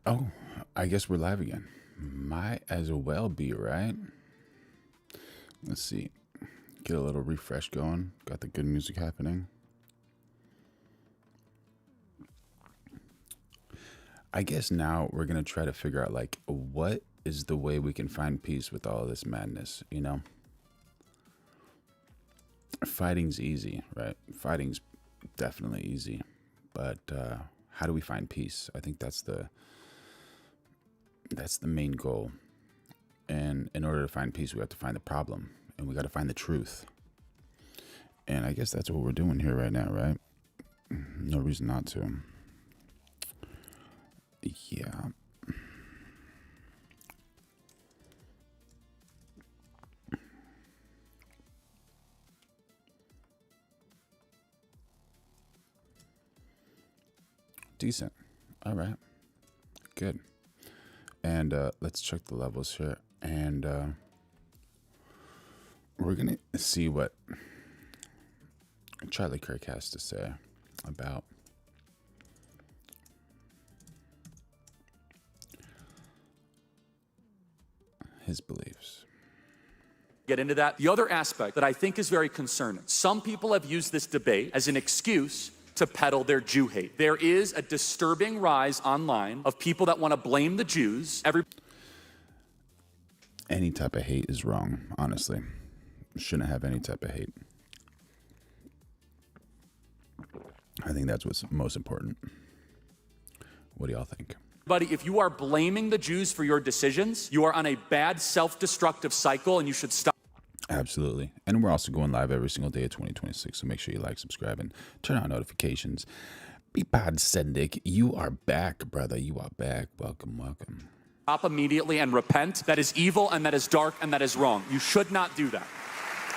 Oh, I guess we're live again. Might as well be, right? Let's see. Get a little refresh going. Got the good music happening. I guess now we're going to try to figure out, like, what is the way we can find peace with all this madness, you know? Fighting's easy, right? Fighting's definitely easy. But how do we find peace? I think that's the main goal. And in order to find peace, we have to find the problem, and we got to find the truth. And I guess that's what we're doing here right now, right? No reason not to. Yeah. Decent. All right. Good. And let's check the levels here. And we're going to see what Charlie Kirk has to say about his beliefs. Get into that. The other aspect that I think is very concerning. Some people have used this debate as an excuse to peddle their Jew hate. There is a disturbing rise online of people that want to blame the Jews. Any type of hate is wrong, honestly. Shouldn't have any type of hate. I think that's what's most important. What do y'all think? Buddy, if you are blaming the Jews for your decisions, you are on a bad self-destructive cycle and you should stop. Absolutely. And we're also going live every single day of 2026. So make sure you like, subscribe, and turn on notifications. Beepod Sendik, you are back, brother. You are back. Welcome, welcome. Stop immediately and repent. That is evil and that is dark and that is wrong. You should not do that.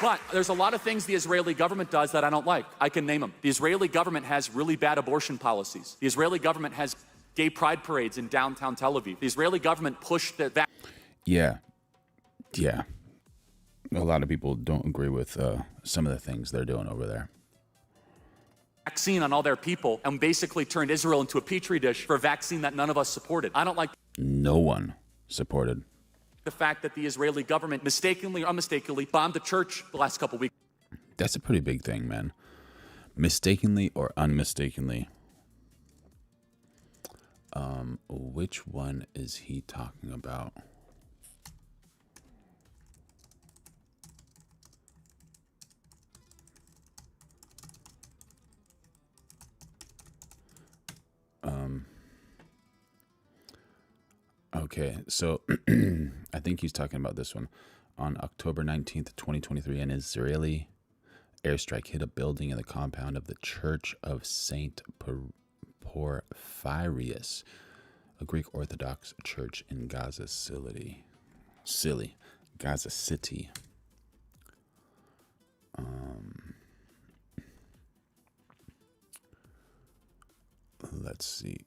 But there's a lot of things the Israeli government does that I don't like. I can name them. The Israeli government has really bad abortion policies. The Israeli government has gay pride parades in downtown Tel Aviv. The Israeli government pushed that. Yeah. A lot of people don't agree with some of the things they're doing over there. Vaccine on all their people and basically turned Israel into a petri dish for a vaccine that none of us supported. I don't like. No one supported the fact that the Israeli government mistakenly or unmistakably bombed the church the last couple weeks. That's a pretty big thing, man. Mistakenly or unmistakably. Which one is he talking about? Okay, so I think he's talking about this one. On October 19th, 2023, an Israeli airstrike hit a building in the compound of the Church of Saint Porphyrius, a Greek Orthodox church in Gaza City. Gaza City. Let's see.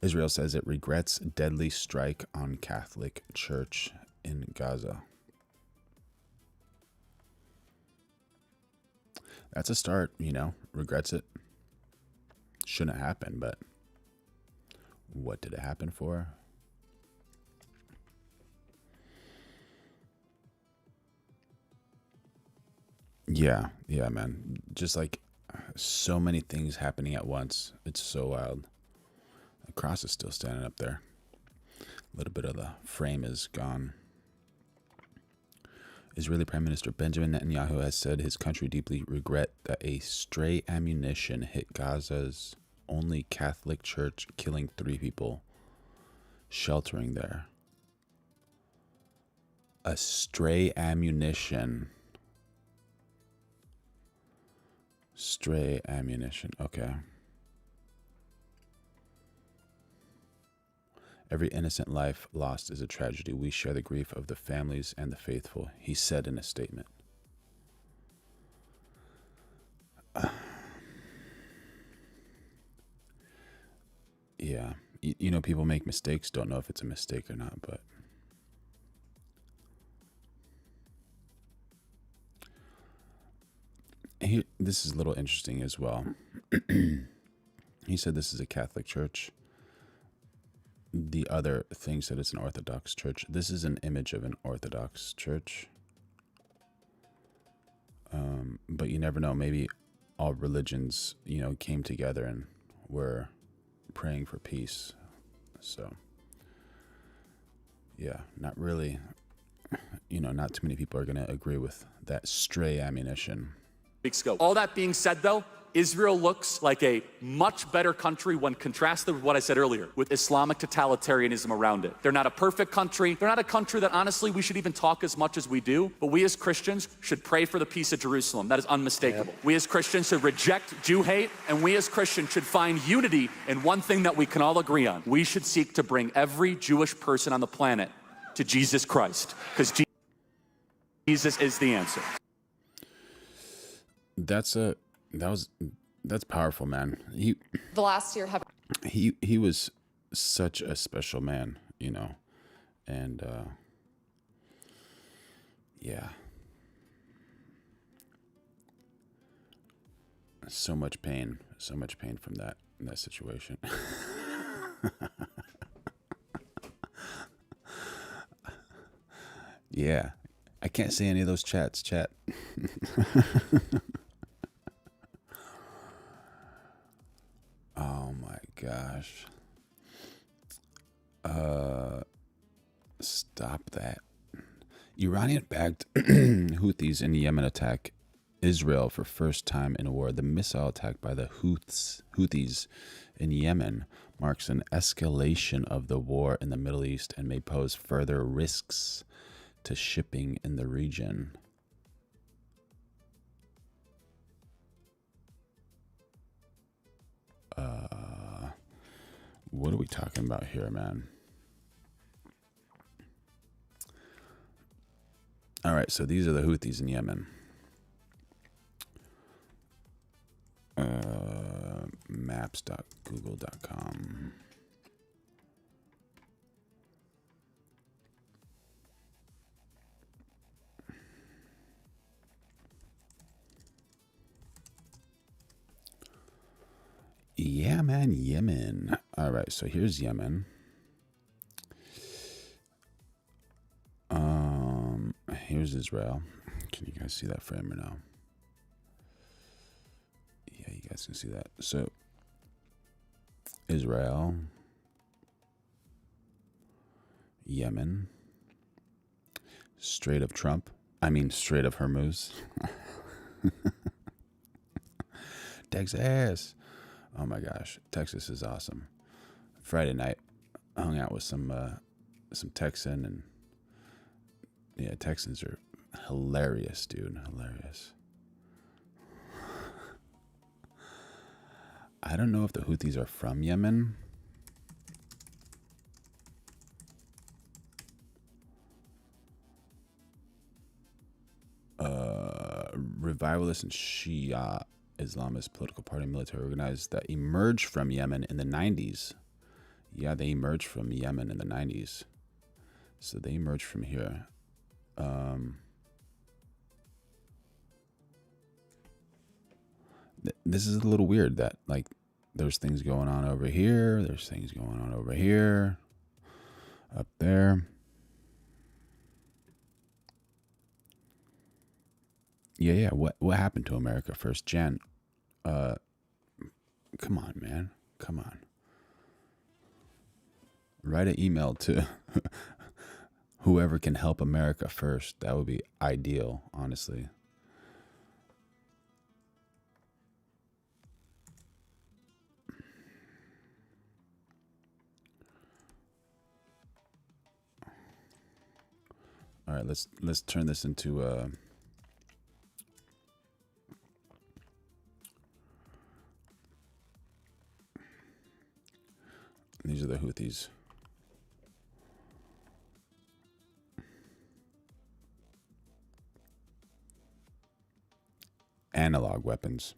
Israel says it regrets deadly strike on Catholic church in Gaza. That's a start, you know, regrets it. Shouldn't happen, but what did it happen for? Yeah, man. Just like so many things happening at once. It's so wild. The cross is still standing up there. A little bit of the frame is gone. Israeli Prime Minister Benjamin Netanyahu has said his country deeply regret that a stray ammunition hit Gaza's only Catholic church, killing 3 people sheltering there. A stray ammunition. Stray ammunition. Okay. Every innocent life lost is a tragedy. We share the grief of the families and the faithful, he said in a statement. Yeah. You know, people make mistakes, don't know if it's a mistake or not, but this is a little interesting as well. He said this is a Catholic church. The other thing said it's an Orthodox church. This is an image of an Orthodox church. But you never know. Maybe all religions, came together and were praying for peace. So, yeah, not really. Not too many people are going to agree with that stray ammunition. Weeks ago. All that being said, though, Israel looks like a much better country when contrasted with what I said earlier, with Islamic totalitarianism around it. They're not a perfect country. They're not a country that, honestly, we should even talk as much as we do. But we as Christians should pray for the peace of Jerusalem. That is unmistakable. Yep. We as Christians should reject Jew hate, and we as Christians should find unity in one thing that we can all agree on. We should seek to bring every Jewish person on the planet to Jesus Christ, because Jesus is the answer. That's powerful, man. The last year he was such a special man, and yeah, so much pain from that situation. Yeah, I can't say any of those chats, chat. Oh my gosh. Stop that. Iranian-backed Houthis in Yemen attack Israel for first time in a war. The missile attack by the Houthis in Yemen marks an escalation of the war in the Middle East and may pose further risks to shipping in the region. What are we talking about here, man? All right, so these are the Houthis in Yemen. Maps.google.com. Yeah, man, Yemen. All right, so here's Yemen. Here's Israel. Can you guys see that frame or no? Yeah, you guys can see that. So, Israel, Yemen, Strait of Hormuz. Texas. Oh my gosh, Texas is awesome. Friday night, I hung out with some Texan, and yeah, Texans are hilarious, dude. Hilarious. I don't know if the Houthis are from Yemen. Revivalist and Shia Islamist political party military organized that emerged from Yemen in the 90s. Yeah, they emerged from Yemen in the 90s. So they emerged from here. This is a little weird that, like, there's things going on over here. There's things going on over here. Up there. Yeah. What happened to America First? Jen? Come on, man. Come on. Write an email to whoever can help America First. That would be ideal, honestly. All right, let's turn this into these are the Houthis. Analog weapons.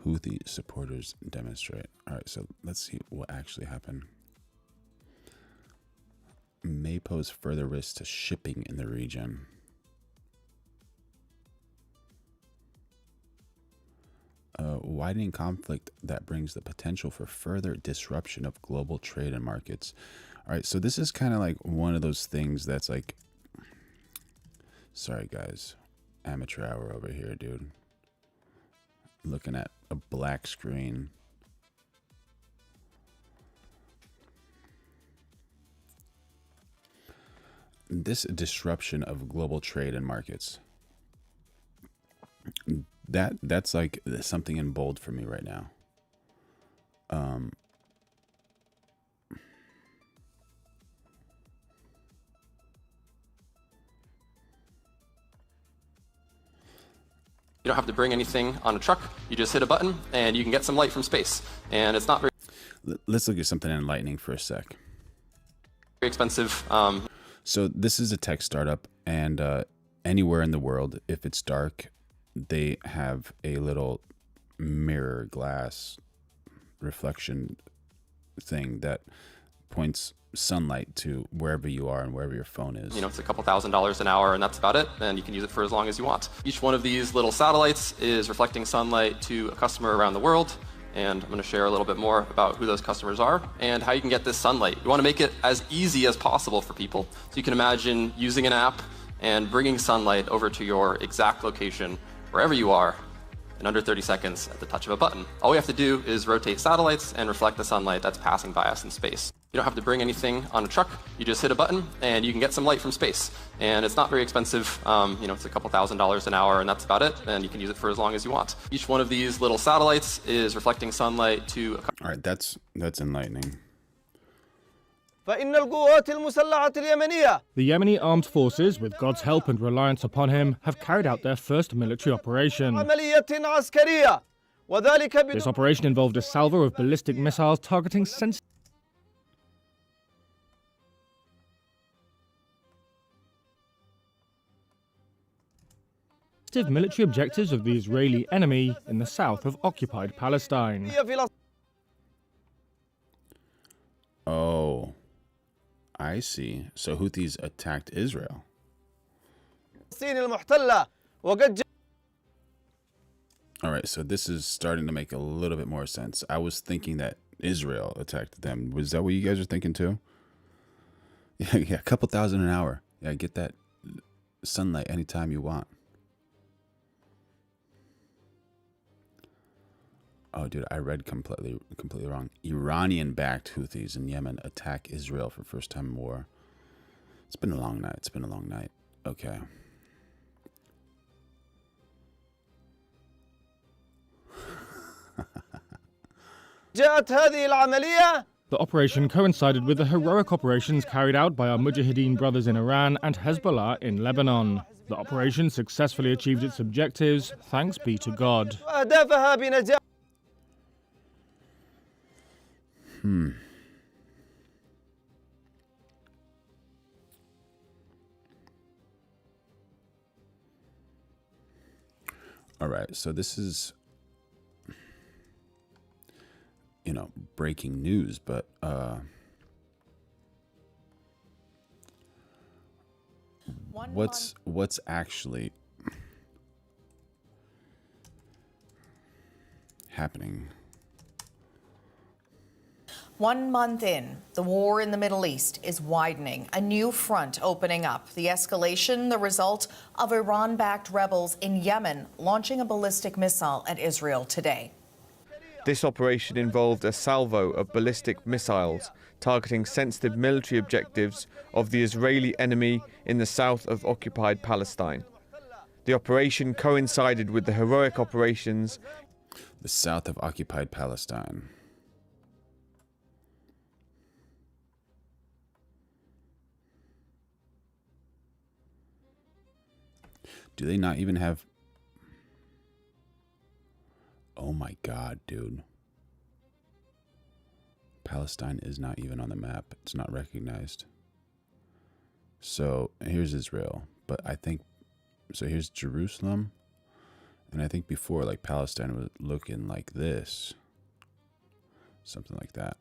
Houthi supporters demonstrate. All right, so let's see what actually happened. May pose further risks to shipping in the region. Widening conflict that brings the potential for further disruption of global trade and markets. All right, so this is kind of like one of those things that's like, sorry guys, amateur hour over here, dude. Looking at a black screen. This disruption of global trade and markets. That's like something in bold for me right now. You don't have to bring anything on a truck. You just hit a button and you can get some light from space. And it's not very Let's look at something enlightening for a sec. expensive. So this is a tech startup, and anywhere in the world, if it's dark, they have a little mirror glass reflection thing that points sunlight to wherever you are and wherever your phone is. You know, it's a couple $1,000s an hour, and that's about it. And you can use it for as long as you want. Each one of these little satellites is reflecting sunlight to a customer around the world. And I'm going to share a little bit more about who those customers are and how you can get this sunlight. You want to make it as easy as possible for people. So you can imagine using an app and bringing sunlight over to your exact location, wherever you are, in under 30 seconds at the touch of a button. All we have to do is rotate satellites and reflect the sunlight that's passing by us in space. You don't have to bring anything on a truck. You just hit a button and you can get some light from space. And it's not very expensive. You know, it's a couple $1,000s an hour, and that's about it. And you can use it for as long as you want. Each one of these little satellites is reflecting sunlight to a... All right, that's enlightening. The Yemeni armed forces, with God's help and reliance upon him, have carried out their first military operation. This operation involved a salvo of ballistic missiles targeting sensitive military objectives of the Israeli enemy in the south of occupied Palestine. Oh, I see. So Houthis attacked Israel. All right, so this is starting to make a little bit more sense. I was thinking that Israel attacked them. Was that what you guys are thinking too? Yeah, a couple thousand an hour. Yeah, get that sunlight anytime you want. Oh, dude, I read completely wrong. Iranian-backed Houthis in Yemen attack Israel for first time in war. It's been a long night. It's been a long night. Okay. The operation coincided with the heroic operations carried out by our Mujahideen brothers in Iran and Hezbollah in Lebanon. The operation successfully achieved its objectives, thanks be to God. All right, so this is, you know, breaking news, but what's actually happening? 1 month in, the war in the Middle East is widening, a new front opening up. The escalation, the result of Iran-backed rebels in Yemen launching a ballistic missile at Israel today. This operation involved a salvo of ballistic missiles targeting sensitive military objectives of the Israeli enemy in the south of occupied Palestine. The operation coincided with the heroic operations. The south of occupied Palestine. Do they not even have... Oh my God, dude. Palestine is not even on the map. It's not recognized. So here's Israel. But I think... So here's Jerusalem. And I think before, like, Palestine was looking like this. Something like that.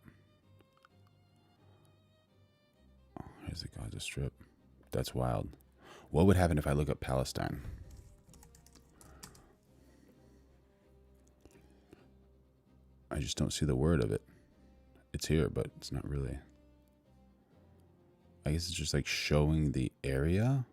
Oh, here's the Gaza Strip. That's wild. What would happen if I look up Palestine? I just don't see the word of it. It's here, but it's not really. I guess it's just like showing the area.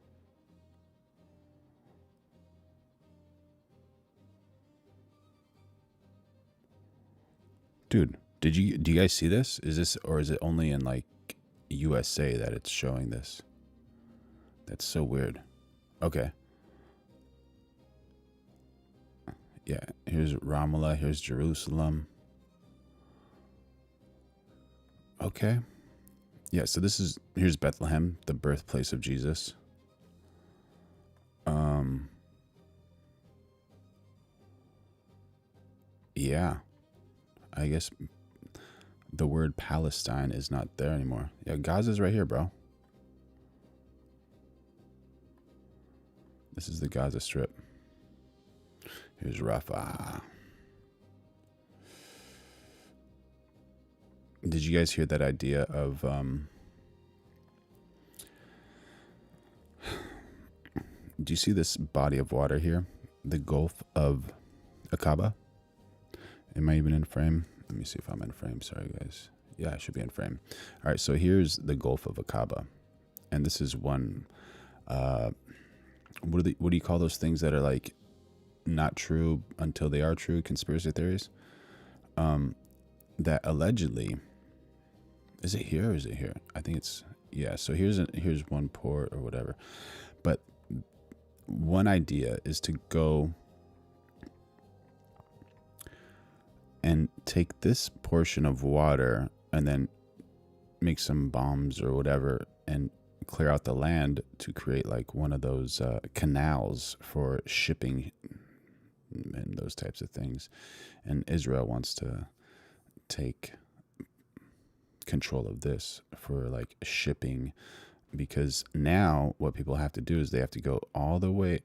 Dude, do you guys see this? Is this, or is it only in like USA that it's showing this? That's so weird. Okay. Yeah, here's Ramallah, here's Jerusalem. Okay. Yeah, so here's Bethlehem, the birthplace of Jesus. Yeah. I guess the word Palestine is not there anymore. Yeah, Gaza's right here, bro. This is the Gaza Strip. Here's Rafah. Did you guys hear that idea of do you see this body of water here? The Gulf of Aqaba? Am I even in frame? Let me see if I'm in frame. Sorry, guys. Yeah, I should be in frame. All right, so here's the Gulf of Aqaba. And this is one, what do you call those things that are like not true until they are true? Conspiracy theories? That allegedly, is it here or is it here? I think it's, yeah. So here's one port or whatever. But one idea is to go and take this portion of water and then make some bombs or whatever and clear out the land to create like one of those canals for shipping and those types of things. And Israel wants to take control of this for like shipping, because now what people have to do is they have to go all the way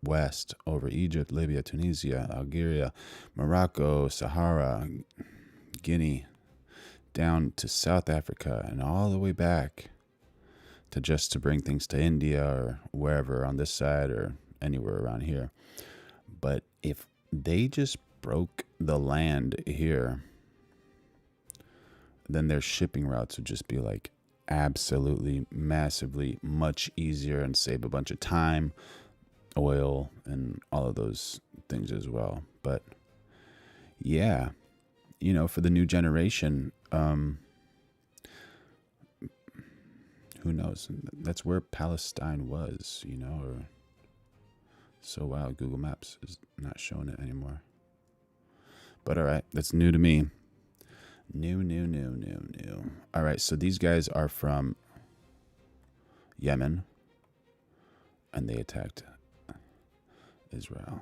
west over Egypt, Libya, Tunisia, Algeria, Morocco, Sahara, Guinea, down to South Africa and all the way back to bring things to India or wherever on this side or anywhere around here. But if they just broke the land here, then their shipping routes would just be like absolutely massively much easier and save a bunch of time, oil, and all of those things as well. But yeah, you know, for the new generation, who knows? That's where Palestine was, you know, or so wow, Google Maps is not showing it anymore. But all right, that's new to me. New. All right, so these guys are from Yemen, and they attacked Israel.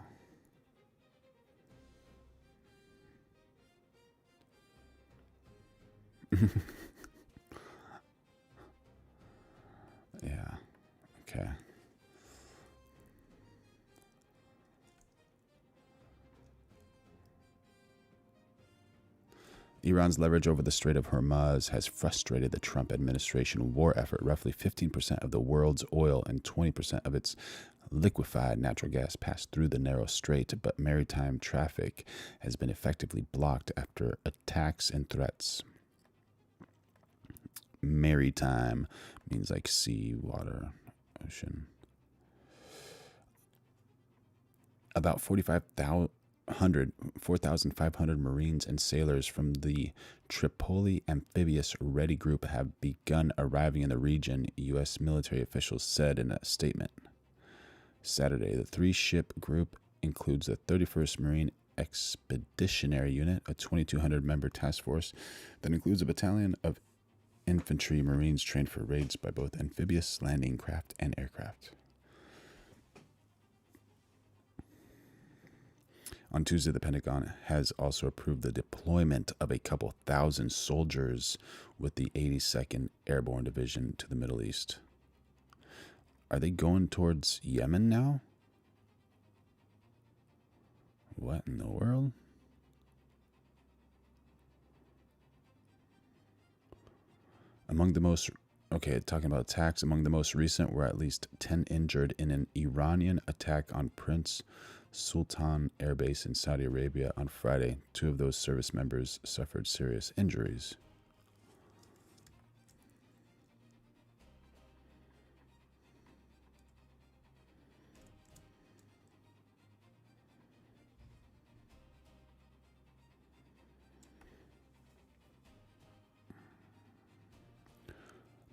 Yeah, okay. Iran's leverage over the Strait of Hormuz has frustrated the Trump administration war effort. Roughly 15% of the world's oil and 20% of its liquefied natural gas passed through the narrow strait, but maritime traffic has been effectively blocked after attacks and threats. Maritime means like sea, water, ocean. About 4,500 Marines and sailors from the Tripoli Amphibious Ready Group have begun arriving in the region, U.S. military officials said in a statement Saturday. The three-ship group includes the 31st Marine Expeditionary Unit, a 2,200-member task force that includes a battalion of infantry Marines trained for raids by both amphibious landing craft and aircraft. On Tuesday, the Pentagon has also approved the deployment of a couple thousand soldiers with the 82nd Airborne Division to the Middle East. Are they going towards Yemen now? What in the world? Among the most, okay, talking about attacks, among the most recent were at least 10 injured in an Iranian attack on Prince Sultan Air Base in Saudi Arabia on Friday. 2 of those service members suffered serious injuries.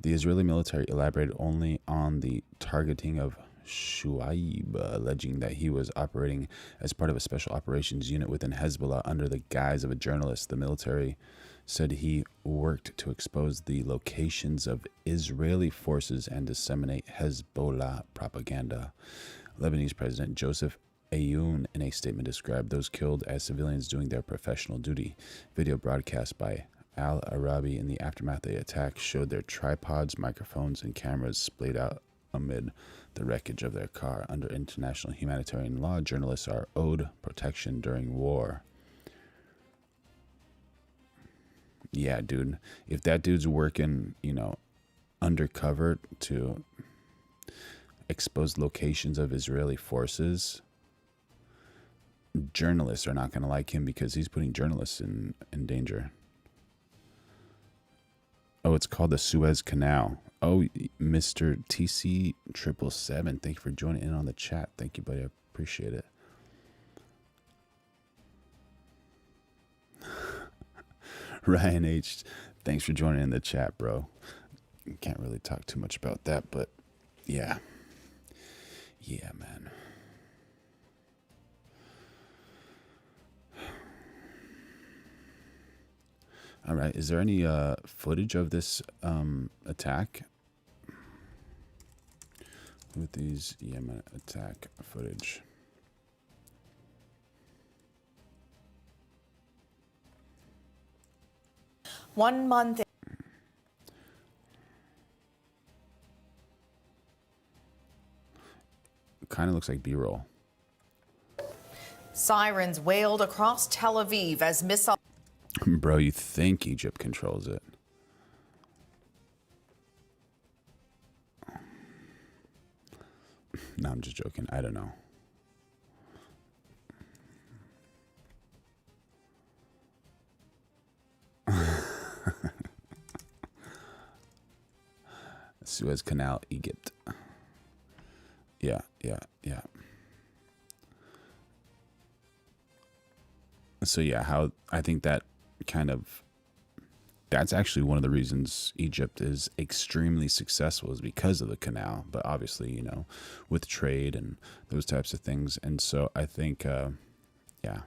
The Israeli military elaborated only on the targeting of Shuaib, alleging that he was operating as part of a special operations unit within Hezbollah under the guise of a journalist. The military said he worked to expose the locations of Israeli forces and disseminate Hezbollah propaganda. Lebanese President Joseph Aoun, in a statement, described those killed as civilians doing their professional duty. Video broadcast by Al Arabi in the aftermath of the attack showed their tripods, microphones, and cameras splayed out amid the wreckage of their car. Under international humanitarian law, journalists are owed protection during war. Yeah, dude. If that dude's working, you know, undercover to expose locations of Israeli forces, journalists are not going to like him because he's putting journalists in danger. Oh, it's called the Suez Canal. Oh, Mr. TC777, thank you for joining in on the chat. Thank you, buddy. I appreciate it. Ryan H, thanks for joining in the chat, bro. Can't really talk too much about that, but yeah. Yeah, man. All right. Is there any footage of this attack? With these Yemen attack footage. One month. Kind of looks like B-roll. Sirens wailed across Tel Aviv as missile. Bro, you think Egypt controls it? No, I'm just joking. I don't know. Suez Canal, Egypt. Yeah. So yeah, how I think that kind of, that's actually one of the reasons Egypt is extremely successful is because of the canal, but obviously, you know, with trade and those types of things. And so I think, yeah,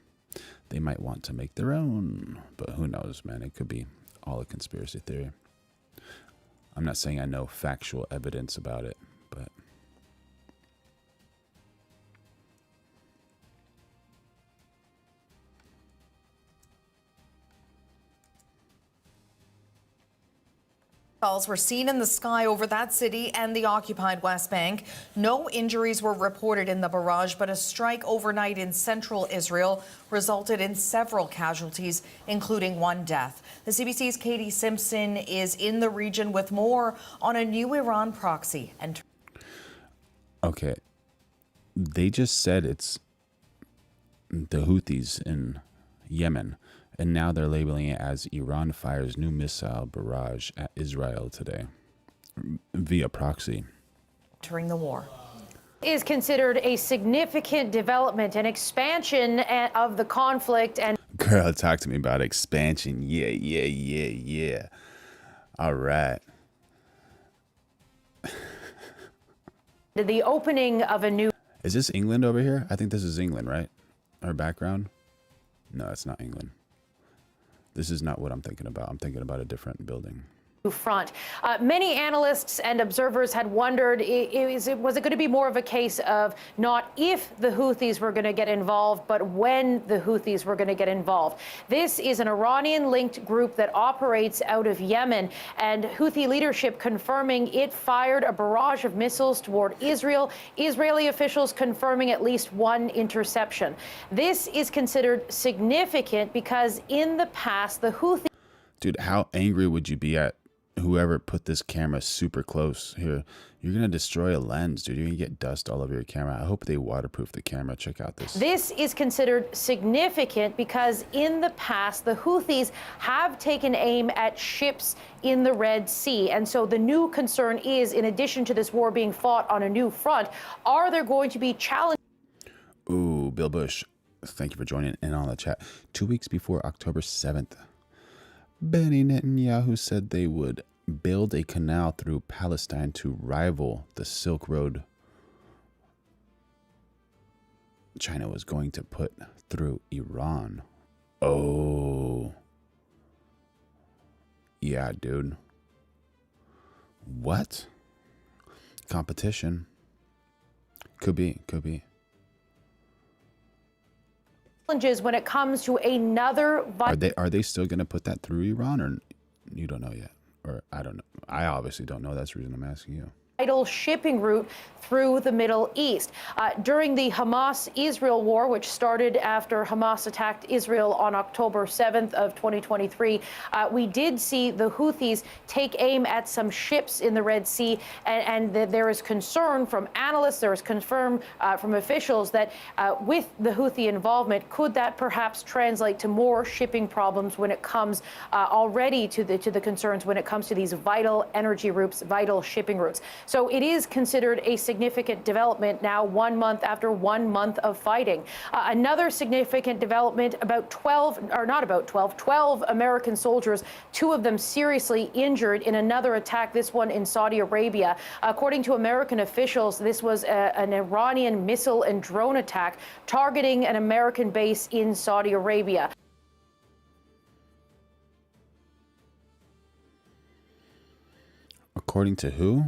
they might want to make their own, but who knows, man, it could be all a conspiracy theory. I'm not saying I know factual evidence about it, but were seen in the sky over that city and the occupied West Bank. No injuries were reported in the barrage, but a strike overnight in central Israel resulted in several casualties, including 1 death. The CBC's Katie Simpson is in the region with more on a new Iran proxy. And okay, they just said it's the Houthis in Yemen. And now they're labeling it as Iran fires new missile barrage at Israel today via proxy. Entering the war. Is considered a significant development and expansion of the conflict. And girl, talk to me about expansion. Yeah. All right. The opening of a new. Is this England over here? I think this is England, right? Our background? No, it's not England. This is not what I'm thinking about. I'm thinking about a different building. front. Many analysts and observers had wondered, was it going to be more of a case of not if the Houthis were going to get involved, but when the Houthis were going to get involved. This is an Iranian-linked group that operates out of Yemen, and Houthi leadership confirming it fired a barrage of missiles toward Israel. Israeli officials confirming at least one interception. This is considered significant because in the past, the Houthis... Dude, how angry would you be at whoever put this camera super close here? You're gonna destroy a lens, dude. You're gonna get dust all over your camera. I hope they waterproof the camera. Check out this. This is considered significant because in the past, the Houthis have taken aim at ships in the Red Sea. And so the new concern is, in addition to this war being fought on a new front, are there going to be challenges? Ooh, Bill Bush, thank you for joining in on the chat. 2 weeks before October 7th, Benny Netanyahu said they would build a canal through Palestine to rival the Silk Road China was going to put through Iran. Oh. Yeah, dude. What? Competition. Could be. Challenges when it comes to another... Are they still going to put that through Iran, or you don't know yet? Or I don't know. I obviously don't know. That's the reason I'm asking you. Vital shipping route through the Middle East. During the Hamas-Israel war, which started after Hamas attacked Israel on October 7th of 2023, we did see the Houthis take aim at some ships in the Red Sea, and there is concern from analysts, there is concern from officials that with the Houthi involvement, could that perhaps translate to more shipping problems when it comes already to the concerns when it comes to these vital energy routes, vital shipping routes. So it is considered a significant development now, 1 month after 1 month of fighting. Another significant development, 12 American soldiers, 2 of them seriously injured in another attack, this one in Saudi Arabia. According to American officials, this was an Iranian missile and drone attack targeting an American base in Saudi Arabia. According to who?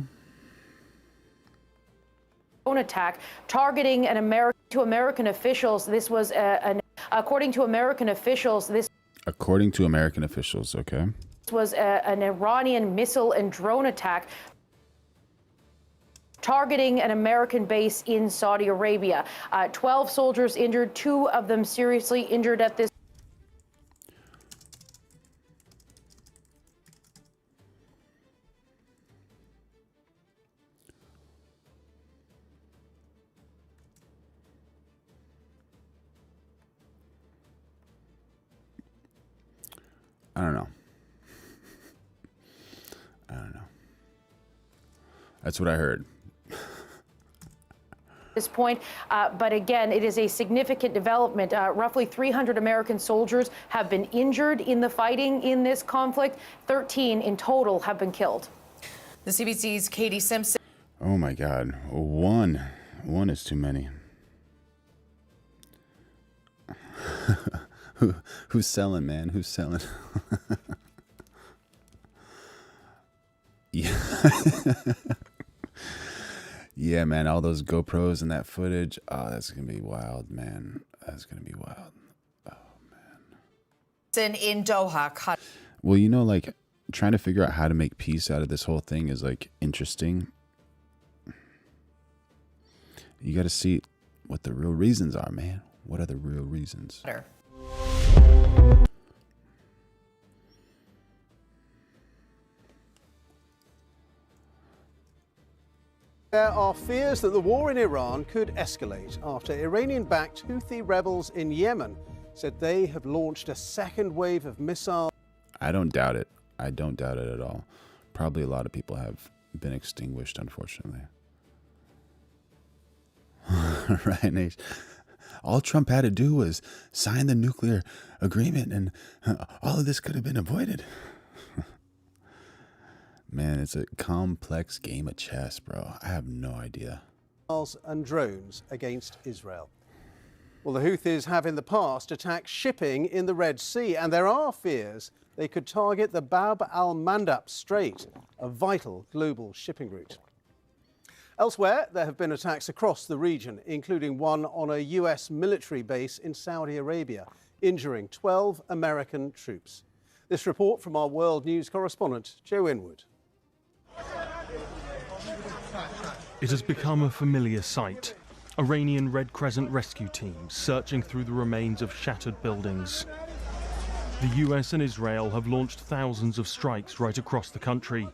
Attack targeting an American officials. This was according to American officials. According to American officials, okay. This was an Iranian missile and drone attack targeting an American base in Saudi Arabia. 12 soldiers injured, 2 of them seriously injured at this. I don't know. That's what I heard. This point, but again, it is a significant development. Roughly 300 American soldiers have been injured in the fighting in this conflict. 13 in total have been killed. The CBC's Katie Simpson. Oh my God, one is too many. Who's selling, man? Who's selling? Yeah. Yeah, man, all those GoPros and that footage. Oh, that's going to be wild, man. That's going to be wild. Oh, man. In Doha. Well, you know, like, trying to figure out how to make peace out of this whole thing is, like, interesting. You got to see what the real reasons are, man. What are the real reasons? There are fears that the war in Iran could escalate after Iranian-backed Houthi rebels in Yemen said they have launched a second wave of missiles. I don't doubt it. I don't doubt it at all. Probably a lot of people have been extinguished, unfortunately. Right, Nate? All Trump had to do was sign the nuclear agreement, and all of this could have been avoided. Man, it's a complex game of chess, bro. I have no idea. And drones against Israel. Well, the Houthis have in the past attacked shipping in the Red Sea, and there are fears they could target the Bab al-Mandab Strait, a vital global shipping route. Elsewhere, there have been attacks across the region, including one on a US military base in Saudi Arabia, injuring 12 American troops. This report from our World News correspondent, Joe Inwood. It has become a familiar sight. Iranian Red Crescent rescue teams searching through the remains of shattered buildings. The US and Israel have launched thousands of strikes right across the country.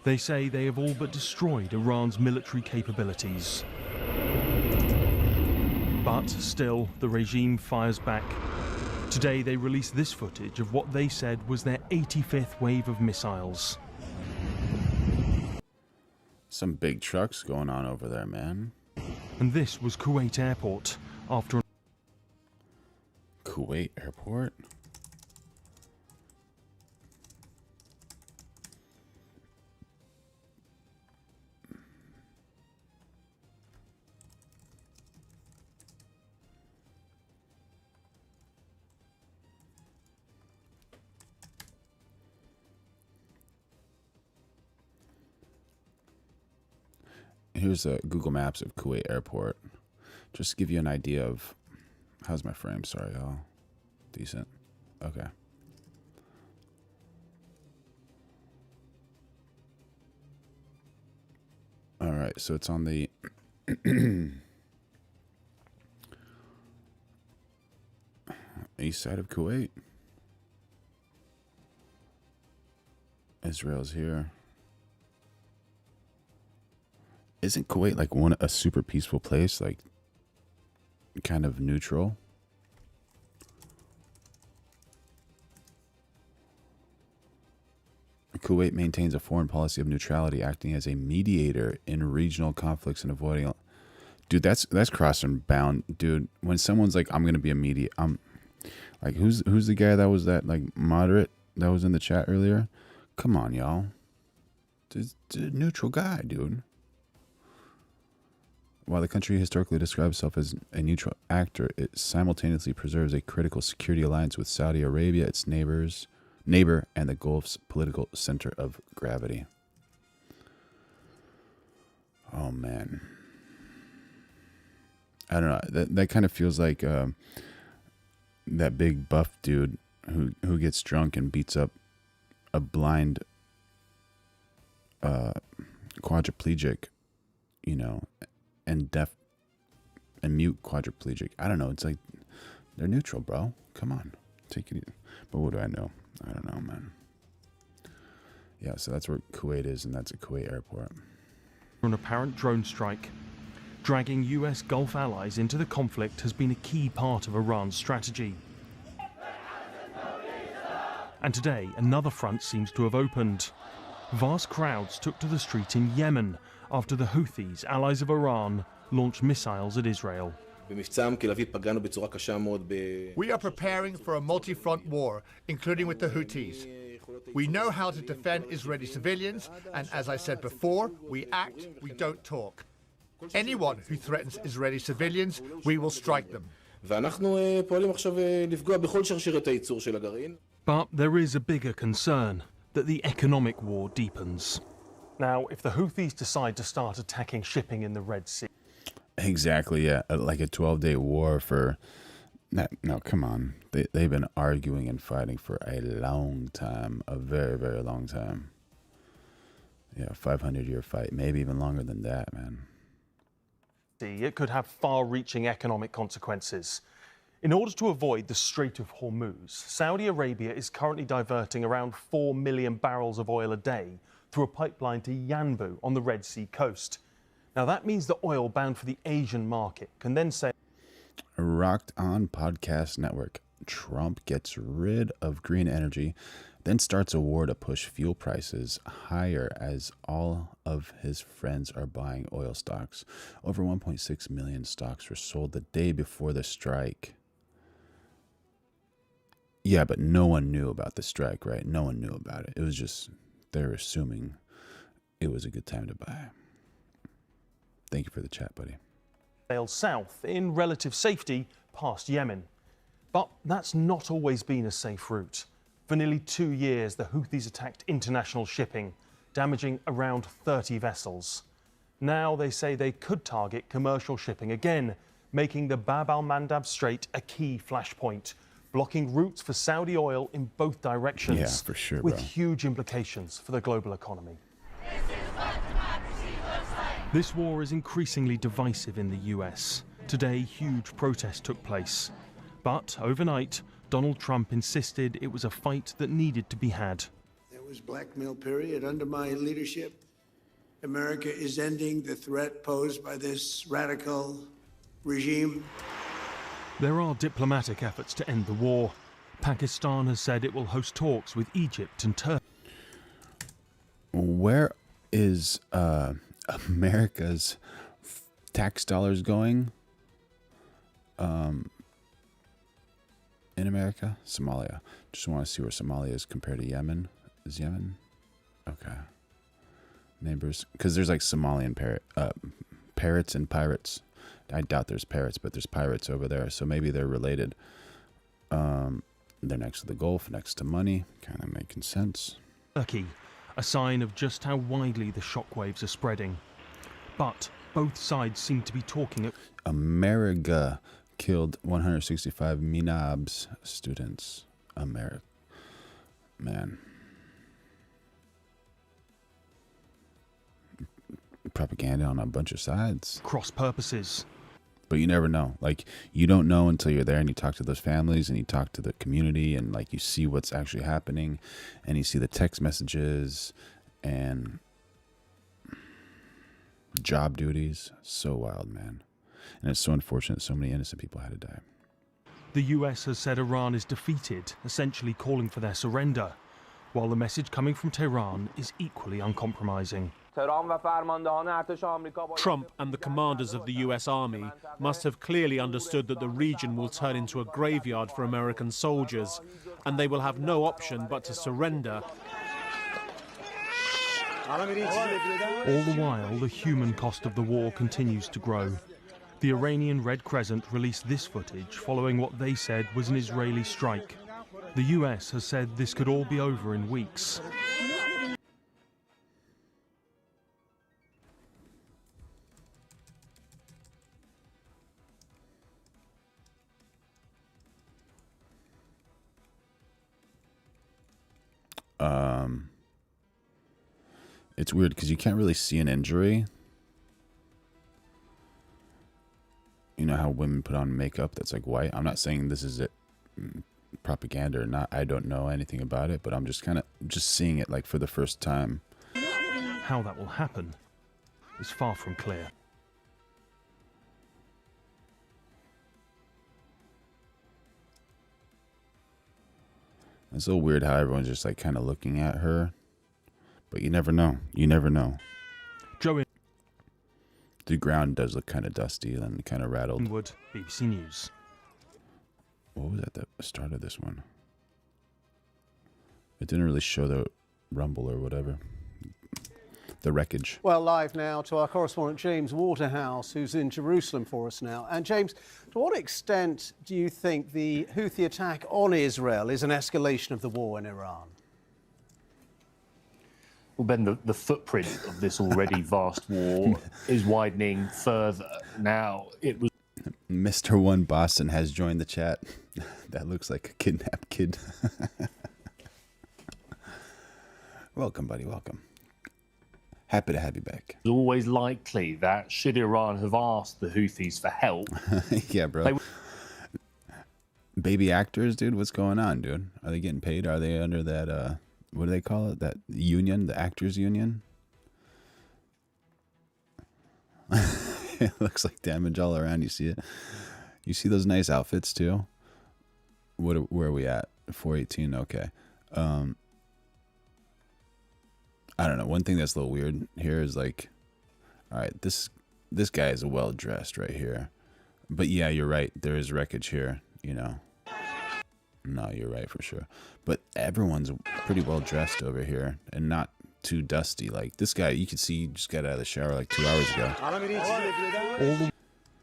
They say they have all but destroyed Iran's military capabilities. But still, the regime fires back. Today they released this footage of what they said was their 85th wave of missiles. Some big trucks going on over there, man. And this was Kuwait Airport after... Kuwait Airport? Here's a Google Maps of Kuwait Airport. Just to give you an idea of... How's my frame? Sorry, y'all. Decent. Okay. Alright, so it's on the... east side of Kuwait. Israel's here. Isn't Kuwait like a super peaceful place, like kind of neutral? Kuwait maintains a foreign policy of neutrality, acting as a mediator in regional conflicts and avoiding. Dude, that's crossing bound, dude. When someone's like, "I'm gonna be a mediator," like, who's the guy that was that like moderate that was in the chat earlier? Come on, y'all. It's a neutral guy, dude. While the country historically describes itself as a neutral actor, it simultaneously preserves a critical security alliance with Saudi Arabia, its neighbor, and the Gulf's political center of gravity. Oh, man. I don't know. That kind of feels like that big buff dude who gets drunk and beats up a blind quadriplegic, you know, and deaf and mute quadriplegic. I don't know. It's like they're neutral, bro. Come on, take it easy. But what do I know? I don't know, man. Yeah, so that's where Kuwait is, and that's at Kuwait Airport. An apparent drone strike. Dragging US Gulf allies into the conflict has been a key part of Iran's strategy. And today, another front seems to have opened. Vast crowds took to the street in Yemen after the Houthis, allies of Iran, launched missiles at Israel. We are preparing for a multi-front war, including with the Houthis. We know how to defend Israeli civilians, and as I said before, we act, we don't talk. Anyone who threatens Israeli civilians, we will strike them. But there is a bigger concern, that the economic war deepens. Now, if the Houthis decide to start attacking shipping in the Red Sea... Exactly, yeah. Like a 12-day war for... No, come on. They've been arguing and fighting for a long time. A very, very long time. Yeah, 500-year fight. Maybe even longer than that, man. It could have far-reaching economic consequences. In order to avoid the Strait of Hormuz, Saudi Arabia is currently diverting around 4 million barrels of oil a day through a pipeline to Yanbu on the Red Sea coast. Now, that means the oil bound for the Asian market can then sail... Rocked On Podcast Network. Trump gets rid of green energy, then starts a war to push fuel prices higher as all of his friends are buying oil stocks. Over 1.6 million stocks were sold the day before the strike. Yeah, but no one knew about the strike, right? No one knew about it. It was just, they're assuming it was a good time to buy. Thank you for the chat, buddy. sailed south in relative safety past Yemen. But that's not always been a safe route. For nearly 2 years, the Houthis attacked international shipping, damaging around 30 vessels. Now they say they could target commercial shipping again, making the Bab al-Mandab Strait a key flashpoint, blocking routes for Saudi oil in both directions. Yeah, for sure, with bro. huge implications for the global economy. This war is increasingly divisive in the US. Today, huge protests took place. But overnight, Donald Trump insisted it was a fight that needed to be had. There was blackmail, period. Under my leadership, America is ending the threat posed by this radical regime. There are diplomatic efforts to end the war. Pakistan has said it will host talks with Egypt and Turkey. Where is America's tax dollars going? In America? Somalia. Just want to see where Somalia is compared to Yemen. Is Yemen? Okay. Neighbors. Because there's like Somalian parrots and pirates. I doubt there's parrots, but there's pirates over there. So maybe they're related. They're next to the Gulf, next to money. Kind of making sense. Turkey, a sign of just how widely the shockwaves are spreading. But both sides seem to be talking. America killed 165 Minab's students. America. Man. Propaganda on a bunch of sides. Cross purposes. But you never know. Like, you don't know until you're there and you talk to those families and you talk to the community and, like, you see what's actually happening and you see the text messages and job duties. So wild, man. And it's so unfortunate so many innocent people had to die. The US has said Iran is defeated, essentially calling for their surrender, while the message coming from Tehran is equally uncompromising. Trump and the commanders of the US Army must have clearly understood that the region will turn into a graveyard for American soldiers, and they will have no option but to surrender. All the while, the human cost of the war continues to grow. The Iranian Red Crescent released this footage following what they said was an Israeli strike. The US has said this could all be over in weeks. It's weird because you can't really see an injury. You know how women put on makeup that's like white? I'm not saying this is it propaganda or not. I don't know anything about it, but I'm just kind of just seeing it like for the first time. How that will happen is far from clear. It's so weird how everyone's just like kind of looking at her, but you never know. You never know. Joe The ground does look kind of dusty and kind of rattled. Inwood, BBC News. What was at the start of this one? It didn't really show the rumble or whatever. The wreckage. Well, live now to our correspondent James Waterhouse, who's in Jerusalem for us now. And James, to what extent do you think the Houthi attack on Israel is an escalation of the war in Iran? Well, Ben, the footprint of this already vast war is widening further. Now, it was... Mr. One Boston has joined the chat. That looks like a kidnapped kid. Welcome, buddy, welcome. Happy to have you back. It's always likely that should Iran have asked the Houthis for help... Yeah, bro. Baby actors, dude, what's going on, dude? Are they getting paid? Are they under that, what do they call it? That union, the actors union? It looks like damage all around. You see it? You see those nice outfits, too? Where are we at? 418, okay. I don't know. One thing that's a little weird here is like, all right, this guy is well dressed right here, but yeah, you're right. There is wreckage here, you know. No, you're right for sure. But everyone's pretty well dressed over here and not too dusty. Like this guy, you can see he just got out of the shower like 2 hours ago.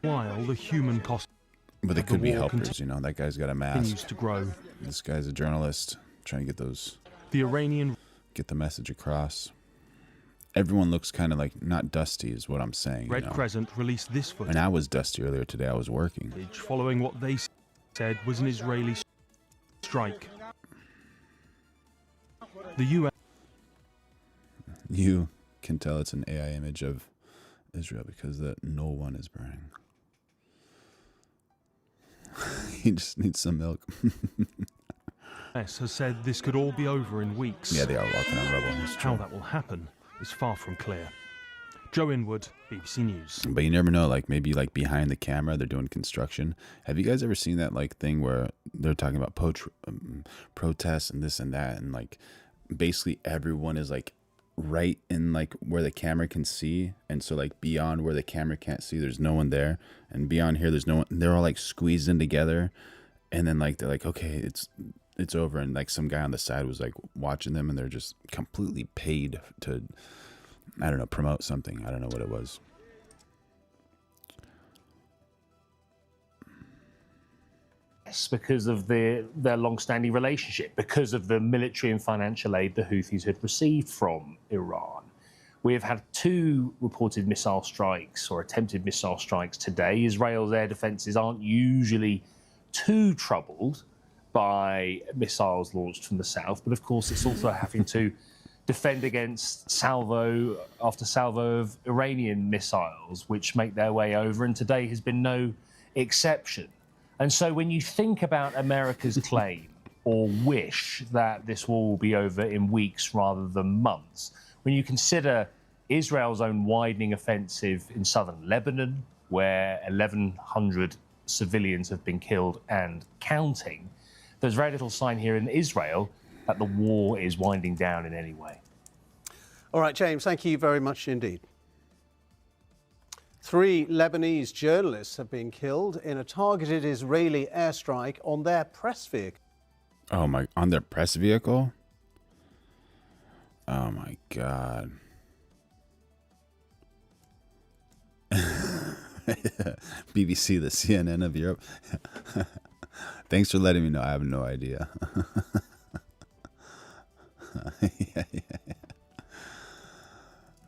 While the human cost But they of the could be war helpers, you know. That guy's got a continues mask. to grow. This guy's a journalist trying to The Iranian get the message across. Everyone looks kind of like not dusty, is what I'm saying. Red you know? Crescent released this footage And I was dusty earlier today. I was working. following what they said was an Israeli strike. The U.S. You can tell it's an AI image of Israel because no one is burning. He just needs some milk. has said this could all be over in weeks. Yeah, they are walking on rubble. How that will happen is far from clear. Joe Inwood, BBC News. But you never know, like maybe like behind the camera they're doing construction. Have you guys ever seen that like thing where they're talking about protests and this and that, and like basically everyone is like right in like where the camera can see, and so like beyond where the camera can't see there's no one there, and beyond here there's no one. They're all like squeezed in together, and then like they're like, okay, it's over, and like some guy on the side was like watching them, and they're just completely paid to, I don't know, promote something. I don't know what it was. Because of their long-standing relationship, because of the military and financial aid the Houthis had received from Iran. We have had 2 reported missile strikes or attempted missile strikes today. Israel's air defences aren't usually too troubled by missiles launched from the south, but of course it's also having to defend against salvo after salvo of Iranian missiles, which make their way over, and today has been no exception. And so when you think about America's claim or wish that this war will be over in weeks rather than months, when you consider Israel's own widening offensive in southern Lebanon, where 1,100 civilians have been killed and counting, there's very little sign here in Israel that the war is winding down in any way. All right, James, thank you very much indeed. 3 Lebanese journalists have been killed in a targeted Israeli airstrike on their press vehicle. Oh my, on their press vehicle? Oh my God. BBC, the CNN of Europe. Thanks for letting me know. I have no idea. yeah.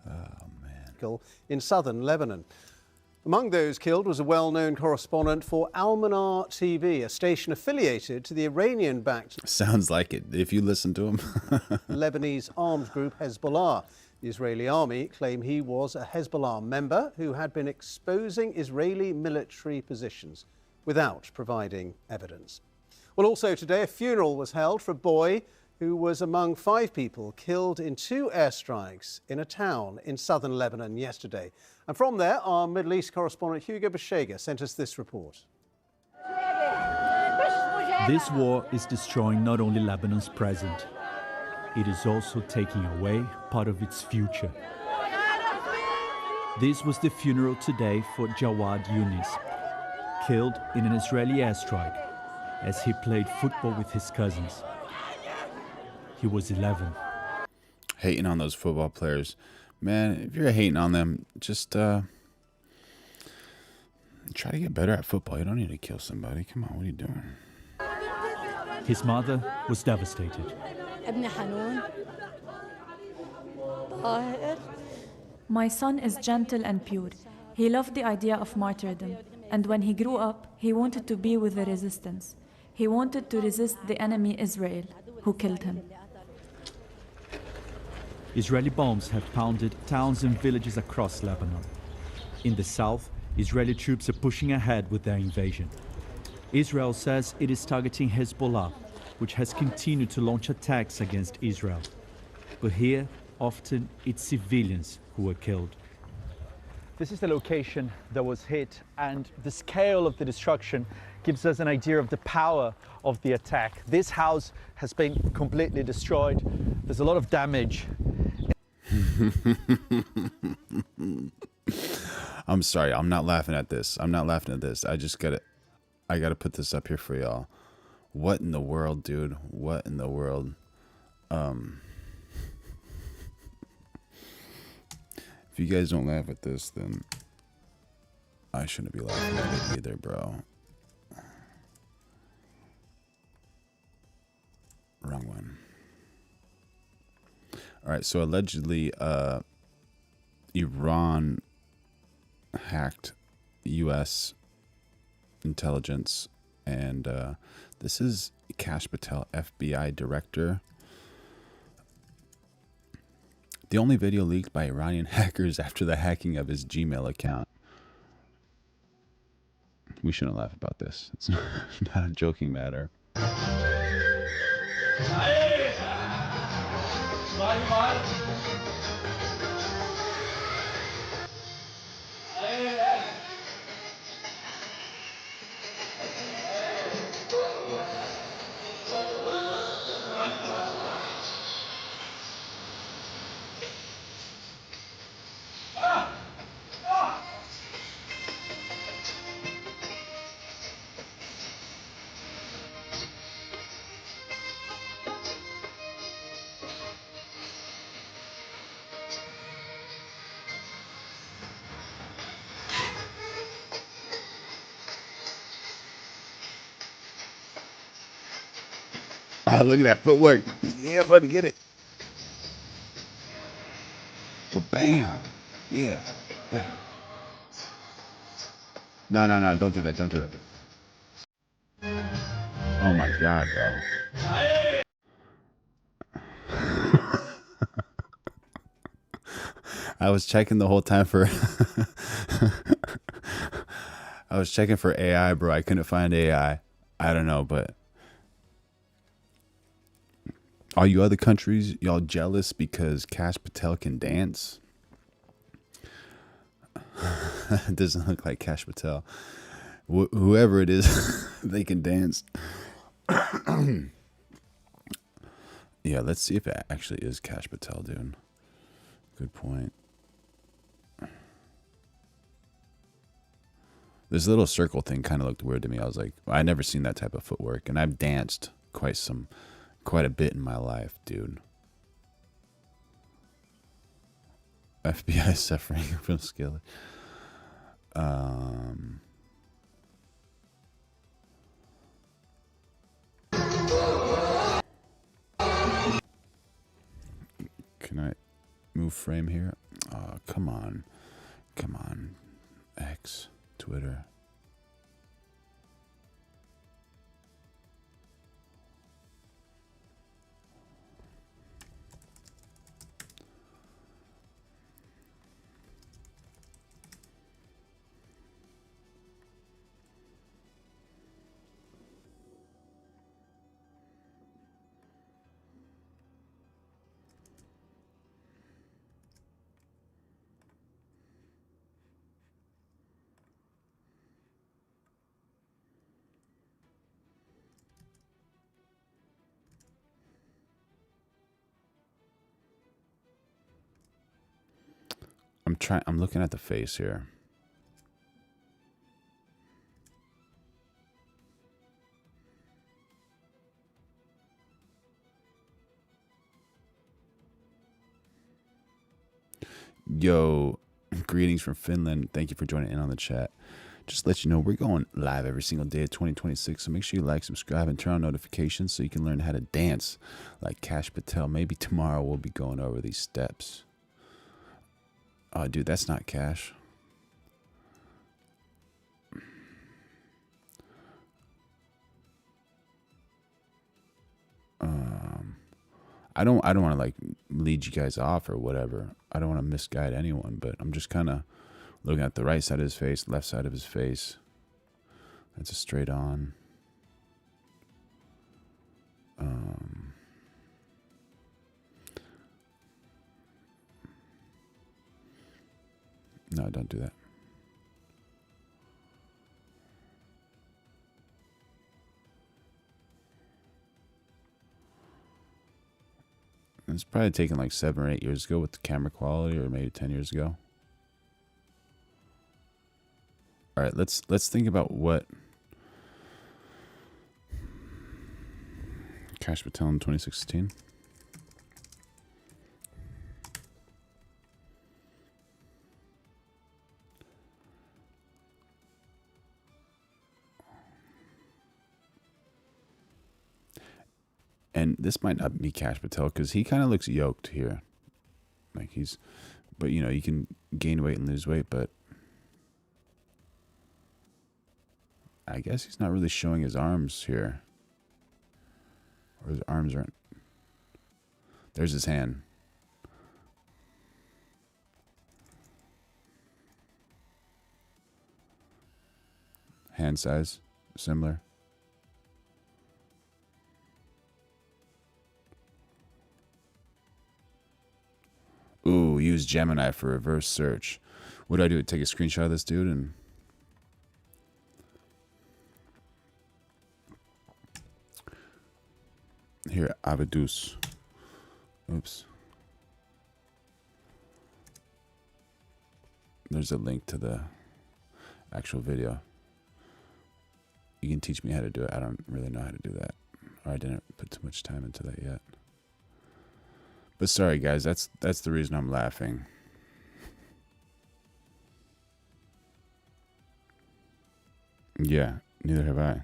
Oh man. In southern Lebanon. Among those killed was a well-known correspondent for Al-Manar TV, a station affiliated to the Iranian-backed Sounds like it, if you listen to him. Lebanese armed group Hezbollah. The Israeli army claim he was a Hezbollah member who had been exposing Israeli military positions without providing evidence. Well, also today, a funeral was held for a boy who was among 5 people killed in 2 airstrikes in a town in southern Lebanon yesterday. And from there, our Middle East correspondent Hugo Bashega sent us this report. This war is destroying not only Lebanon's present, it is also taking away part of its future. This was the funeral today for Jawad Yunis, killed in an Israeli airstrike as he played football with his cousins. He was 11. Hating on those football players. Man, if you're hating on them, just try to get better at football. You don't need to kill somebody. Come on, what are you doing? His mother was devastated. My son is gentle and pure. He loved the idea of martyrdom, and when he grew up, he wanted to be with the resistance. He wanted to resist the enemy Israel, who killed him. Israeli bombs have pounded towns and villages across Lebanon. In the south, Israeli troops are pushing ahead with their invasion. Israel says it is targeting Hezbollah, which has continued to launch attacks against Israel. But here, often it's civilians who are killed. This is the location that was hit, and the scale of the destruction gives us an idea of the power of the attack. This house has been completely destroyed. There's a lot of damage. I'm sorry, I'm not laughing at this. I'm not laughing at this. I gotta put this up here for y'all. What in the world, dude? What in the world? If you guys don't laugh at this, then I shouldn't be laughing at it either, bro. Wrong one. All right, so allegedly, Iran hacked U.S. intelligence, and this is Kash Patel, FBI director. The only video leaked by Iranian hackers after the hacking of his Gmail account. We shouldn't laugh about this. It's not a joking matter. Oh, look at that footwork. Yeah, buddy, get it. Well, bam. Yeah. No, no, no. Don't do that. Don't do that. Oh, my God, bro. I was checking the whole time for... I was checking for AI, bro. I couldn't find AI. I don't know, but... Are you other countries, y'all jealous because Kash Patel can dance? It doesn't look like Kash Patel. Whoever it is, they can dance. Yeah, let's see if it actually is Kash Patel, dude. Good point. This little circle thing kind of looked weird to me. I was like, I never seen that type of footwork, and I've danced quite a bit in my life, dude. FBI suffering from skill. Can I move frame here? Oh, come on. Come on. X, Twitter. I'm looking at the face here. Yo, greetings from Finland. Thank you for joining in on the chat. Just to let you know, we're going live every single day of 2026, so make sure you like, subscribe, and turn on notifications so you can learn how to dance like Kash Patel. Maybe tomorrow we'll be going over these steps. Oh, dude, that's not Kash. I don't want to like lead you guys off or whatever. I don't want to misguide anyone, but I'm just kind of looking at the right side of his face, left side of his face. That's a straight on. No, don't do that. It's probably taken like 7 or 8 years ago with the camera quality, or maybe 10 years ago. All right, let's think about what Kash Patel in 2016. And this might not be Cash Patel because he kind of looks yoked here. Like but you know, you can gain weight and lose weight, but I guess he's not really showing his arms here. Or his arms aren't. There's his hand. Hand size, similar. Ooh, use Gemini for reverse search. What do I do? Take a screenshot of this dude and... Here, Abadus. Oops. There's a link to the actual video. You can teach me how to do it. I don't really know how to do that. Or I didn't put too much time into that yet. But sorry guys, that's the reason I'm laughing. Yeah, neither have I.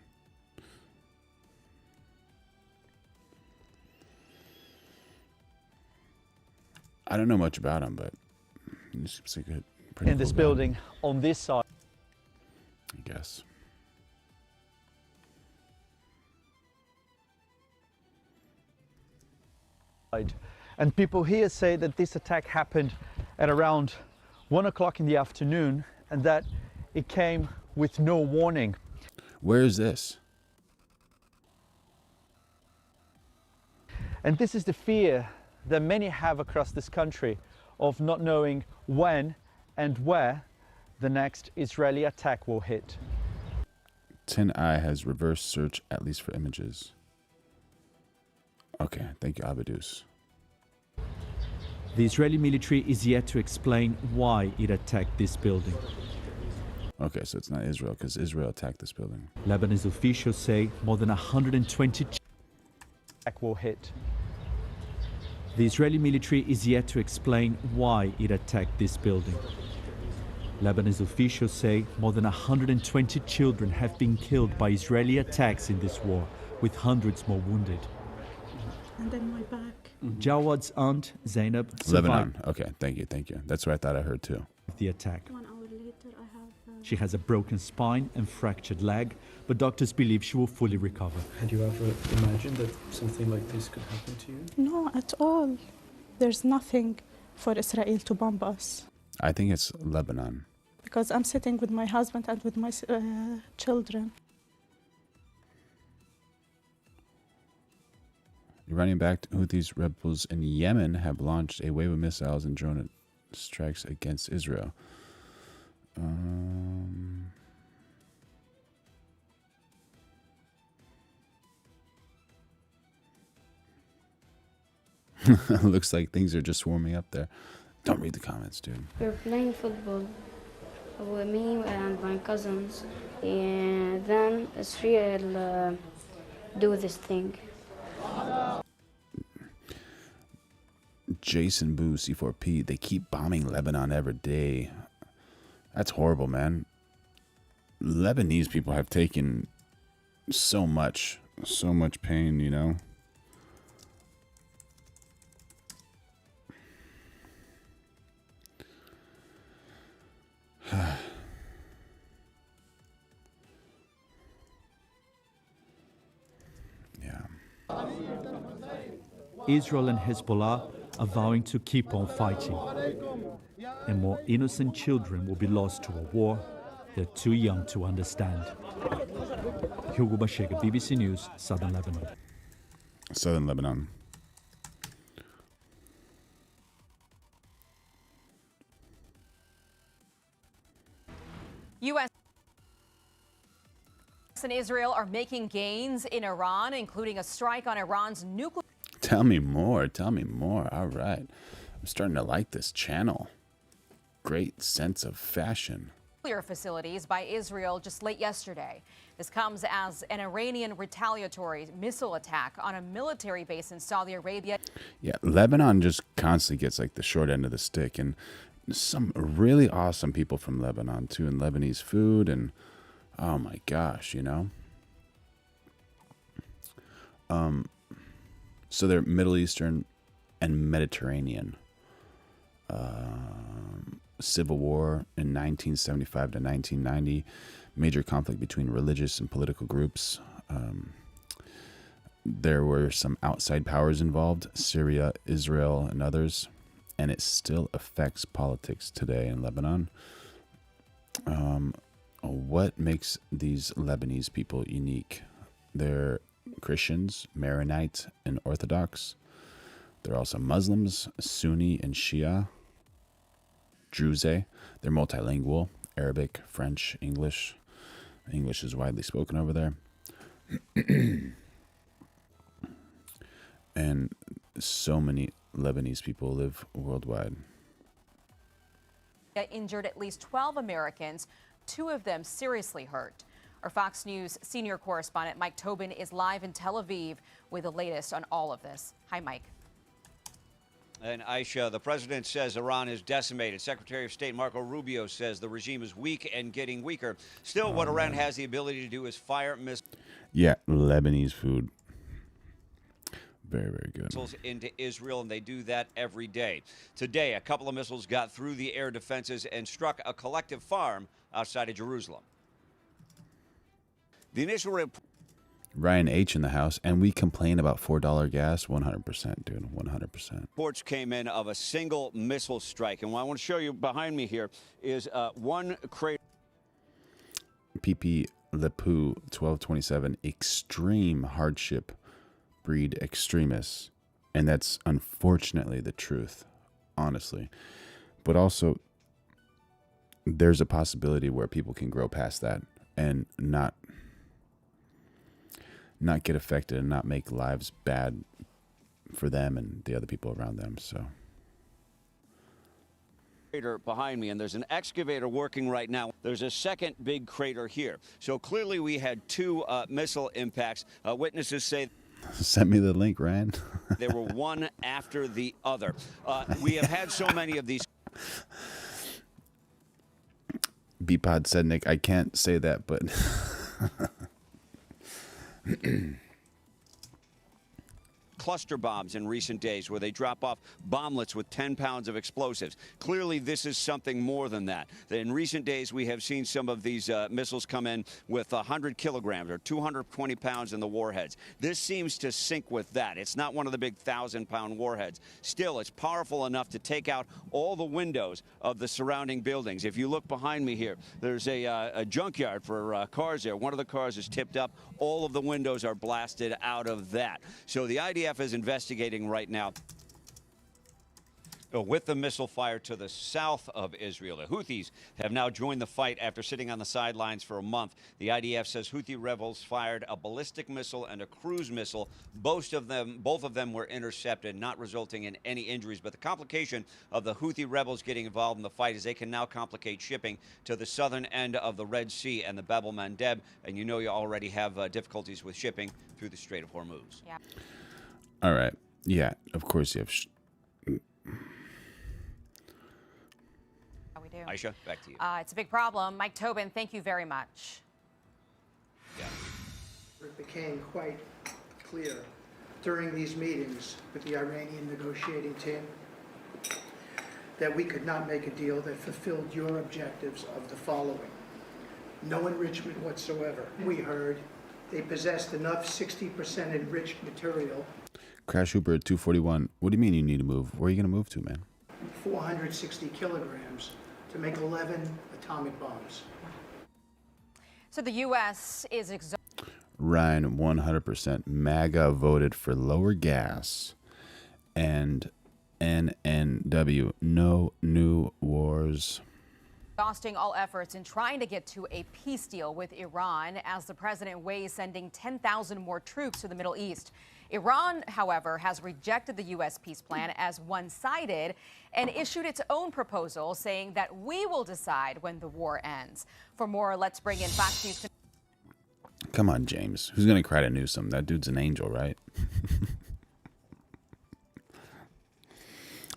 I don't know much about him, but he seems like a pretty in cool this guy. building on this side. I guess. And people here say that this attack happened at around 1 o'clock in the afternoon and that it came with no warning. Where is this? And this is the fear that many have across this country of not knowing when and where the next Israeli attack will hit. 10i has reverse search, at least for images. Okay, thank you, Abadus. The Israeli military is yet to explain why it attacked this building. Okay, so it's not Israel, because Israel attacked this building. Lebanese officials say more than 120 attack will hit. The Israeli military is yet to explain why it attacked this building. Lebanese officials say more than 120 children have been killed by Israeli attacks in this war, with hundreds more wounded. And then my back. Jawad's aunt, Zainab, Lebanon. survived Okay, thank you. That's what I thought I heard too. the attack. 1 hour later, I have... She has a broken spine and fractured leg, but doctors believe she will fully recover. Had you ever imagined that something like this could happen to you? No, at all. There's nothing for Israel to bomb us. I think it's Lebanon. Because I'm sitting with my husband and with my children. Iranian-backed Houthis rebels in Yemen have launched a wave of missiles and drone strikes against Israel. Looks like things are just warming up there. Don't read the comments, dude. We were playing football with me and my cousins, and then Israel do this thing. Jason Boo, C4P, they keep bombing Lebanon every day. That's horrible, man. Lebanese people have taken so much pain, you know? Israel and Hezbollah are vowing to keep on fighting. And more innocent children will be lost to a war they're too young to understand. Hugo Bashega, BBC News, Southern Lebanon. Southern Lebanon. U.S. and Israel are making gains in Iran, including a strike on Iran's nuclear... Tell me more. All right. I'm starting to like this channel. Great sense of fashion. facilities by Israel just late yesterday. This comes as an Iranian retaliatory missile attack on a military base in Saudi Arabia. Yeah, Lebanon just constantly gets like the short end of the stick, and some really awesome people from Lebanon too, and Lebanese food, and oh my gosh, you know. So they're Middle Eastern and Mediterranean. Civil War in 1975 to 1990, major conflict between religious and political groups. There were some outside powers involved, Syria, Israel, and others, and it still affects politics today in Lebanon. What makes these Lebanese people unique? They're Christians, Maronite, and Orthodox. They're also Muslims, Sunni and Shia, Druze. They're multilingual, Arabic, French, English. English is widely spoken over there. And so many Lebanese people live worldwide. Injured at least 12 Americans, 2 of them seriously hurt. Our Fox News senior correspondent Mike Tobin is live in Tel Aviv with the latest on all of this. Hi, Mike. And Aisha, the president says Iran is decimated. Secretary of State Marco Rubio says the regime is weak and getting weaker. Still, what Iran has the ability to do is fire missiles. Yeah, Lebanese food. Very, very good. Missiles into Israel, and they do that every day. Today, a couple of missiles got through the air defenses and struck a collective farm outside of Jerusalem. The initial report. Ryan H. in the house, and we complain about $4 gas. 100%, dude. 100%. Reports came in of a single missile strike, and what I want to show you behind me here is one crater. PP Lepu 1227, extreme hardship breed extremists, and that's unfortunately the truth, honestly. But also, there's a possibility where people can grow past that and not get affected and not make lives bad for them and the other people around them. So Crater behind me, and there's an excavator working right now. There's a second big crater here. So clearly we had 2 missile impacts. Witnesses say send me the link, Ryan. they were one after the other. We have had so many of these. B-Pod said, Nick, I can't say that, but cluster bombs in recent days where they drop off bomblets with 10 pounds of explosives. Clearly, this is something more than that. In recent days, we have seen some of these missiles come in with 100 kilograms or 220 pounds in the warheads. This seems to sync with that. It's not one of the big 1,000-pound warheads. Still, it's powerful enough to take out all the windows of the surrounding buildings. If you look behind me here, there's a junkyard for cars there. One of the cars is tipped up. All of the windows are blasted out of that. So the IDF is investigating right now with the missile fire to the south of Israel. The Houthis have now joined the fight after sitting on the sidelines for a month. The IDF says Houthi rebels fired a ballistic missile and a cruise missile. Both of them were intercepted, not resulting in any injuries. But the complication of the Houthi rebels getting involved in the fight is they can now complicate shipping to the southern end of the Red Sea and the Bab el-Mandeb. And you know you already have difficulties with shipping through the Strait of Hormuz. Yeah. All right. Yeah, of course you have. We do. Aisha, back to you. It's a big problem. Mike Tobin, thank you very much. Yeah. It became quite clear during these meetings with the Iranian negotiating team that we could not make a deal that fulfilled your objectives of the following. No enrichment whatsoever. We heard they possessed enough 60% enriched material. Crash Hooper at 241. What do you mean you need to move? Where are you going to move to, man? 460 kilograms to make 11 atomic bombs. So the U.S. is Ryan, 100%. MAGA voted for lower gas. And NNW, no new wars. exhausting all efforts in trying to get to a peace deal with Iran as the president weighs sending 10,000 more troops to the Middle East. Iran, however, has rejected the U.S. peace plan as one-sided and issued its own proposal saying that we will decide when the war ends. For more, let's bring in Fox News. Come on, James. Who's going to cry to Newsom? That dude's an angel, right?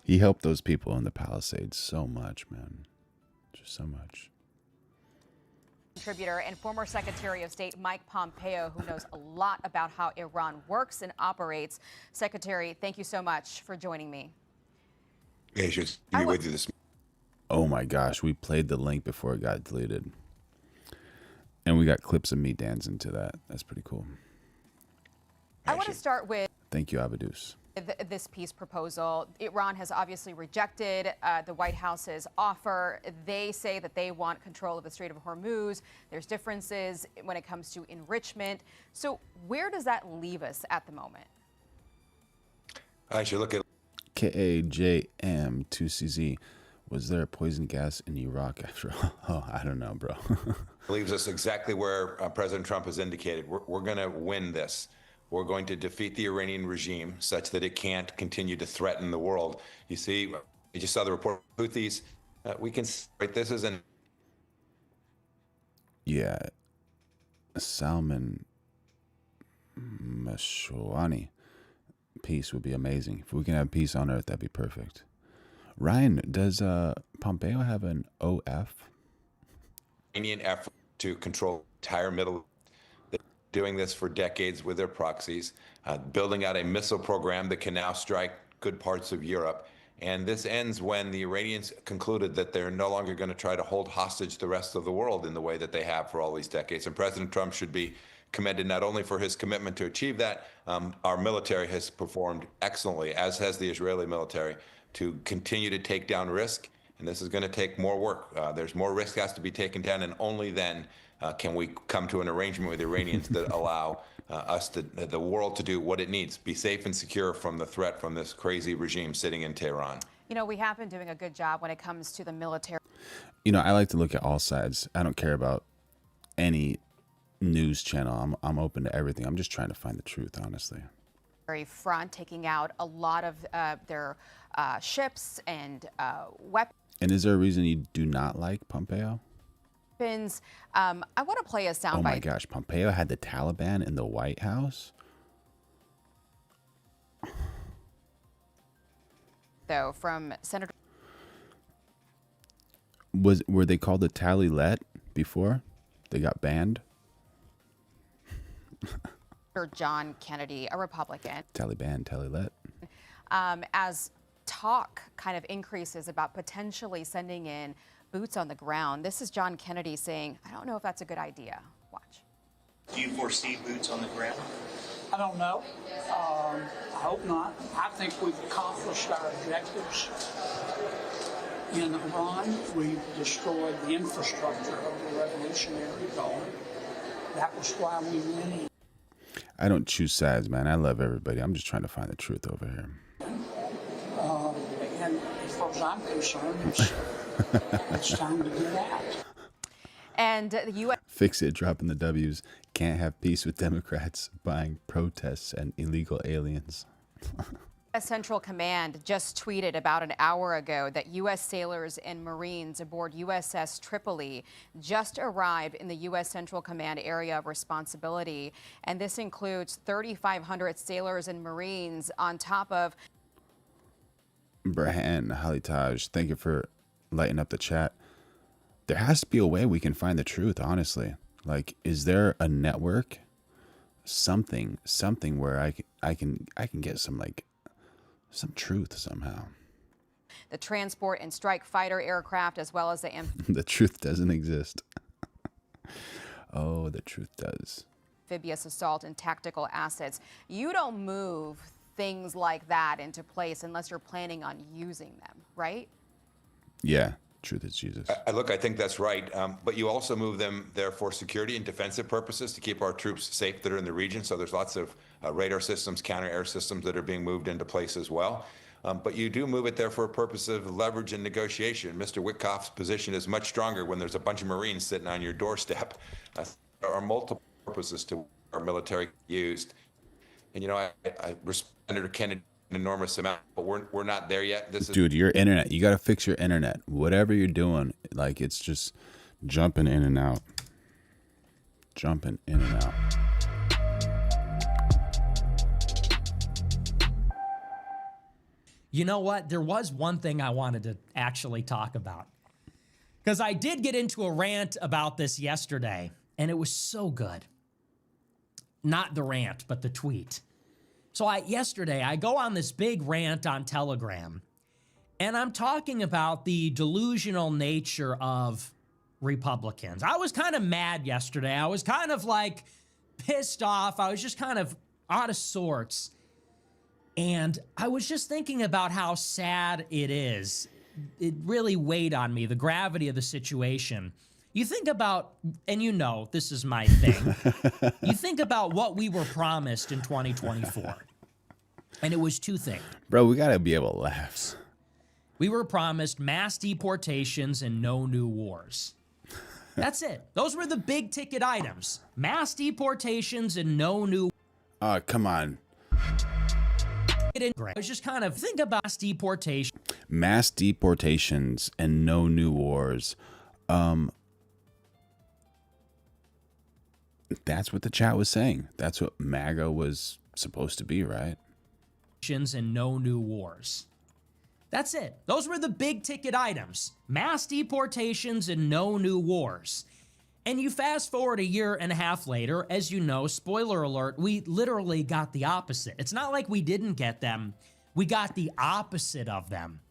He helped those people in the Palisades so much, man. Just so much. Contributor and former Secretary of State Mike Pompeo, who knows a lot about how Iran works and operates. Secretary, thank you so much for joining me. Yeah, should be with you this. Oh my gosh, we played the link before it got deleted. And we got clips of me dancing to that. That's pretty cool. I want to start with Thank you, Abadus. this peace proposal. Iran has obviously rejected the White House's offer. They say that they want control of the Strait of Hormuz. There's differences when it comes to enrichment. So where does that leave us at the moment? I should look at KAJM2CZ. Was there a poison gas in Iraq after all? Oh, I don't know, bro. leaves us exactly where President Trump has indicated. We're going to win this. We're going to defeat the Iranian regime such that it can't continue to threaten the world. You see, you just saw the report of Houthis. We can separate this as an. Yeah. Salman Mashwani. Peace would be amazing. If we can have peace on earth, that'd be perfect. Ryan, does Pompeo have an OF? Iranian effort to control the entire Middle East. They're doing this for decades with their proxies, building out a missile program that can now strike good parts of Europe. And this ends when the Iranians concluded that they're no longer going to try to hold hostage the rest of the world in the way that they have for all these decades. And President Trump should be commended not only for his commitment to achieve that, our military has performed excellently, as has the Israeli military, to continue to take down risk. And this is going to take more work. There's more risk has to be taken down, and only then can we come to an arrangement with the Iranians that allow the world to do what it needs, be safe and secure from the threat from this crazy regime sitting in Tehran. You know, we have been doing a good job when it comes to the military. You know, I like to look at all sides. I don't care about any news channel. I'm open to everything. I'm just trying to find the truth, honestly. Front, taking out a lot of their ships and weapons. And is there a reason you do not like Pompeo? I want to play a soundbite. Oh my gosh, Pompeo had the Taliban in the White House? Though, from Senator... Were they called the Talilet before? They got banned? John Kennedy, a Republican. Taliban, Talilet. As talk kind of increases about potentially sending in boots on the ground, this is John Kennedy saying, I don't know if that's a good idea. Watch. Do you foresee boots on the ground? I don't know. I hope not. I think we've accomplished our objectives. In Iran, we've destroyed the infrastructure of the Revolutionary Guard. That was why we went in. I don't choose sides, man. I love everybody. I'm just trying to find the truth over here. And as far as I'm concerned, it's time to get out. And the U.S. Fix it, dropping the W's. Can't have peace with Democrats buying protests and illegal aliens. Central Command just tweeted about an hour ago that U.S. sailors and Marines aboard USS Tripoli just arrived in the U.S. Central Command area of responsibility. And this includes 3,500 sailors and Marines on top of... Brahan Halitaj, thank you for lighting up the chat. There has to be a way we can find the truth, honestly. Like, is there a network? Something where I can get some, like, some truth somehow. The transport and strike fighter aircraft, as well as the... The truth doesn't exist. Oh, the truth does. Amphibious assault and tactical assets. You don't move things like that into place unless you're planning on using them, right? Yeah, truth is Jesus. Look, I think that's right. But you also move them there for security and defensive purposes to keep our troops safe that are in the region. So there's lots of radar systems, counter-air systems that are being moved into place as well. But you do move it there for a purpose of leverage and negotiation. Mr. Witkoff's position is much stronger when there's a bunch of Marines sitting on your doorstep. There are multiple purposes to our military used. And, you know, I respect Senator Kennedy an enormous amount, but we're not there yet. Dude, your internet, you got to fix your internet. Whatever you're doing, like, it's just jumping in and out. Jumping in and out. You know what? There was one thing I wanted to actually talk about. Because I did get into a rant about this yesterday, and it was so good. Not the rant, but the tweet. So yesterday, I go on this big rant on Telegram, and I'm talking about the delusional nature of Republicans. I was kind of mad yesterday. I was kind of like pissed off. I was just kind of out of sorts. And I was just thinking about how sad it is. It really weighed on me, the gravity of the situation. You think about, and you know, this is my thing. You think about what we were promised in 2024. And it was two things. Bro, we got to be able to laugh. We were promised mass deportations and no new wars. That's it. Those were the big ticket items. Mass deportations and no new. Oh, come on. I was just kind of think about mass deportation. Mass deportations and no new wars. That's what the chat was saying. That's what MAGA was supposed to be, right? And no new wars. That's it. Those were the big ticket items. Mass deportations and no new wars. And you fast forward a year and a half later, as you know, spoiler alert, we literally got the opposite. It's not like we didn't get them. We got the opposite of them.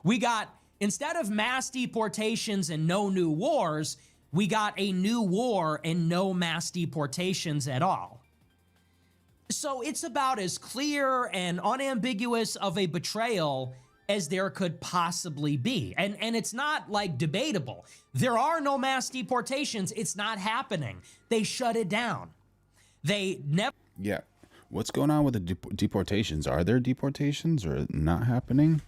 We got, instead of mass deportations and no new wars, we got a new war and no mass deportations at all. So it's about as clear and unambiguous of a betrayal as there could possibly be. And it's not like debatable. There are no mass deportations. It's not happening. They shut it down. They never. Yeah. What's going on with the deportations? Are there deportations or not happening?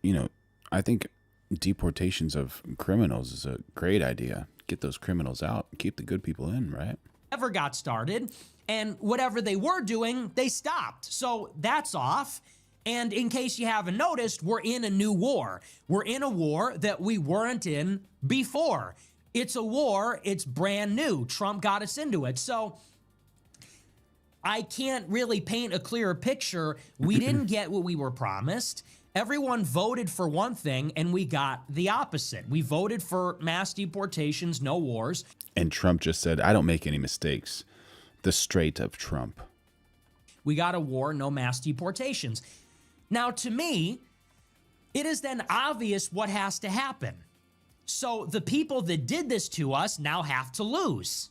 You know, I think deportations of criminals is a great idea. Get those criminals out. Keep the good people in, right? Never got started. And whatever they were doing, they stopped. So that's off. And in case you haven't noticed, we're in a new war. We're in a war that we weren't in before. It's a war. It's brand new. Trump got us into it. So I can't really paint a clearer picture. We didn't get what we were promised. Everyone voted for one thing, and we got the opposite. We voted for mass deportations, no wars. And Trump just said, I don't make any mistakes. The straight of Trump. We got a war, no mass deportations. Now, to me, it is then obvious what has to happen. So the people that did this to us now have to lose.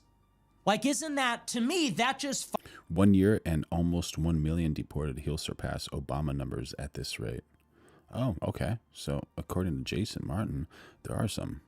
Like, isn't that, to me, that just... 1 year and almost 1 million deported. He'll surpass Obama numbers at this rate. Oh, okay. So according to Jason Martin, there are some.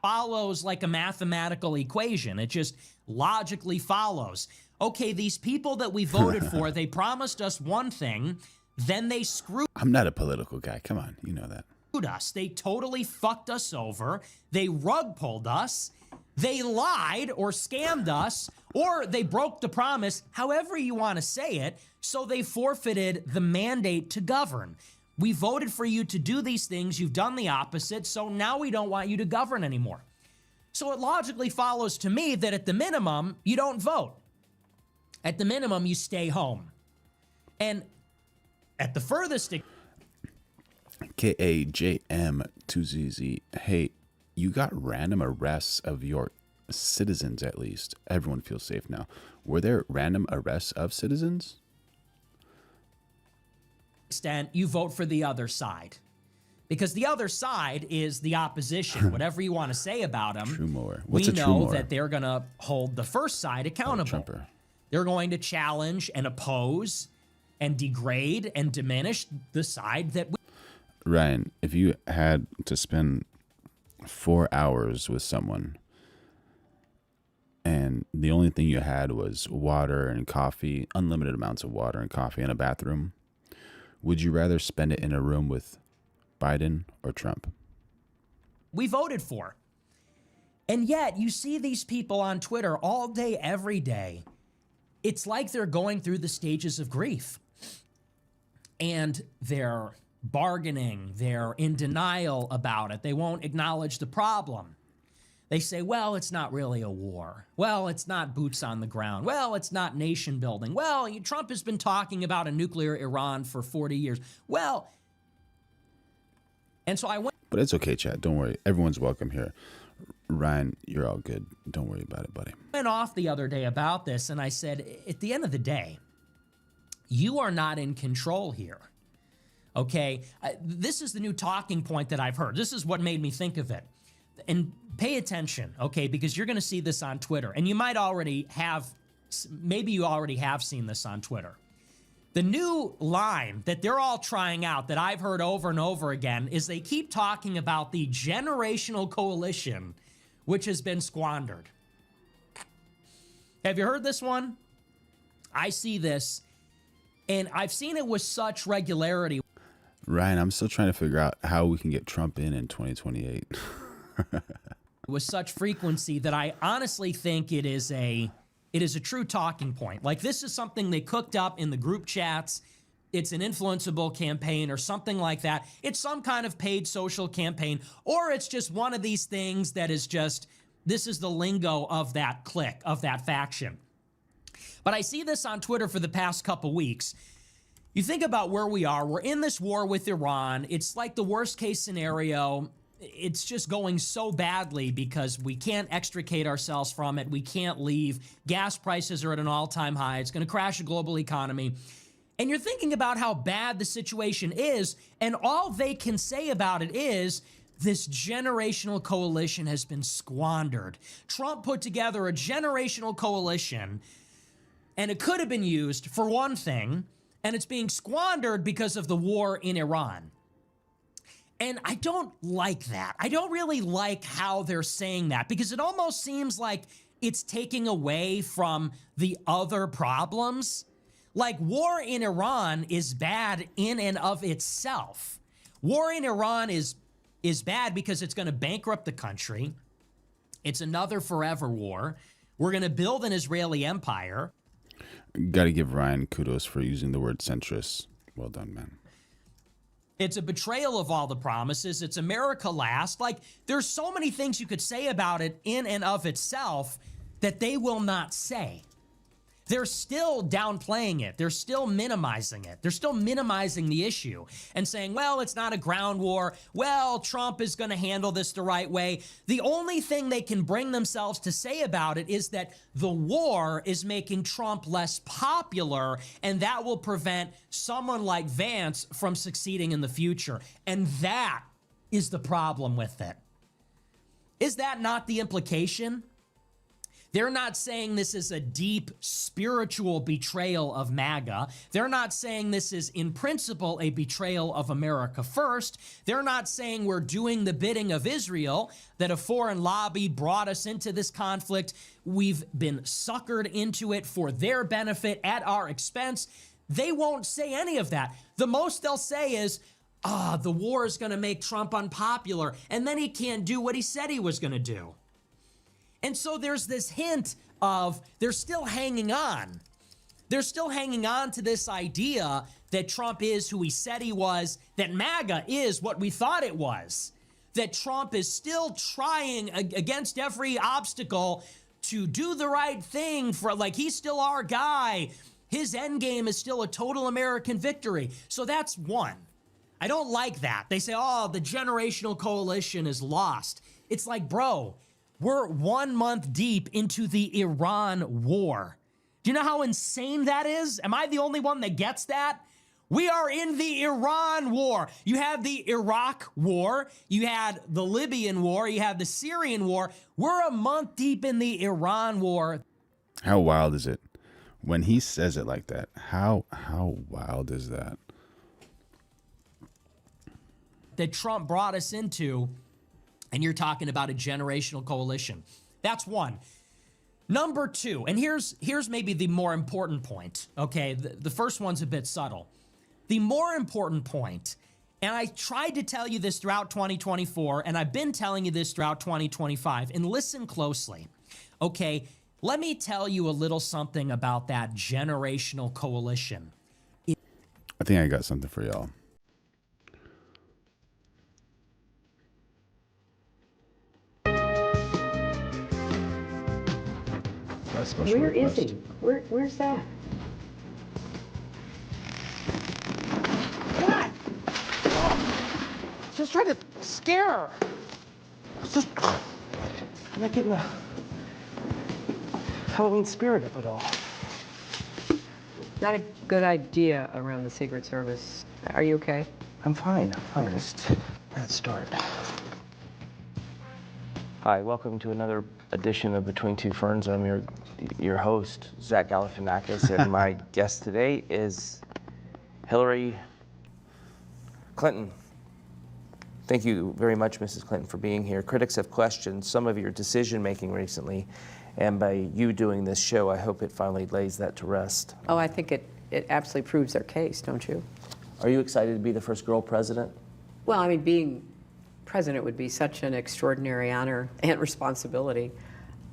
Follows like a mathematical equation. It just logically follows. Okay, these people that we voted for, they promised us one thing, then they screwed. I'm not a political guy. Come on, you know that. Us. They totally fucked us over. They rug pulled us. They lied or scammed us, or they broke the promise, however you want to say it, so they forfeited the mandate to govern. We voted for you to do these things. You've done the opposite, so now we don't want you to govern anymore. So it logically follows to me that at the minimum, you don't vote. At the minimum, you stay home. And at the furthest... KAJM2ZZ. Hey, you got random arrests of your citizens, at least. Everyone feels safe now. Were there random arrests of citizens? Extent, you vote for the other side. Because the other side is the opposition. Whatever you want to say about them, we know that they're going to hold the first side accountable. They're going to challenge and oppose and degrade and diminish the side that we... Ryan, if you had to spend 4 hours with someone and the only thing you had was water and coffee, unlimited amounts of water and coffee and a bathroom, would you rather spend it in a room with Biden or Trump? We voted for. And yet you see these people on Twitter all day, every day. It's like they're going through the stages of grief. And they're bargaining. They're in denial about it. They won't acknowledge the problem. They say, well, it's not really a war. Well, it's not boots on the ground. Well, it's not nation building. Well, Trump has been talking about a nuclear Iran for 40 years. Well, And so I went. But it's okay, chat. Don't worry. Everyone's welcome here. Ryan, you're all good. Don't worry about it, buddy. Went off the other day about this, and I said, at the end of the day, you are not in control here. Okay? This is the new talking point that I've heard. This is what made me think of it. And pay attention, okay? Because you're going to see this on Twitter. And you might already have, maybe you already have seen this on Twitter. The new line that they're all trying out that I've heard over and over again is they keep talking about the generational coalition which has been squandered. Have you heard this one? I see this, and I've seen it with such regularity. Ryan, I'm still trying to figure out how we can get Trump in 2028. With such frequency that I honestly think it is a true talking point. Like, this is something they cooked up in the group chats. It's an influenceable campaign or something like that. It's some kind of paid social campaign, or it's just one of these things that is just, this is the lingo of that clique, of that faction. But I see this on Twitter for the past couple weeks. You think about where we are. We're in this war with Iran. It's like the worst case scenario. It's just going so badly because we can't extricate ourselves from it. We can't leave. Gas prices are at an all-time high. It's going to crash the global economy. And you're thinking about how bad the situation is, and all they can say about it is this generational coalition has been squandered. Trump put together a generational coalition, and it could have been used for one thing, and it's being squandered because of the war in Iran. And I don't like that. I don't really like how they're saying that, because it almost seems like it's taking away from the other problems. Like, war in Iran is bad in and of itself. War in Iran is bad because it's going to bankrupt the country. It's another forever war. We're going to build an Israeli empire. Got to give Ryan kudos for using the word centrist. Well done, man. It's a betrayal of all the promises. It's America last. Like, there's so many things you could say about it in and of itself that they will not say. They're still downplaying it. They're still minimizing it. They're still minimizing the issue and saying, well, it's not a ground war. Well, Trump is going to handle this the right way. The only thing they can bring themselves to say about it is that the war is making Trump less popular, and that will prevent someone like Vance from succeeding in the future. And that is the problem with it. Is that not the implication? They're not saying this is a deep spiritual betrayal of MAGA. They're not saying this is, in principle, a betrayal of America first. They're not saying we're doing the bidding of Israel, that a foreign lobby brought us into this conflict. We've been suckered into it for their benefit at our expense. They won't say any of that. The most they'll say is, the war is going to make Trump unpopular, and then he can't do what he said he was going to do. And so there's this hint of they're still hanging on. They're still hanging on to this idea that Trump is who he said he was, that MAGA is what we thought it was, that Trump is still trying against every obstacle to do the right thing, for, like, he's still our guy. His end game is still a total American victory. So that's one. I don't like that. They say, the generational coalition is lost. It's like, bro, we're 1 month deep into the Iran war. Do you know how insane that is? Am I the only one that gets that? We are in the Iran war. You have the Iraq war. You had the Libyan war. You have the Syrian war. We're a month deep in the Iran war. How wild is it when he says it like that? How wild is that? That Trump brought us into. And you're talking about a generational coalition. That's one. Number two, and here's maybe the more important point, okay? The first one's a bit subtle. The more important point, and I tried to tell you this throughout 2024, and I've been telling you this throughout 2025, and listen closely, okay? Let me tell you a little something about that generational coalition. I think I got something for y'all. Where is he? Where's that? What? just trying to scare her. Just, I'm not getting the Halloween spirit of it all. Not a good idea around the Secret Service. Are you okay? I'm fine. Just let's start. Hi, welcome to another edition of Between Two Ferns. I'm your host, Zach Galifianakis, and my guest today is Hillary Clinton. Thank you very much, Mrs. Clinton, for being here. Critics have questioned some of your decision-making recently, and by you doing this show, I hope it finally lays that to rest. Oh, I think it absolutely proves their case, don't you? Are you excited to be the first girl president? Well, I mean, being president would be such an extraordinary honor and responsibility.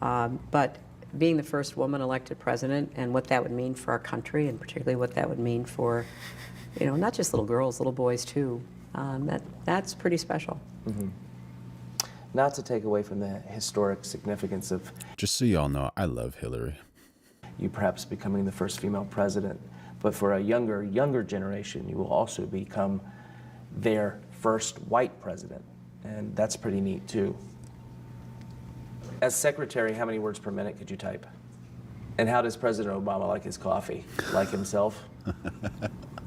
But being the first woman elected president and what that would mean for our country, and particularly what that would mean for, you know, not just little girls, little boys too, that's pretty special. Mm-hmm. Not to take away from the historic significance of... Just so y'all know, I love Hillary. You perhaps becoming the first female president, but for a younger generation, you will also become their first white president, and that's pretty neat too. As secretary, how many words per minute could you type? And how does President Obama like his coffee? Like himself?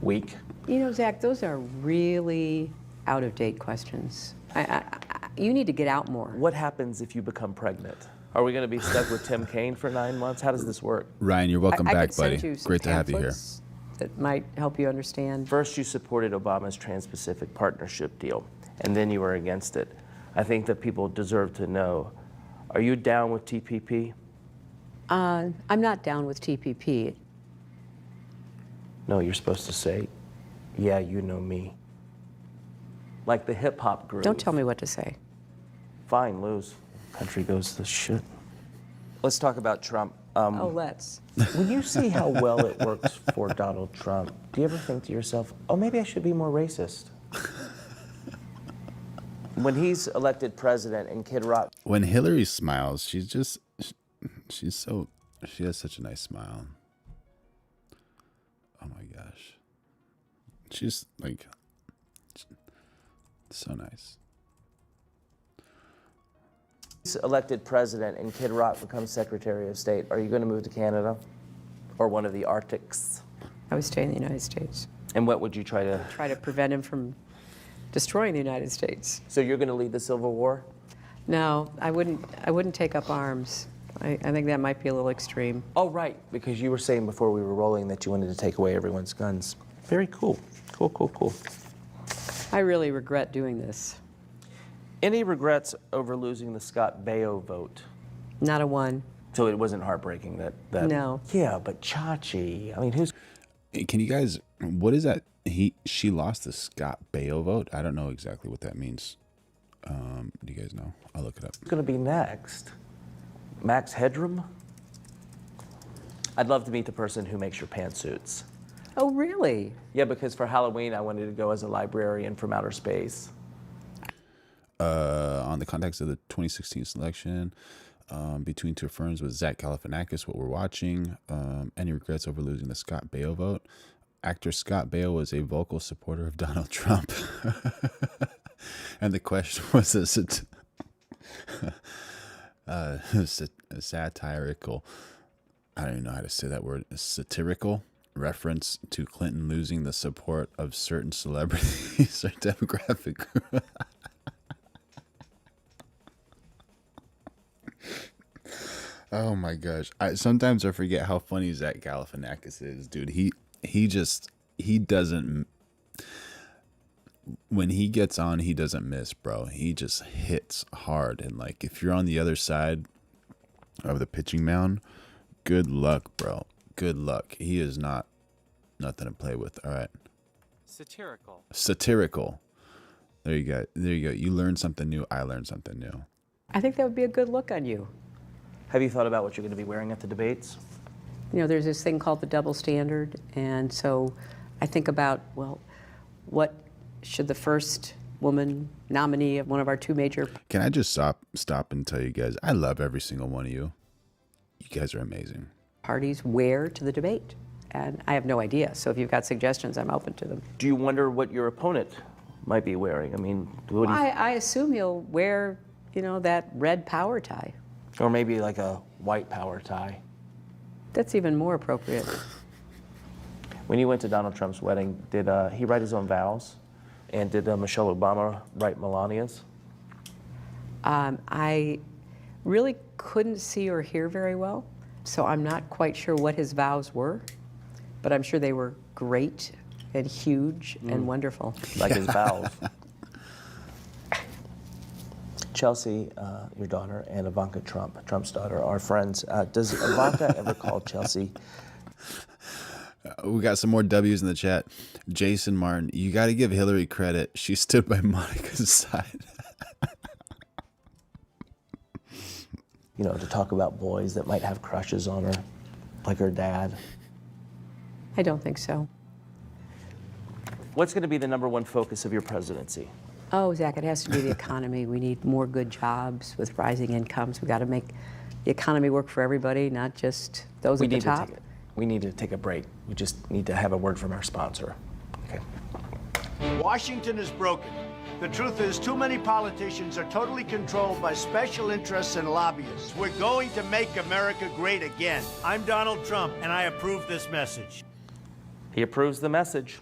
Weak? You know, Zach, those are really out-of-date questions. You need to get out more. What happens if you become pregnant? Are we going to be stuck with Tim Kaine for 9 months? How does this work? Ryan, you're welcome I back, could send buddy. you some Great to have you here. pamphlets that might help you understand. First, you supported Obama's Trans-Pacific Partnership deal, and then you were against it. I think that people deserve to know, are you down with TPP? I'm not down with TPP. No, you're supposed to say, yeah, you know me. Like the hip-hop group. Don't tell me what to say. Fine, lose. Country goes to shit. Let's talk about Trump. Let's. When you see how well it works for Donald Trump, do you ever think to yourself, oh, maybe I should be more racist? When he's elected president in Kid Rock. When Hillary smiles, she has such a nice smile. Oh my gosh. She's like, so nice. He's elected president and Kid Rock becomes Secretary of State. Are you going to move to Canada or one of the Arctics? I would stay in the United States. And what would you try to... Try to prevent him from destroying the United States. So you're going to lead the Civil War? No, I wouldn't take up arms. I think that might be a little extreme. Oh, right, because you were saying before we were rolling that you wanted to take away everyone's guns. Very cool. Cool. I really regret doing this. Any regrets over losing the Scott Baio vote? Not a one. So it wasn't heartbreaking that... No. Yeah, but Chachi, I mean, who's... Can you guys, what is that? She lost the Scott Baio vote? I don't know exactly what that means. Do you guys know? I'll look it up. Who's going to be next? Max Headroom? I'd love to meet the person who makes your pantsuits. Oh, really? Yeah, because for Halloween, I wanted to go as a librarian from outer space. On the context of the 2016 selection, Between Two Ferns with Zach Galifianakis, what we're watching. Any regrets over losing the Scott Baio vote? Actor Scott Baio was a vocal supporter of Donald Trump. And the question was a satirical, I don't even know how to say that word, a satirical reference to Clinton losing the support of certain celebrities or demographic group. Oh my gosh. Sometimes I forget how funny Zach Galifianakis is, dude. He doesn't, when he gets on, he doesn't miss, bro. He just hits hard. And like, if you're on the other side of the pitching mound, good luck, bro. Good luck. He is nothing to play with. All right. Satirical. There you go. You learned something new. I learned something new. I think that would be a good look on you. Have you thought about what you're going to be wearing at the debates? You know, there's this thing called the double standard, and so I think about, well, what should the first woman nominee of one of our two major... Can I just stop and tell you guys, I love every single one of you. You guys are amazing. ...parties wear to the debate, and I have no idea, so if you've got suggestions, I'm open to them. Do you wonder what your opponent might be wearing? I mean, what do you I assume he'll wear, that red power tie. or maybe like a white power tie. That's even more appropriate. When you went to Donald Trump's wedding, did he write his own vows? And did Michelle Obama write Melania's? I really couldn't see or hear very well, so I'm not quite sure what his vows were, but I'm sure they were great and huge and wonderful. Like his vows. Chelsea, your daughter, and Ivanka Trump, Trump's daughter, are friends. Does Ivanka ever call Chelsea? We got some more W's in the chat. Jason Martin, you got to give Hillary credit. She stood by Monica's side. To talk about boys that might have crushes on her, like her dad. I don't think so. What's going to be the #1 focus of your presidency? Oh, Zach, it has to be the economy. We need more good jobs with rising incomes. We got to make the economy work for everybody, not just those at the top. We need to take a break. We just need to have a word from our sponsor. Okay. Washington is broken. The truth is, too many politicians are totally controlled by special interests and lobbyists. We're going to make America great again. I'm Donald Trump, and I approve this message. He approves the message.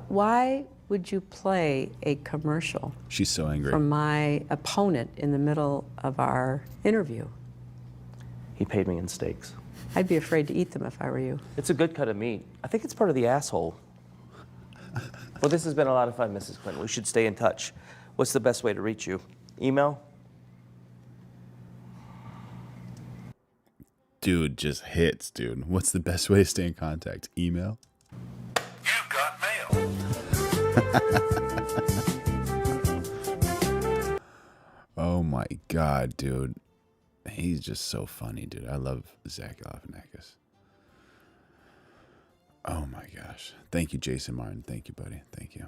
Why would you play a commercial She's so angry. from my opponent in the middle of our interview? He paid me in steaks. I'd be afraid to eat them if I were you. It's a good cut of meat. I think it's part of the asshole. Well, this has been a lot of fun, Mrs. Clinton. We should stay in touch. What's the best way to reach you? Email? Dude just hits, dude. What's the best way to stay in contact? Email? You've got mail. Oh my God, dude. He's just so funny, dude. I love Zach Galifianakis. Oh my gosh. Thank you, Jason Martin. Thank you, buddy. Thank you.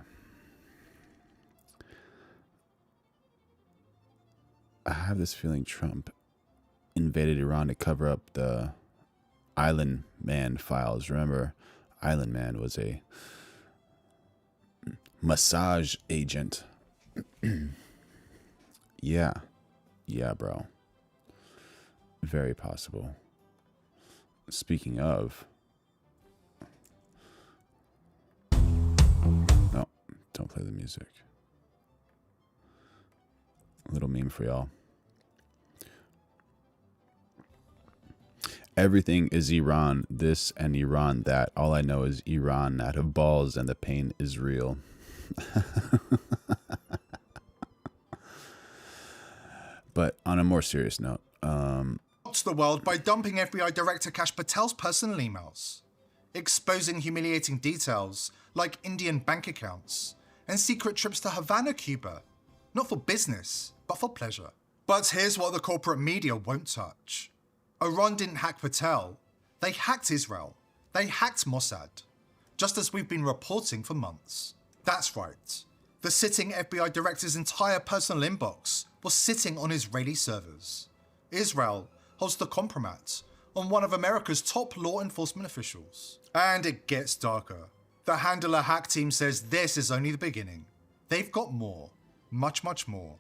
I have this feeling Trump invaded Iran to cover up the Island Man files. Remember, Island Man was a massage agent. Yeah, bro. Very possible. Speaking of... No, don't play the music. A little meme for y'all. Everything is Iran, this and Iran that. All I know is Iran out of balls and the pain is real. But on a more serious note, the world by dumping FBI Director Kash Patel's personal emails, exposing humiliating details like Indian bank accounts and secret trips to Havana, Cuba, not for business, but for pleasure. But here's what the corporate media won't touch. Iran didn't hack Patel, they hacked Israel, they hacked Mossad, just as we've been reporting for months. That's right, the sitting FBI director's entire personal inbox was sitting on Israeli servers. Israel holds the compromat on one of America's top law enforcement officials. And it gets darker. The Handler hack team says this is only the beginning. They've got more, much, much more,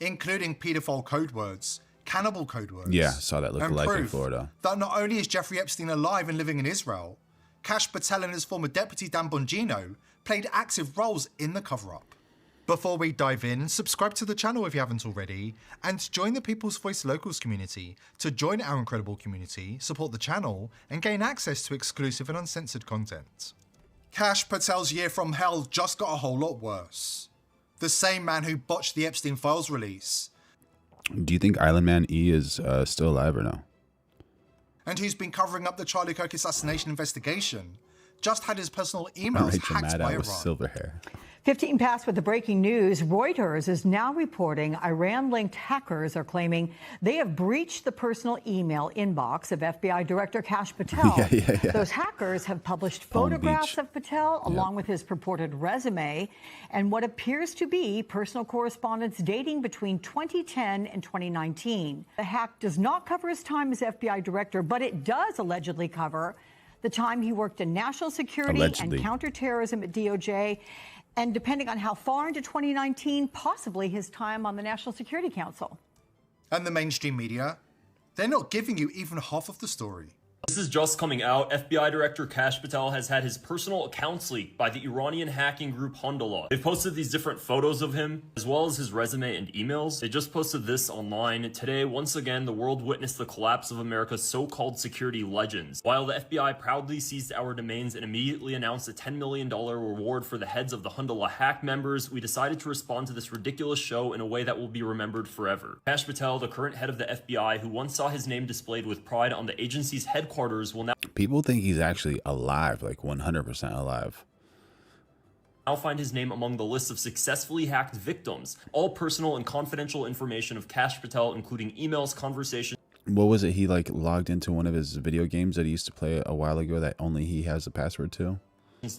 including pedophile code words, cannibal code words. yeah, saw that look and alike in proof Florida. that not only is Jeffrey Epstein alive and living in Israel, Kash Patel and his former deputy Dan Bongino played active roles in the cover-up. Before we dive in, subscribe to the channel if you haven't already, and join the People's Voice Locals community to join our incredible community, support the channel, and gain access to exclusive and uncensored content. Kash Patel's year from hell just got a whole lot worse. The same man who botched the Epstein files release, Do you think Island Man E is still alive or no? and who's been covering up the Charlie Kirk assassination investigation, just had his personal emails Rachel hacked by Maddow with Iran. silver hair. 15 past with the breaking news. Reuters is now reporting Iran-linked hackers are claiming they have breached the personal email inbox of FBI Director Kash Patel. Yeah. Those hackers have published Palm photographs Beach. of Patel along with his purported resume and what appears to be personal correspondence dating between 2010 and 2019. The hack does not cover his time as FBI Director, but it does allegedly cover the time he worked in national security Allegedly. and counterterrorism at DOJ. And depending on how far into 2019, possibly his time on the National Security Council. And the mainstream media, they're not giving you even half of the story. This is just coming out. FBI Director Kash Patel has had his personal accounts leaked by the Iranian hacking group Alhamdulillah. They've posted these different photos of him, as well as his resume and emails. They just posted this online. Today, once again, the world witnessed the collapse of America's so-called security legends. While the FBI proudly seized our domains and immediately announced a $10 million reward for the heads of the Alhamdulillah hack members, we decided to respond to this ridiculous show in a way that will be remembered forever. Kash Patel, the current head of the FBI, who once saw his name displayed with pride on the agency's headquarters, will now People think he's actually alive, like 100% alive. find his name among the list of successfully hacked victims. All personal and confidential information of Kash Patel, including emails, conversations. What was it? He like logged into one of his video games that he used to play a while ago that only he has the password to.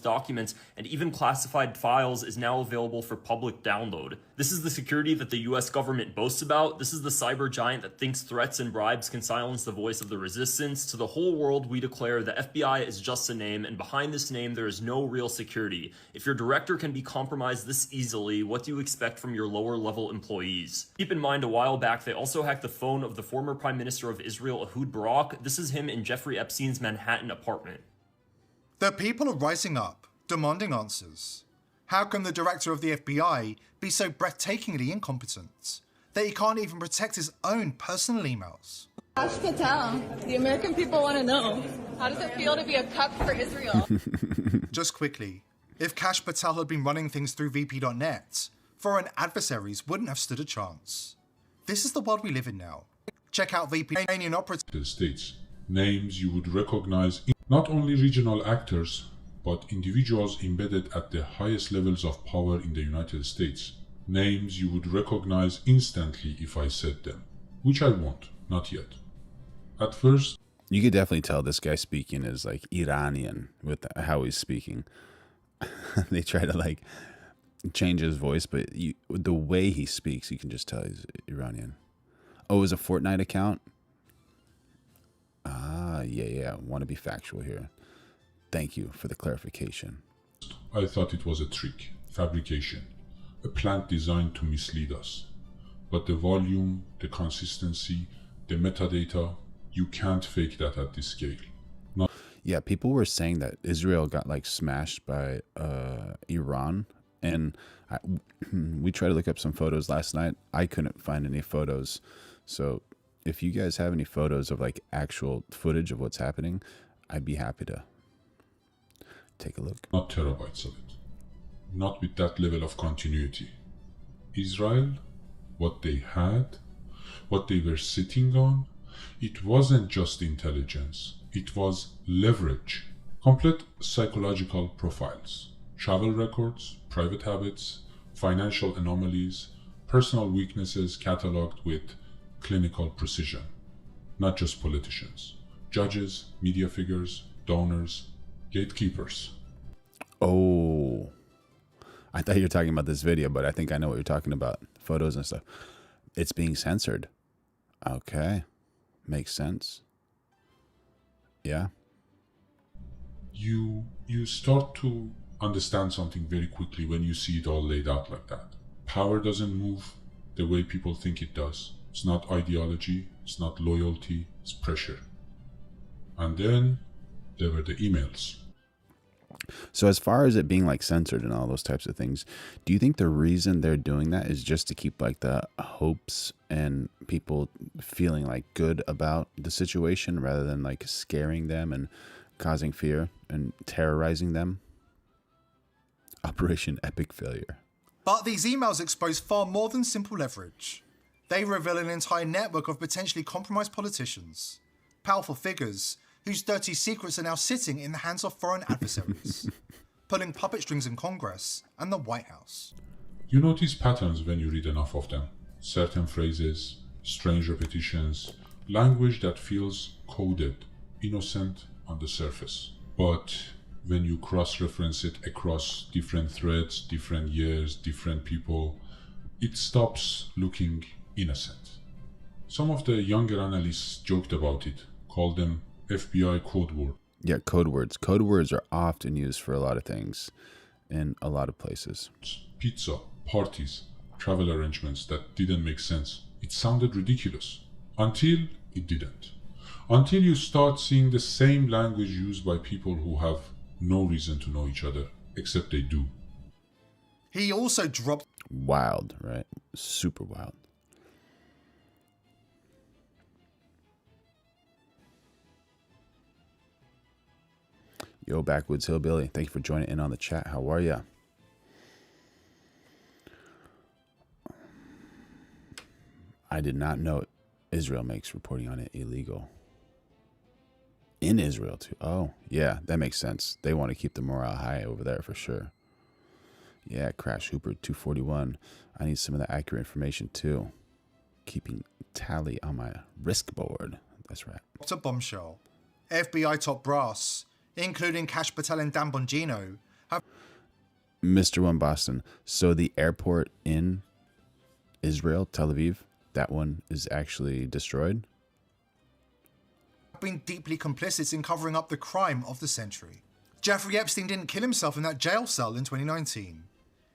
Documents, and even classified files is now available for public download. This is the security that the US government boasts about. This is the cyber giant that thinks threats and bribes can silence the voice of the resistance. To the whole world, we declare the FBI is just a name, and behind this name, there is no real security. If your director can be compromised this easily, what do you expect from your lower level employees? Keep in mind, a while back, they also hacked the phone of the former Prime Minister of Israel, Ehud Barak. This is him in Jeffrey Epstein's Manhattan apartment. The people are rising up, demanding answers. How can the director of the FBI be so breathtakingly incompetent that he can't even protect his own personal emails? Kash Patel, the American people want to know, how does it feel to be a cuck for Israel? Just quickly, if Kash Patel had been running things through VP.net, foreign adversaries wouldn't have stood a chance. This is the world we live in now. Check out VP Iranian operatives. States. Names you would recognize, not only regional actors, but individuals embedded at the highest levels of power in the United States. Names you would recognize instantly if I said them, which I won't, not yet. At first, you could definitely tell this guy speaking is like Iranian with how he's speaking. They try to like change his voice, but the way he speaks, you can just tell he's Iranian. Oh, it was a Fortnite account? Ah, yeah. Want to be factual here. Thank you for the clarification. I thought it was a trick, fabrication, a plant designed to mislead us. But the volume, the consistency, the metadata, you can't fake that at this scale. Yeah, people were saying that Israel got like smashed by Iran, and we tried to look up some photos last night. I couldn't find any photos, so if you guys have any photos of like actual footage of what's happening, I'd be happy to take a look. Not terabytes of it. Not with that level of continuity. Israel, what they had, what they were sitting on, it wasn't just intelligence. It was leverage. Complete psychological profiles, travel records, private habits, financial anomalies, personal weaknesses cataloged with clinical precision. Not just politicians, judges, media figures, donors, gatekeepers. Oh, I thought you were talking about this video, but I think I know what you're talking about. Photos and stuff. It's being censored. Okay. Makes sense. Yeah. You start to understand something very quickly when you see it all laid out like that. Power doesn't move the way people think it does. It's not ideology, it's not loyalty, it's pressure. And then there were the emails. So as far as it being like censored and all those types of things, do you think the reason they're doing that is just to keep like the hopes and people feeling like good about the situation rather than like scaring them and causing fear and terrorizing them? Operation Epic Failure. But these emails expose far more than simple leverage. They reveal an entire network of potentially compromised politicians, powerful figures whose dirty secrets are now sitting in the hands of foreign adversaries, pulling puppet strings in Congress and the White House. You notice patterns when you read enough of them. Certain phrases, strange repetitions, language that feels coded, innocent on the surface. But when you cross-reference it across different threads, different years, different people, it stops looking innocent. Some of the younger analysts joked about it, called them FBI code word. Yeah, code words. Code words are often used for a lot of things. in a lot of places. Pizza, parties, travel arrangements that didn't make sense. It sounded ridiculous. Until it didn't. Until you start seeing the same language used by people who have no reason to know each other, except they do. He also dropped... Wild, right? Super wild. Yo, Backwoods Hillbilly, thank you for joining in on the chat. How are ya? I did not know Israel makes reporting on it illegal. In Israel, too. Oh, yeah, that makes sense. They want to keep the morale high over there for sure. Yeah, Crash Hooper 241. I need some of the accurate information, too. Keeping tally on my risk board. That's right. It's a bombshell. FBI top brass, including Kash Patel and Dan Bongino, have... Mr. One Boston. So the airport in Israel, Tel Aviv, that one is actually destroyed? been deeply complicit in covering up the crime of the century. Jeffrey Epstein didn't kill himself in that jail cell in 2019.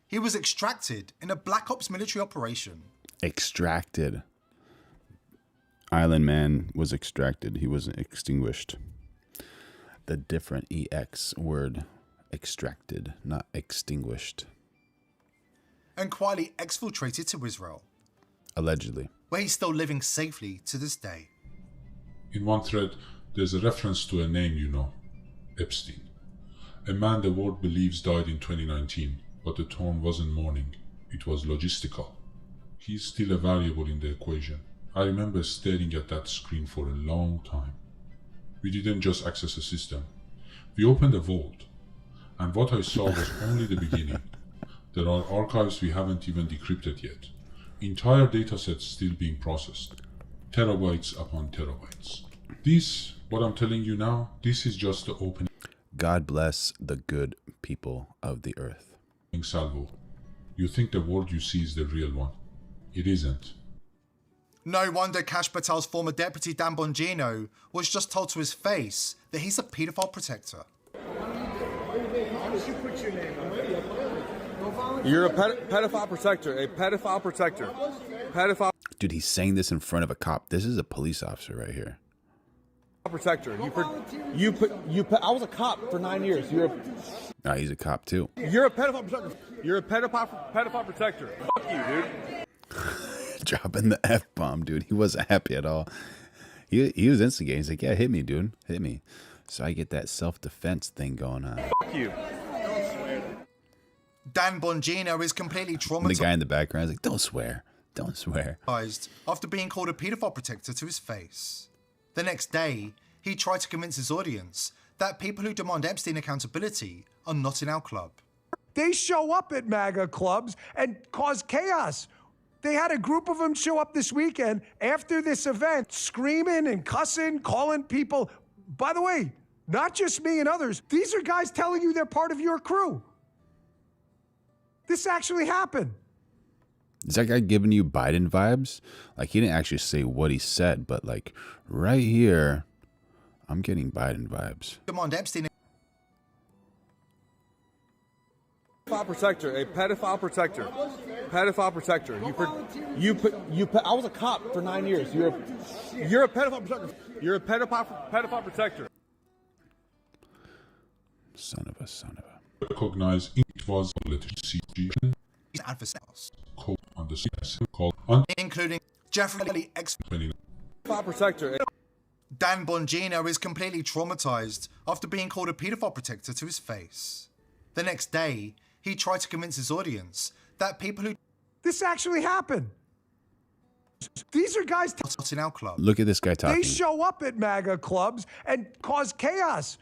He was extracted in a Black Ops military operation. Extracted. Island Man was extracted. He wasn't extinguished. The different EX word. Extracted, not extinguished. And quietly exfiltrated to Israel. Allegedly. Where he's still living safely to this day. In one thread, there's a reference to a name you know. Epstein. A man the world believes died in 2019, but the tone wasn't mourning. It was logistical. He's still a variable in the equation. I remember staring at that screen for a long time. We didn't just access a system. We opened a vault. And what I saw was only the beginning. There are archives we haven't even decrypted yet. Entire datasets still being processed. Terabytes upon terabytes. This, what I'm telling you now, this is just the opening. God bless the good people of the earth. Salvo. You think the world you see is the real one. It isn't. No wonder Kash Patel's former deputy Dan Bongino was just told to his face that he's a paedophile protector. You're a pedophile protector. A pedophile protector. Pedophile Dude, he's saying this in front of a cop. This is a police officer right here. protector. I was a cop for 9 years. Oh, he's a cop too. You're a pedophile protector. You're a pedophile protector. Fuck you, dude. Dropping the F-bomb, dude. He wasn't happy at all. He was instigating. He's like, yeah, hit me, dude. Hit me. So I get that self-defense thing going on. Fuck you. Dan Bongino is completely traumatized. The guy in the background is like, don't swear. Don't swear. After being called a paedophile protector to his face. The next day, he tried to convince his audience that people who demand Epstein accountability are not in our club. They show up at MAGA clubs and cause chaos. They had a group of them show up this weekend after this event, screaming and cussing, calling people. By the way, not just me and others. These are guys telling you they're part of your crew. This actually happened. Is that guy giving you Biden vibes? Like, he didn't actually say what he said, but like right here, I'm getting Biden vibes. Demand Epstein. Pedophile protector. A pedophile protector. Pedophile protector. I was a cop for 9 years. You're a pedophile protector. You're a pedophile protector. Son of a. Recognize it was political code on the CSM called including Jeffrey Pedophile protector. Dan Bongino is completely traumatized after being called a paedophile protector to his face. The next day, he tried to convince his audience that people who... This actually happened. These are guys... in our club. Look at this guy talking. They show up at MAGA clubs and cause chaos.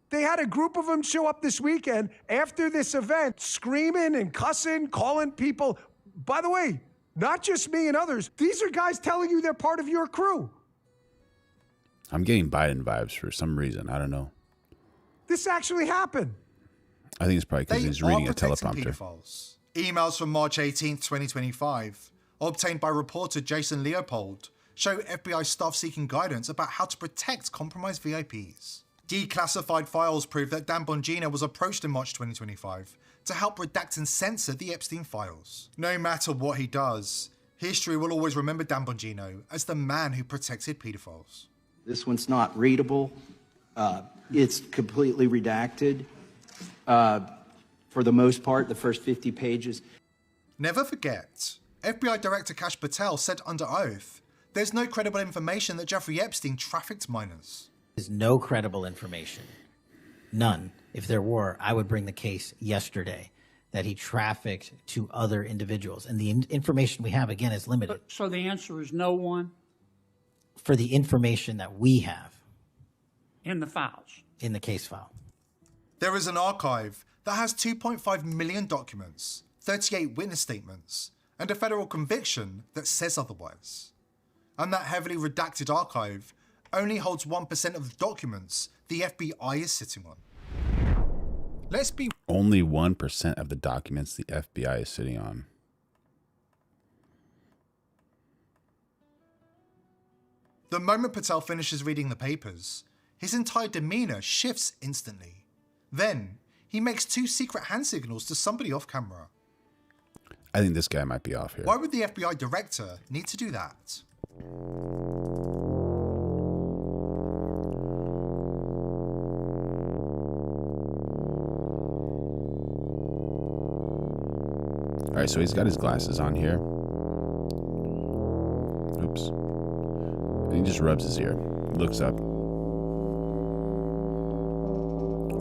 They had a group of them show up this weekend after this event, screaming and cussing, calling people. By the way, not just me and others. These are guys telling you they're part of your crew. I'm getting Biden vibes for some reason. I don't know. This actually happened. I think it's probably because he's reading a teleprompter. Pedophiles. Emails from March 18th, 2025, obtained by reporter Jason Leopold, show FBI staff seeking guidance about how to protect compromised VIPs. Declassified files prove that Dan Bongino was approached in March 2025 to help redact and censor the Epstein files. No matter what he does, history will always remember Dan Bongino as the man who protected pedophiles. This one's not readable. It's completely redacted. For the most part, the first 50 pages. Never forget, FBI Director Kash Patel said under oath, there's no credible information that Jeffrey Epstein trafficked minors. There's no credible information. None. If there were, I would bring the case yesterday that he trafficked to other individuals. And the information we have, again, is limited. So the answer is no one? For the information that we have. In the files? In the case file. There is an archive that has 2.5 million documents, 38 witness statements, and a federal conviction that says otherwise. And that heavily redacted archive only holds 1% of the documents the FBI is sitting on. Let's be... Only 1% of the documents the FBI is sitting on. The moment Patel finishes reading the papers, his entire demeanor shifts instantly. Then, he makes 2 secret hand signals to somebody off camera. I think this guy might be off here. Why would the FBI director need to do that? All right, so he's got his glasses on here. Oops. And he just rubs his ear. Looks up.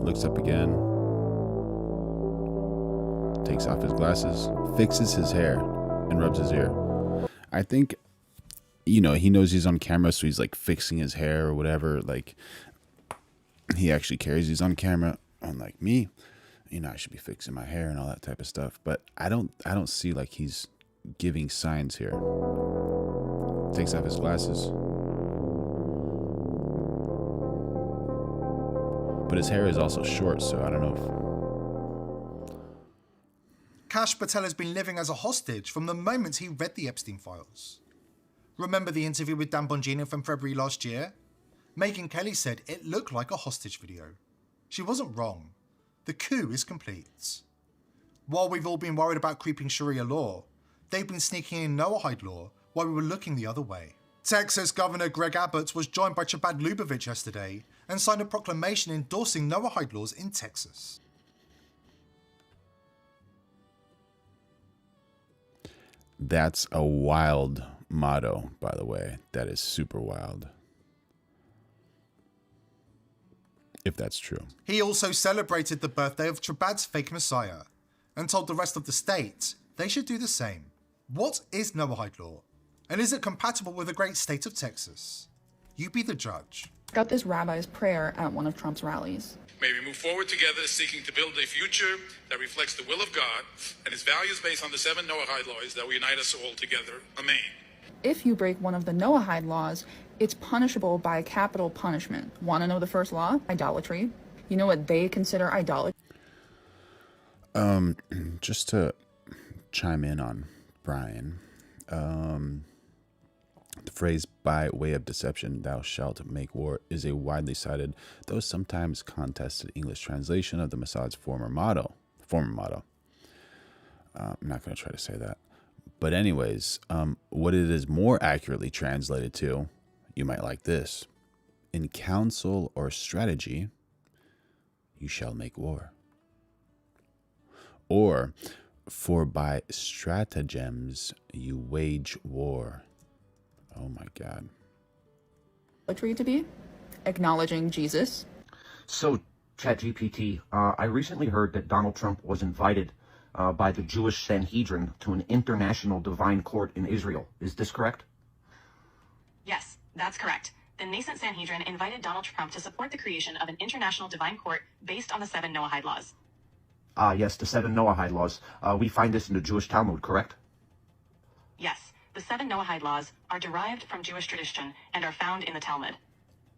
Looks up again. Takes off his glasses. Fixes his hair. And rubs his ear. I think, you know, he knows he's on camera, so he's like fixing his hair or whatever. Like, he actually cares he's on camera. Unlike me, you know, I should be fixing my hair and all that type of stuff. But I don't see like he's giving signs here. Takes off his glasses. But his hair is also short, so I don't know if... Kash Patel has been living as a hostage from the moment he read the Epstein files. Remember the interview with Dan Bongino from February last year? Megyn Kelly said it looked like a hostage video. She wasn't wrong. The coup is complete. While we've all been worried about creeping Sharia law, they've been sneaking in Noahide law while we were looking the other way. Texas Governor Greg Abbott was joined by Chabad Lubavitch yesterday and signed a proclamation endorsing Noahide laws in Texas. That's a wild motto, by the way. That is super wild. If that's true. He also celebrated the birthday of Chabad's fake messiah and told the rest of the state they should do the same. What is Noahide law? And is it compatible with the great state of Texas? You be the judge. Got this rabbi's prayer at one of Trump's rallies. May we move forward together seeking to build a future that reflects the will of God and his values based on the 7 Noahide laws that will unite us all together. Amen. If you break one of the Noahide laws, it's punishable by capital punishment. Want to know the first law? Idolatry. You know what they consider idolatry? Just to chime in on Brian, the phrase "by way of deception thou shalt make war" is a widely cited, though sometimes contested, English translation of the Mossad's former motto. I'm not going to try to say that. But anyways, what it is more accurately translated to, you might like this: in counsel or strategy, you shall make war. Or, for by stratagems you wage war. Oh my God. Idolatry to be acknowledging Jesus. So, ChatGPT, I recently heard that Donald Trump was invited by the Jewish Sanhedrin to an international divine court in Israel. Is this correct? Yes, that's correct. The nascent Sanhedrin invited Donald Trump to support the creation of an international divine court based on the 7 Noahide laws. Yes, the 7 Noahide laws. We find this in the Jewish Talmud, correct? Yes, the 7 Noahide laws are derived from Jewish tradition and are found in the Talmud.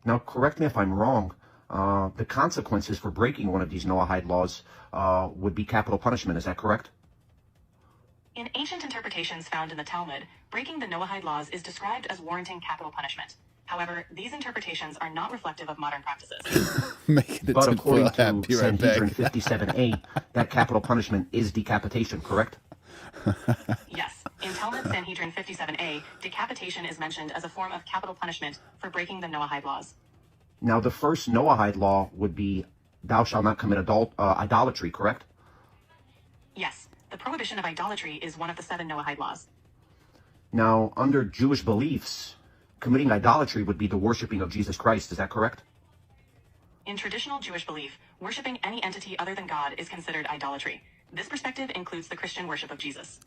Now, correct me if I'm wrong. The consequences for breaking one of these Noahide laws would be capital punishment. Is that correct? In ancient interpretations found in the Talmud, breaking the Noahide laws is described as warranting capital punishment. However, these interpretations are not reflective of modern practices. Making it But to according full. to Be right Sanhedrin back. 57A, that capital punishment is decapitation, correct? Yes, in Talmud Sanhedrin 57A, decapitation is mentioned as a form of capital punishment for breaking the Noahide laws. Now, the first Noahide law would be, thou shalt not commit idolatry, correct? Yes, the prohibition of idolatry is one of the 7 Noahide laws. Now, under Jewish beliefs, committing idolatry would be the worshiping of Jesus Christ. Is that correct? In traditional Jewish belief, worshiping any entity other than God is considered idolatry. This perspective includes the Christian worship of Jesus.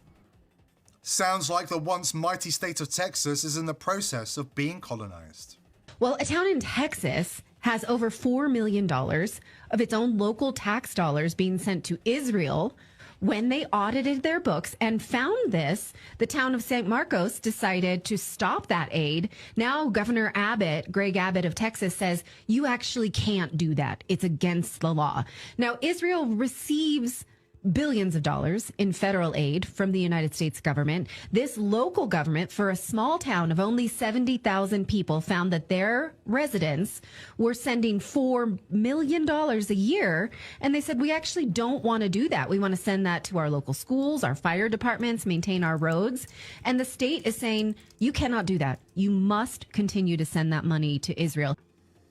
Sounds like the once mighty state of Texas is in the process of being colonized. Well, a town in Texas has over $4 million of its own local tax dollars being sent to Israel. When they audited their books and found this, the town of San Marcos decided to stop that aid. Now, Governor Abbott, Greg Abbott of Texas, says you actually can't do that. It's against the law. Now, Israel receives billions of dollars in federal aid from the United States government. This local government, for a small town of only 70,000 people, found that their residents were sending $4 million a year. And they said, we actually don't want to do that. We want to send that to our local schools, our fire departments, maintain our roads. And the state is saying, you cannot do that. You must continue to send that money to Israel.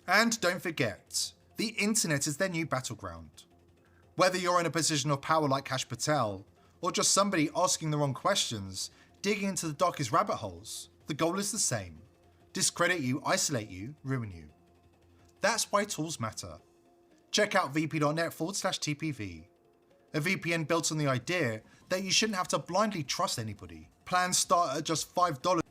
And don't forget, the internet is their new battleground. Whether you're in a position of power like Kash Patel, or just somebody asking the wrong questions, digging into the darkest rabbit holes, the goal is the same. Discredit you, isolate you, ruin you. That's why tools matter. Check out vp.net/TPV. A VPN built on the idea that you shouldn't have to blindly trust anybody. Plans start at just $5.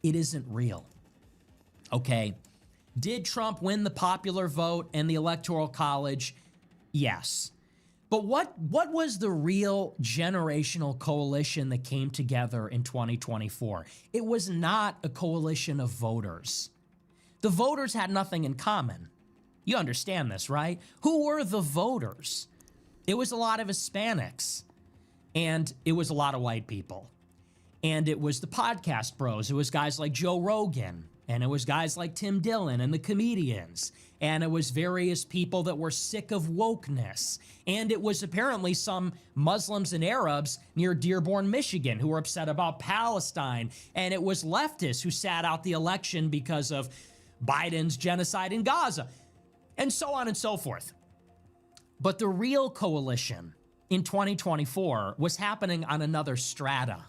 It isn't real. Okay. Did Trump win the popular vote and the Electoral College? Yes. But what was the real generational coalition that came together in 2024? It was not a coalition of voters. The voters had nothing in common. You understand this, right? Who were the voters? It was a lot of Hispanics, and it was a lot of white people. And it was the podcast bros. It was guys like Joe Rogan, and it was guys like Tim Dillon and the comedians. And it was various people that were sick of wokeness. And it was apparently some Muslims and Arabs near Dearborn, Michigan, who were upset about Palestine. And it was leftists who sat out the election because of Biden's genocide in Gaza, and so on and so forth. But the real coalition in 2024 was happening on another strata.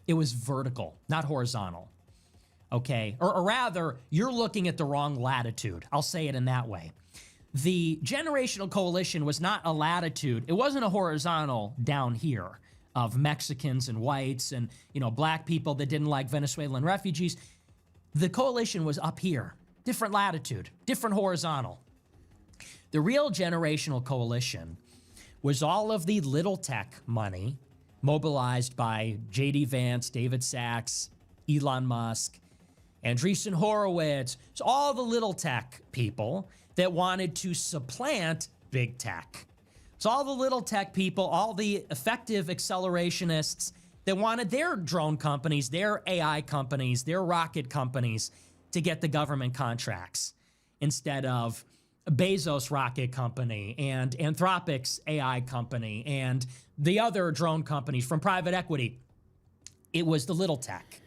It was vertical, not horizontal. Okay, or rather, you're looking at the wrong latitude. I'll say it in that way. The generational coalition was not a latitude. It wasn't a horizontal down here of Mexicans and whites and, black people that didn't like Venezuelan refugees. The coalition was up here, different latitude, different horizontal. The real generational coalition was all of the little tech money mobilized by J.D. Vance, David Sachs, Elon Musk, Andreessen Horowitz. So all the little tech people that wanted to supplant big tech. So all the little tech people, all the effective accelerationists that wanted their drone companies, their AI companies, their rocket companies to get the government contracts instead of Bezos' rocket company and Anthropic's AI company and the other drone companies from private equity. It was the little tech.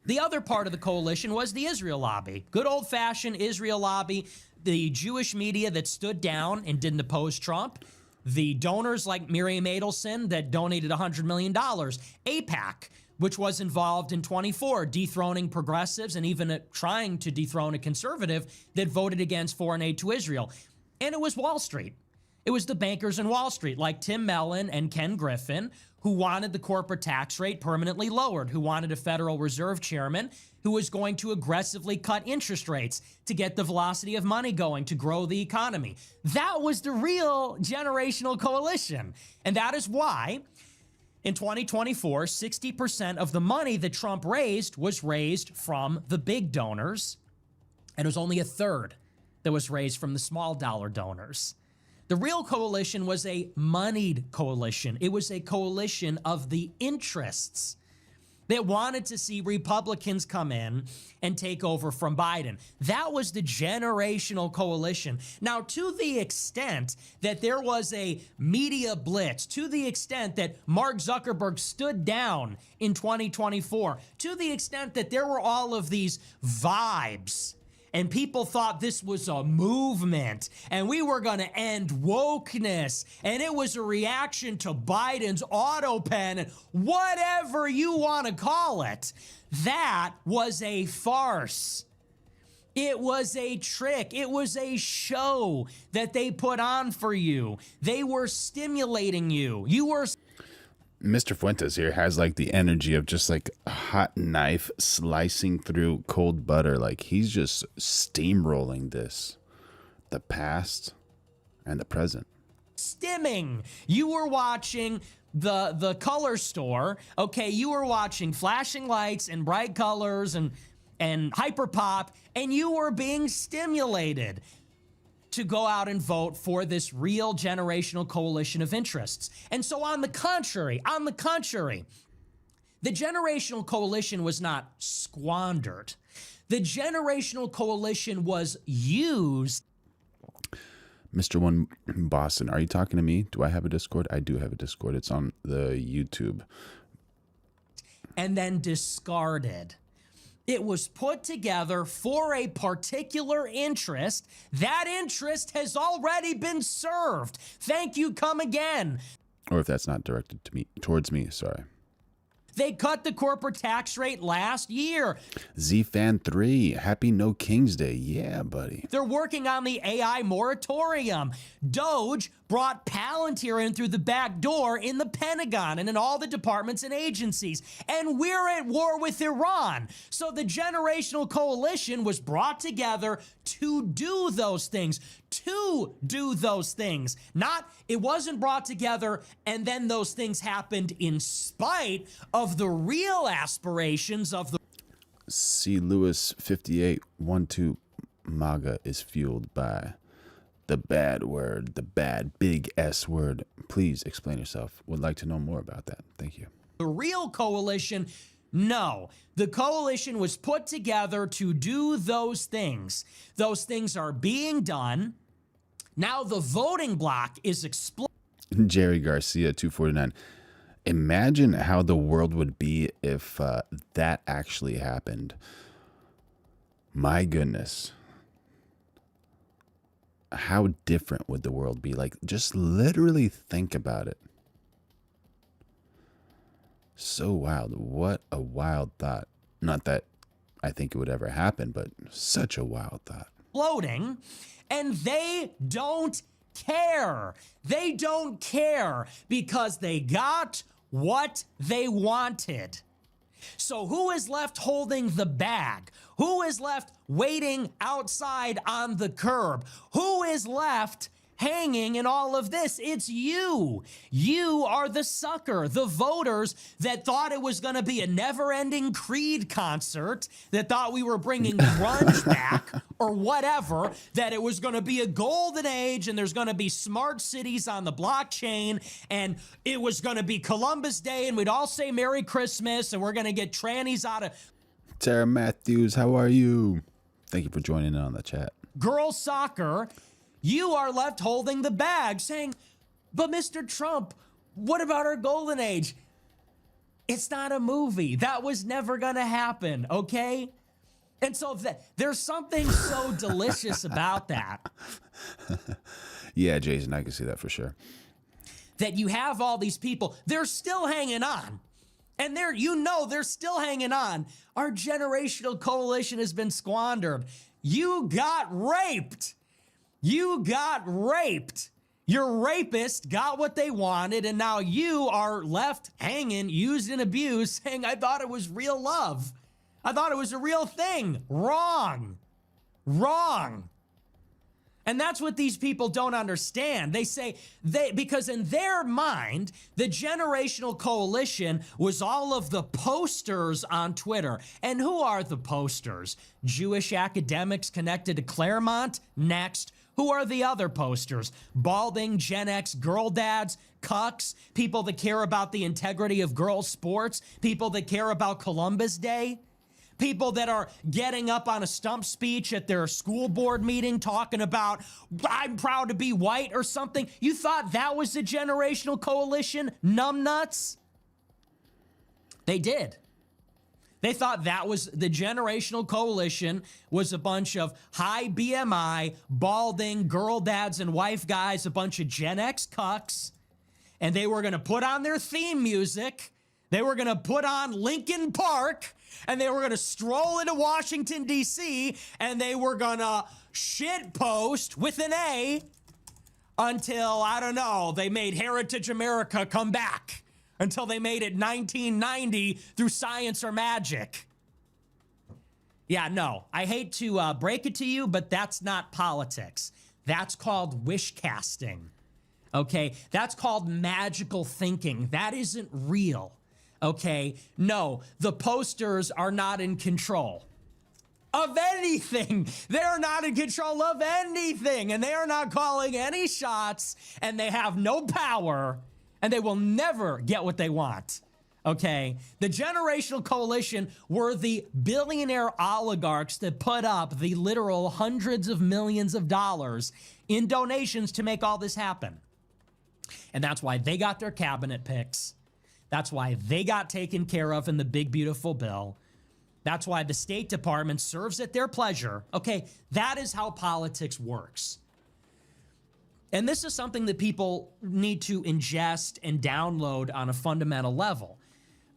The other part of the coalition was the Israel lobby, good old-fashioned Israel lobby, the Jewish media that stood down and didn't oppose Trump, the donors like Miriam Adelson that donated $100 million, AIPAC, which was involved in 24, dethroning progressives and even trying to dethrone a conservative that voted against foreign aid to Israel. And it was Wall Street. It was the bankers in Wall Street, like Tim Mellon and Ken Griffin, who wanted the corporate tax rate permanently lowered, who wanted a Federal Reserve chairman who was going to aggressively cut interest rates to get the velocity of money going to grow the economy. That was the real generational coalition. And that is why in 2024, 60% of the money that Trump raised was raised from the big donors, and it was only a third that was raised from the small dollar donors. The real coalition was a moneyed coalition. It was a coalition of the interests that wanted to see Republicans come in and take over from Biden. That was the generational coalition. Now, to the extent that there was a media blitz, to the extent that Mark Zuckerberg stood down in 2024, to the extent that there were all of these vibes, and people thought this was a movement and we were going to end wokeness, and it was a reaction to Biden's auto pen and whatever you want to call it. That was a farce. It was a trick. It was a show that they put on for you. They were stimulating you. You were... Mr. Fuentes here has like the energy of just like a hot knife slicing through cold butter. Like he's just steamrolling this, the past and the present. Stimming. You were watching the color store. Okay, you were watching flashing lights and bright colors and hyperpop, and you were being stimulated to go out and vote for this real generational coalition of interests. And so on the contrary, the generational coalition was not squandered. The generational coalition was used. Mr. One Boston, are you talking to me? Do I have a Discord? I do have a Discord. It's on the YouTube. And then discarded. It was put together for a particular interest. That interest has already been served. Thank you, come again. Or if that's not directed to me, towards me, sorry. They cut the corporate tax rate last year. ZFan3, happy No King's Day. Yeah, buddy. They're working on the AI moratorium. Doge brought Palantir in through the back door in the Pentagon and in all the departments and agencies. And we're at war with Iran. So the generational coalition was brought together to do those things. Not, it wasn't brought together and then those things happened in spite of the real aspirations of the... C. Lewis 5812 MAGA is fueled by the bad word, the bad big S word. Please explain yourself. Would like to know more about that. Thank you. The real coalition, no. The coalition was put together to do those things. Those things are being done. Now the voting block is exploding. Jerry Garcia 249. Imagine how the world would be if that actually happened. My goodness. How different would the world be? Like, just literally think about it. So wild. What a wild thought. Not that I think it would ever happen, but such a wild thought. Exploding, and they don't care. They don't care because they got what they wanted. So who is left holding the bag? Who is left waiting outside on the curb? Who is left hanging in all of this? It's you. You are the sucker, the voters that thought it was going to be a never-ending Creed concert, that thought we were bringing grunge back or whatever, that it was going to be a golden age and there's going to be smart cities on the blockchain and it was going to be Columbus Day and we'd all say Merry Christmas and we're going to get trannies out of... Tara Matthews, how are you? Thank you for joining in on the chat. Girls soccer. You are left holding the bag saying, but Mr. Trump, what about our golden age? It's not a movie. That was never going to happen, okay? And so there's something so delicious about that. Yeah, Jason, I can see that for sure. That you have all these people, they're still hanging on. And they're still hanging on. Our generational coalition has been squandered. You got raped. You got raped. Your rapist got what they wanted, and now you are left hanging, used and abused, saying, I thought it was real love. I thought it was a real thing. Wrong. Wrong. And that's what these people don't understand. They say, because in their mind, the generational coalition was all of the posters on Twitter. And who are the posters? Jewish academics connected to Claremont? Next. Who are the other posters? Balding, Gen X, girl dads, cucks, people that care about the integrity of girls' sports, people that care about Columbus Day, people that are getting up on a stump speech at their school board meeting talking about, I'm proud to be white or something. You thought that was the generational coalition, numbnuts? They did. They thought that was the generational coalition, was a bunch of high BMI, balding, girl dads and wife guys, a bunch of Gen X cucks, and they were going to put on their theme music. They were going to put on Linkin Park, and they were going to stroll into Washington, D.C., and they were going to shit post with an A until, I don't know, they made Heritage America come back. Until they made it 1990 through science or magic. Yeah, no, I hate to break it to you, but that's not politics. That's called wish casting, okay? That's called magical thinking. That isn't real, okay? No, the posters are not in control of anything. They're not in control of anything, and they are not calling any shots, and they have no power. And they will never get what they want, okay? The generational coalition were the billionaire oligarchs that put up the literal hundreds of millions of dollars in donations to make all this happen. And that's why they got their cabinet picks. That's why they got taken care of in the big, beautiful bill. That's why the State Department serves at their pleasure. Okay, that is how politics works. And this is something that people need to ingest and download on a fundamental level.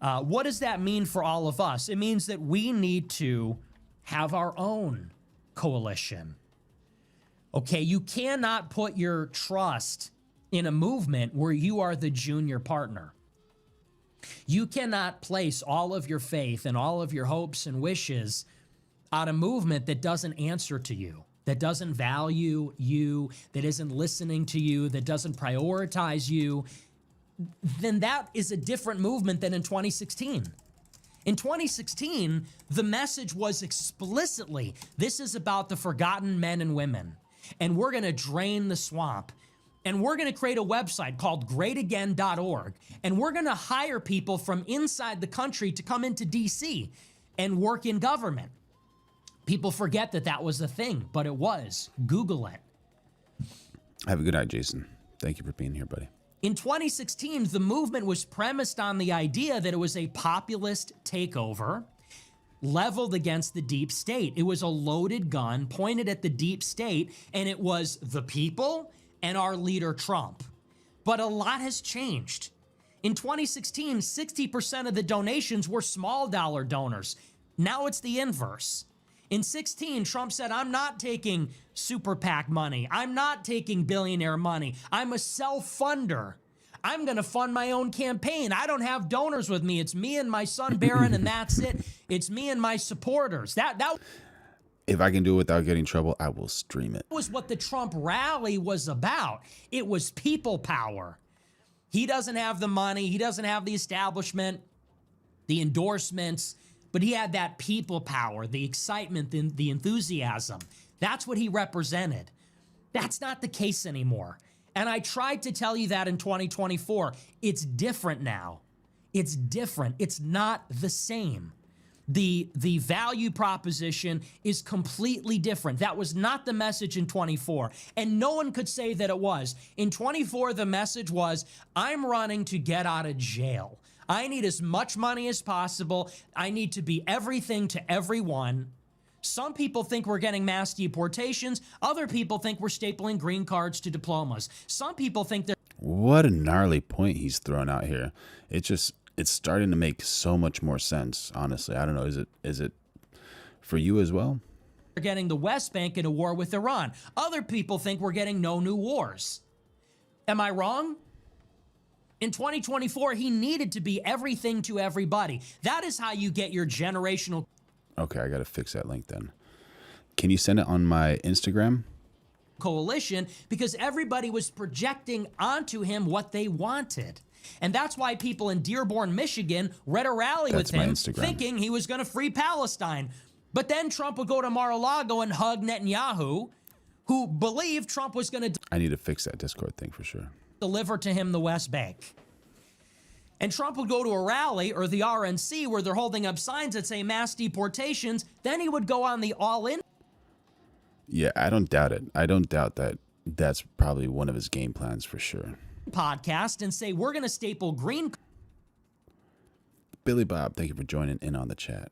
What does that mean for all of us? It means that we need to have our own coalition. Okay, you cannot put your trust in a movement where you are the junior partner. You cannot place all of your faith and all of your hopes and wishes on a movement that doesn't answer to you, that doesn't value you, that isn't listening to you, that doesn't prioritize you. Then that is a different movement than in 2016. In 2016, the message was explicitly, this is about the forgotten men and women, and we're going to drain the swamp. And we're going to create a website called greatagain.org. And we're going to hire people from inside the country to come into DC and work in government. People forget that that was a thing, but it was. Google it. Have a good night, Jason. Thank you for being here, buddy. In 2016, the movement was premised on the idea that it was a populist takeover leveled against the deep state. It was a loaded gun pointed at the deep state, and it was the people and our leader, Trump. But a lot has changed. In 2016, 60% of the donations were small dollar donors. Now it's the inverse. In 16, Trump said, I'm not taking super PAC money. I'm not taking billionaire money. I'm a self-funder. I'm going to fund my own campaign. I don't have donors with me. It's me and my son, Barron, and that's it. It's me and my supporters. That If I can do it without getting in trouble, I will stream it. was what the Trump rally was about. It was people power. He doesn't have the money. He doesn't have the establishment, the endorsements, but he had that people power, the excitement, the enthusiasm. That's what he represented. That's not the case anymore. And I tried to tell you that in 2024. It's different now. It's different. It's not the same. The value proposition is completely different. That was not the message in 24. And no one could say that it was. In 24, the message was, I'm running to get out of jail. I need as much money as possible. I need to be everything to everyone. Some people think we're getting mass deportations. Other people think we're stapling green cards to diplomas. Some people think they're... What a gnarly point he's thrown out here. It's starting to make so much more sense, honestly. I don't know. Is it for you as well? We're getting the West Bank in a war with Iran. Other people think we're getting no new wars. Am I wrong? In 2024, he needed to be everything to everybody. That is how you get your generational. Okay, I got to fix that link then. Can you send it on my Instagram? Coalition, because everybody was projecting onto him what they wanted. And that's why people in Dearborn, Michigan read a rally with him thinking he was going to free Palestine. But then Trump would go to Mar-a-Lago and hug Netanyahu, who believed Trump was going to I need to fix that Discord thing for sure. Deliver to him the West Bank. And Trump would go to a rally or the RNC where they're holding up signs that say mass deportations. Then he would go on the all-in. Yeah, I don't doubt it. I don't doubt that that's probably one of his game plans for sure. Podcast and say, we're going to staple green Billy Bob, thank you for joining in on the chat.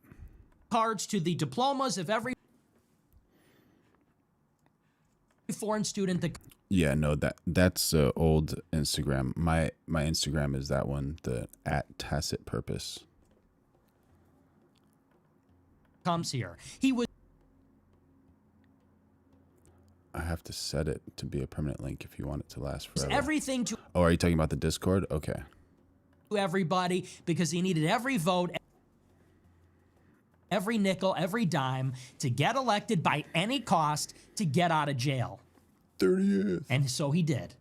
Cards to the diplomas of every foreign student that. Yeah, no, that's old Instagram. My Instagram is that one, the @tacit_purpose. Comes here. He was. I have to set it to be a permanent link if you want it to last forever. Everything to. Oh, are you talking about the Discord? Okay. Everybody, because he needed every vote, every nickel, every dime to get elected by any cost to get out of jail. 30th. And so he did.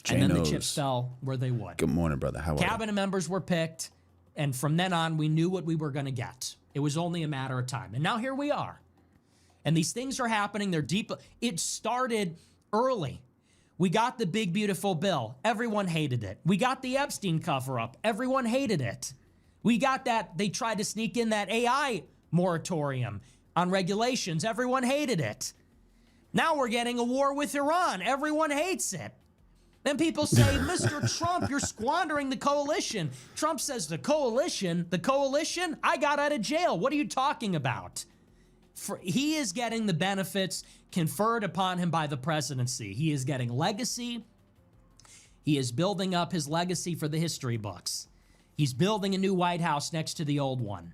And then the chips fell where they would. Good morning, brother. How are you? Cabinet members were picked, and from then on, we knew what we were going to get. It was only a matter of time. And now here we are. And these things are happening. They're deep. It started early. We got the big, beautiful bill. Everyone hated it. We got the Epstein cover-up. Everyone hated it. We got that. They tried to sneak in that AI moratorium on regulations. Everyone hated it. Now we're getting a war with Iran. Everyone hates it. Then people say, Mr. Trump, you're squandering the coalition. Trump says, the coalition? I got out of jail. What are you talking about? He is getting the benefits conferred upon him by the presidency. He is getting legacy. He is building up his legacy for the history books. He's building a new White House next to the old one.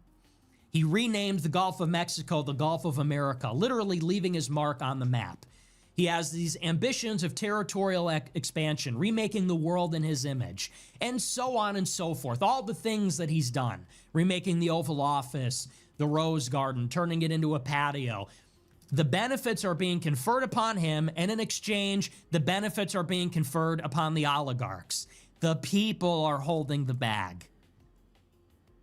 He renamed the Gulf of Mexico the Gulf of America, literally leaving his mark on the map. He has these ambitions of territorial expansion, remaking the world in his image, and so on and so forth. All the things that he's done, remaking the Oval Office, the Rose Garden, turning it into a patio. The benefits are being conferred upon him, and in exchange, the benefits are being conferred upon the oligarchs. The people are holding the bag.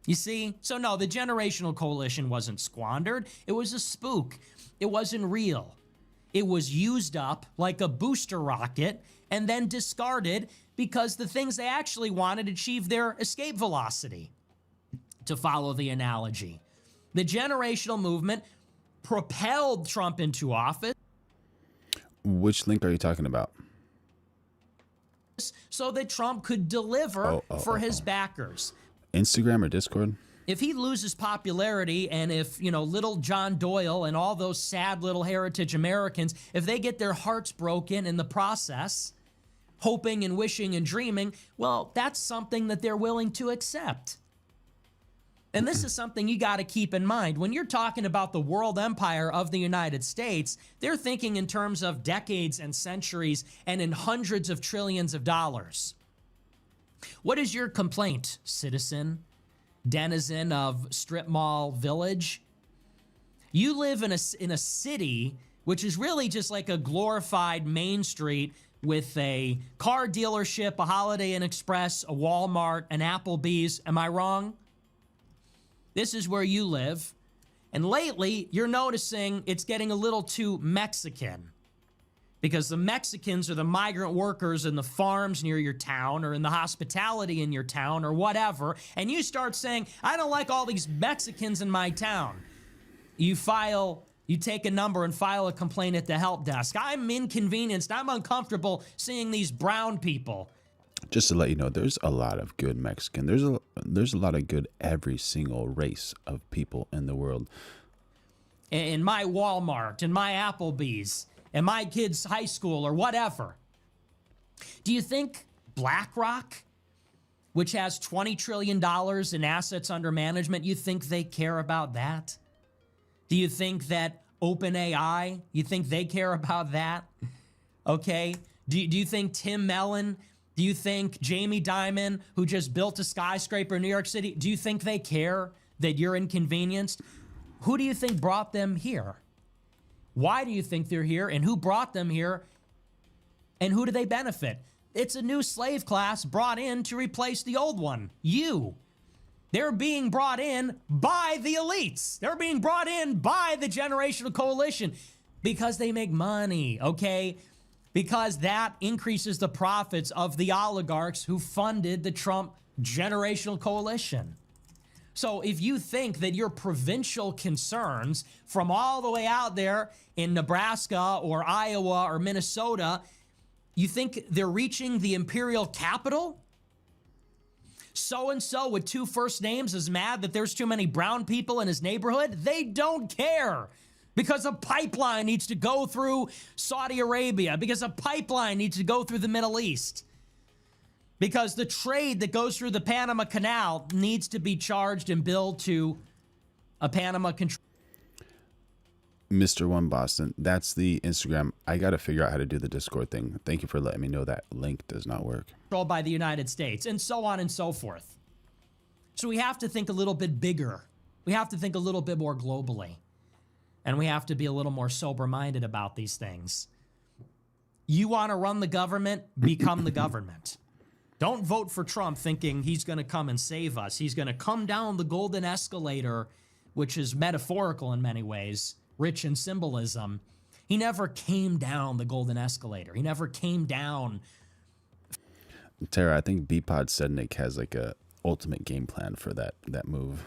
You see? So no, the generational coalition wasn't squandered. It was a spook. It wasn't real. It was used up like a booster rocket and then discarded because the things they actually wanted achieved their escape velocity, to follow the analogy. The generational movement propelled Trump into office. Which link are you talking about? So that Trump could deliver for his backers. Instagram or Discord? If he loses popularity and if, little John Doyle and all those sad little heritage Americans, if they get their hearts broken in the process, hoping and wishing and dreaming, well, that's something that they're willing to accept. And this is something you got to keep in mind. When you're talking about the world empire of the United States, they're thinking in terms of decades and centuries and in hundreds of trillions of dollars. What is your complaint, citizen, denizen of Strip Mall Village? You live in a city which is really just like a glorified Main Street with a car dealership, a Holiday Inn Express, a Walmart, an Applebee's. Am I wrong? This is where you live. And lately, you're noticing it's getting a little too Mexican. Because the Mexicans are the migrant workers in the farms near your town or in the hospitality in your town or whatever. And you start saying, I don't like all these Mexicans in my town. You take a number and file a complaint at the help desk. I'm inconvenienced. I'm uncomfortable seeing these brown people. Just to let you know, there's a lot of good Mexican. There's a lot of good every single race of people in the world. In my Walmart, in my Applebee's, in my kid's high school or whatever. Do you think BlackRock, which has $20 trillion in assets under management, you think they care about that? Do you think that OpenAI, you think they care about that? Okay. Do you think Tim Mellon, do you think Jamie Dimon, who just built a skyscraper in New York City, do you think they care that you're inconvenienced? Who do you think brought them here? Why do you think they're here? And who brought them here? And who do they benefit? It's a new slave class brought in to replace the old one. You. They're being brought in by the elites. They're being brought in by the generational coalition because they make money, okay? Because that increases the profits of the oligarchs who funded the Trump generational coalition. So if you think that your provincial concerns from all the way out there in Nebraska or Iowa or Minnesota, you think they're reaching the imperial capital? So-and-so with 2 first names is mad that there's too many brown people in his neighborhood? They don't care. Because a pipeline needs to go through Saudi Arabia. Because a pipeline needs to go through the Middle East. Because the trade that goes through the Panama Canal needs to be charged and billed to a Panama control. Mr. One Boston, that's the Instagram. I got to figure out how to do the Discord thing. Thank you for letting me know that link does not work. Controlled by the United States, and so on and so forth. So we have to think a little bit bigger. We have to think a little bit more globally. And we have to be a little more sober-minded about these things. You want to run the government? Become the government. Don't vote for Trump thinking he's going to come and save us. He's going to come down the golden escalator, which is metaphorical in many ways, rich in symbolism. He never came down the golden escalator. He never came down. Tara, I think B-Pod said Nick has like a ultimate game plan for that move.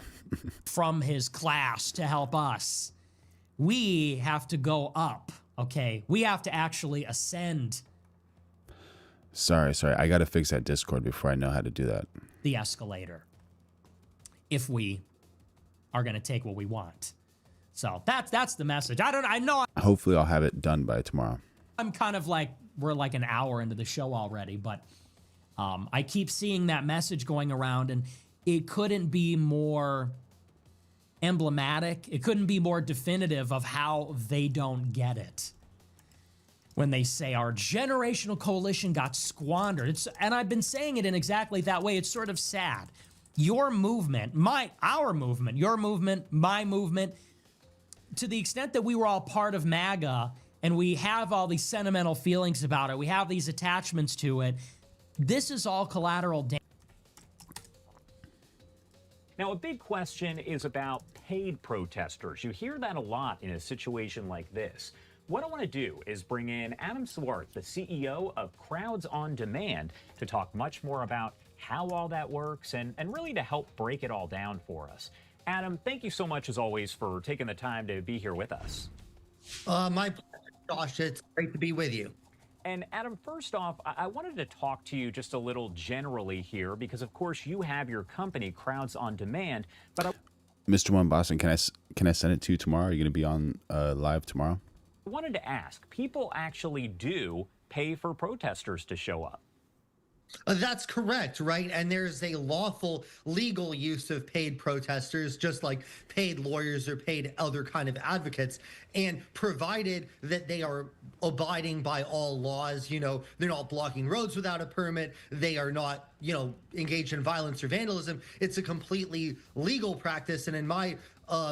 From his class to help us. We have to go up, okay? We have to actually ascend. Sorry. I got to fix that Discord before I know how to do that. The escalator. If we are going to take what we want. So that's the message. I know. Hopefully I'll have it done by tomorrow. I'm kind of like, we're like an hour into the show already, but I keep seeing that message going around, and it couldn't be more emblematic. It couldn't be more definitive of how they don't get it. When they say our generational coalition got squandered. And I've been saying it in exactly that way. It's sort of sad. Your movement, our movement, your movement, my movement, to the extent that we were all part of MAGA and we have all these sentimental feelings about it, we have these attachments to it, this is all collateral damage. Now, a big question is about paid protesters. You hear that a lot in a situation like this. What I want to do is bring in Adam Swart, the CEO of Crowds on Demand, to talk much more about how all that works and really to help break it all down for us. Adam, thank you so much, as always, for taking the time to be here with us. My pleasure, Josh. It's great to be with you. And Adam, first off, I wanted to talk to you just a little generally here, because of course you have your company, Crowds on Demand, but Mr. One Boston, can I send it to you tomorrow? Are you going to be on live tomorrow? I wanted to ask, people actually do pay for protesters to show up. That's correct, right? And there's a lawful legal use of paid protesters, just like paid lawyers or paid other kind of advocates. And provided that they are abiding by all laws, they're not blocking roads without a permit, they are not, engaged in violence or vandalism, it's a completely legal practice. And in my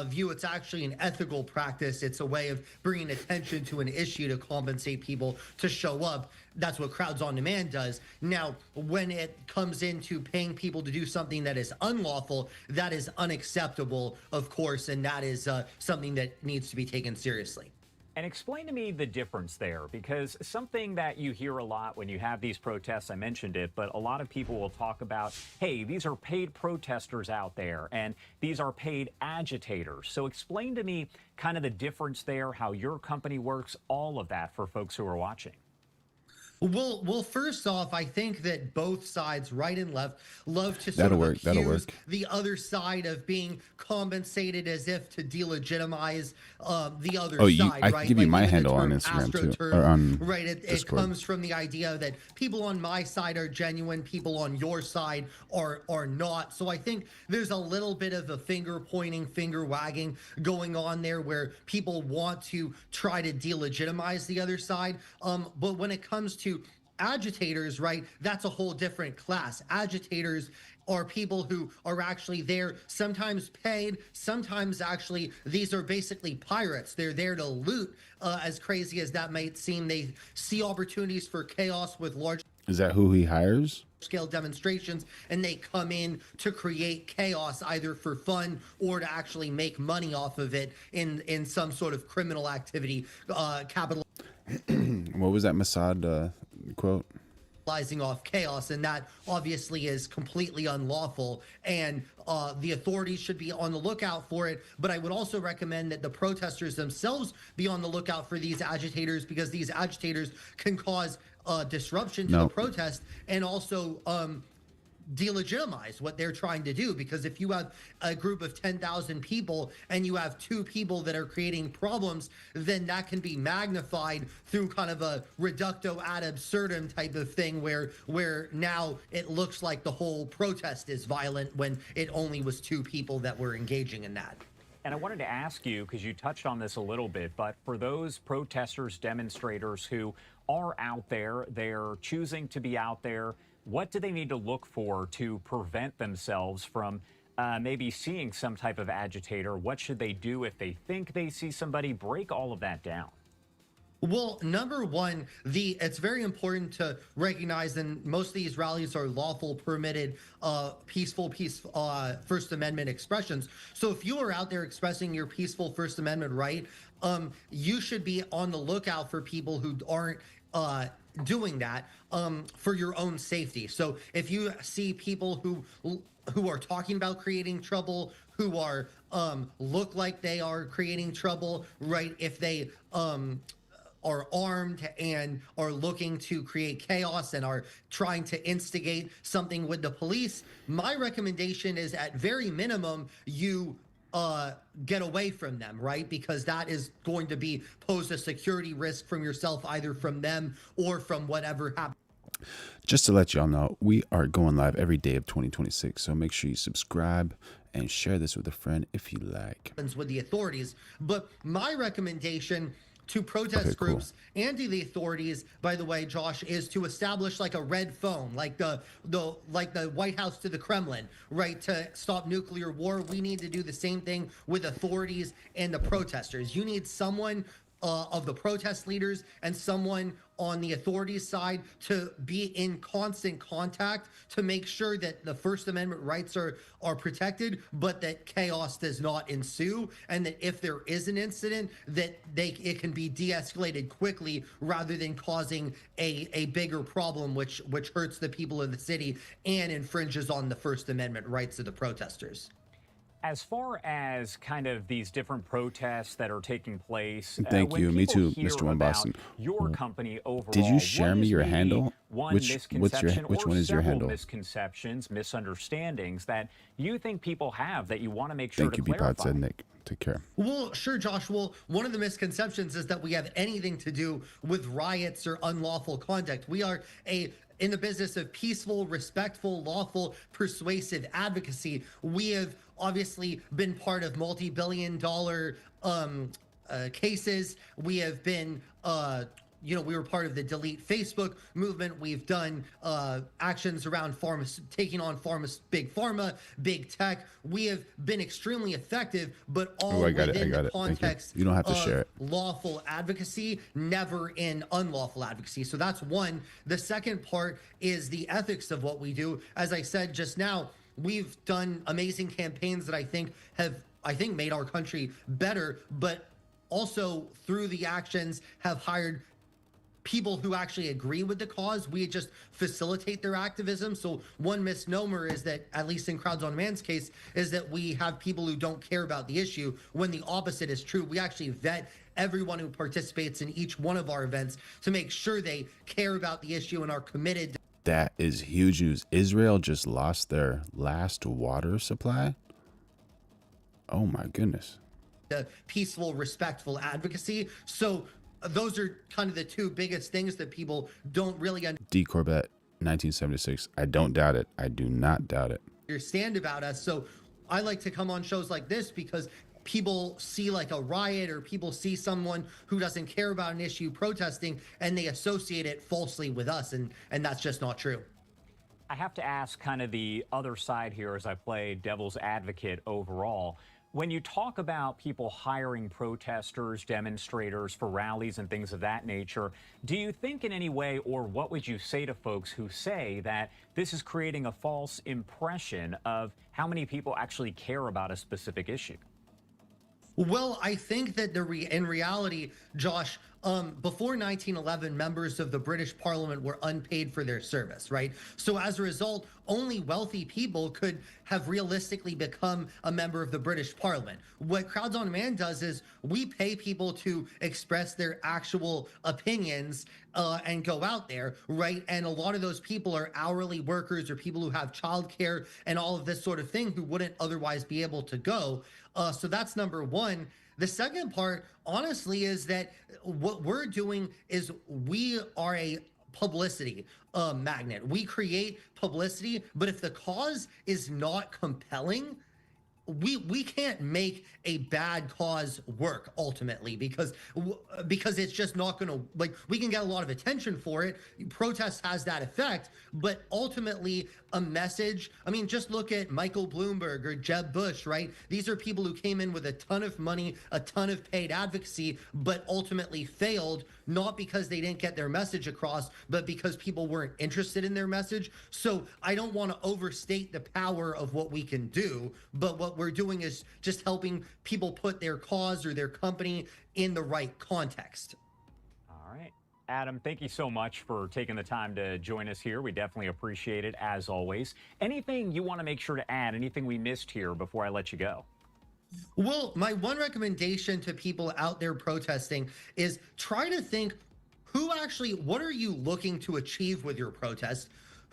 view, it's actually an ethical practice. It's a way of bringing attention to an issue to compensate people to show up. That's what Crowds on Demand does. Now, when it comes into paying people to do something that is unlawful, that is unacceptable, of course, and that is something that needs to be taken seriously. And explain to me the difference there, because something that you hear a lot when you have these protests, I mentioned it, but a lot of people will talk about, hey, these are paid protesters out there, and these are paid agitators. So explain to me kind of the difference there, how your company works, all of that for folks who are watching. Well, first off, I think that both sides, right and left, love to That'll work. The other side of being compensated as if to delegitimize the other side. I can give you my handle on Instagram too, or on right. It comes from the idea that people on my side are genuine, people on your side are not. So I think there's a little bit of a finger pointing, finger wagging going on there, where people want to try to delegitimize the other side. But when it comes to agitators, right, that's a whole different class. Agitators are people who are actually there, sometimes paid, sometimes actually these are basically pirates. They're there to loot. As crazy as that might seem, they see opportunities for chaos with large Is that who he hires? scale demonstrations, and they come in to create chaos either for fun or to actually make money off of it in some sort of criminal activity, capital What was that Mossad quote? capitalizing off chaos, and that obviously is completely unlawful, and the authorities should be on the lookout for it. But I would also recommend that the protesters themselves be on the lookout for these agitators, because these agitators can cause disruption to the protest and also delegitimize what they're trying to do. Because if you have a group of 10,000 people and you have 2 people that are creating problems, then that can be magnified through kind of a reducto ad absurdum type of thing, where now it looks like the whole protest is violent when it only was 2 people that were engaging in that. And I wanted to ask you, because you touched on this a little bit, but for those protesters, demonstrators who are out there, they're choosing to be out there, what do they need to look for to prevent themselves from maybe seeing some type of agitator? What should they do if they think they see somebody? Break all of that down. Well, number one, it's very important to recognize that most of these rallies are lawful, permitted, peaceful First Amendment expressions. So if you are out there expressing your peaceful First Amendment right, you should be on the lookout for people who aren't doing that for your own safety. So if you see people who are talking about creating trouble, who are look like they are creating trouble, right? If they are armed and are looking to create chaos and are trying to instigate something with the police, my recommendation is at very minimum you get away from them, right? Because that is going to pose a security risk from yourself, either from them or from whatever happens. Just to let y'all know, we are going live every day of 2026, so make sure you subscribe and share this with a friend if you like. With the authorities. But my recommendation to protest groups and to the authorities, by the way, Josh, is to establish like a red phone, like the White House to the Kremlin, right? To stop nuclear war. We need to do the same thing with authorities and the protesters. You need someone of the protest leaders and someone on the authorities side to be in constant contact to make sure that the First Amendment rights are protected, but that chaos does not ensue, and that if there is an incident, that it can be de-escalated quickly rather than causing a bigger problem, which hurts the people of the city and infringes on the First Amendment rights of the protesters. As far as kind of these different protests that are taking place, thank you. Me too, Mr. One Boston. Your company overall. Did you share me your handle? Which one is your handle? Misconceptions, misunderstandings that you think people have that you want to make sure Thank to you, clarify. said Nick. Take care. Well, sure, Josh. Well, one of the misconceptions is that we have anything to do with riots or unlawful conduct. We are in the business of peaceful, respectful, lawful, persuasive advocacy. We have obviously been part of multi-billion-dollar cases. We have been, we were part of the Delete Facebook movement. We've done actions around taking on big pharma, big tech. We have been extremely effective, but all within the context you don't have to share it. Lawful advocacy, never in unlawful advocacy. So that's one. The second part is the ethics of what we do. As I said just now, we've done amazing campaigns that I think made our country better, but also through the actions have hired people who actually agree with the cause. We just facilitate their activism. So one misnomer is that, at least in Crowds on Demand's case, is that we have people who don't care about the issue, when the opposite is true. We actually vet everyone who participates in each one of our events to make sure they care about the issue and are committed. That is huge news. Israel just lost their last water supply. Oh my goodness. The peaceful, respectful advocacy. So those are kind of the two biggest things that people don't really D. Corbett, 1976. I don't doubt it. I do not doubt it. understand about us. So I like to come on shows like this because people see like a riot or people see someone who doesn't care about an issue protesting and they associate it falsely with us, and that's just not true. I have to ask kind of the other side here as I play devil's advocate overall. When you talk about people hiring protesters, demonstrators for rallies and things of that nature, do you think in any way, or what would you say to folks who say that this is creating a false impression of how many people actually care about a specific issue? Well, I think that in reality, Josh, before 1911, members of the British Parliament were unpaid for their service, right? So as a result, only wealthy people could have realistically become a member of the British Parliament. What Crowds on Demand does is we pay people to express their actual opinions and go out there, right? And a lot of those people are hourly workers or people who have childcare and all of this sort of thing who wouldn't otherwise be able to go. So that's number one. The second part, honestly, is that what we're doing is we are a publicity magnet. We create publicity, but if the cause is not compelling, we can't make a bad cause work ultimately because it's just not going to, like, we can get a lot of attention for it. Protest has that effect, but ultimately a message, I mean, just look at Michael Bloomberg or Jeb Bush, right? These are people who came in with a ton of money, a ton of paid advocacy, but ultimately failed, not because they didn't get their message across, but because people weren't interested in their message. So I don't want to overstate the power of what we can do, but what we're doing is just helping people put their cause or their company in the right context. All right. Adam, thank you so much for taking the time to join us here. We definitely appreciate it, as always. Anything you want to make sure to add, anything we missed here before I let you go? Well, my one recommendation to people out there protesting is try to think what are you looking to achieve with your protest?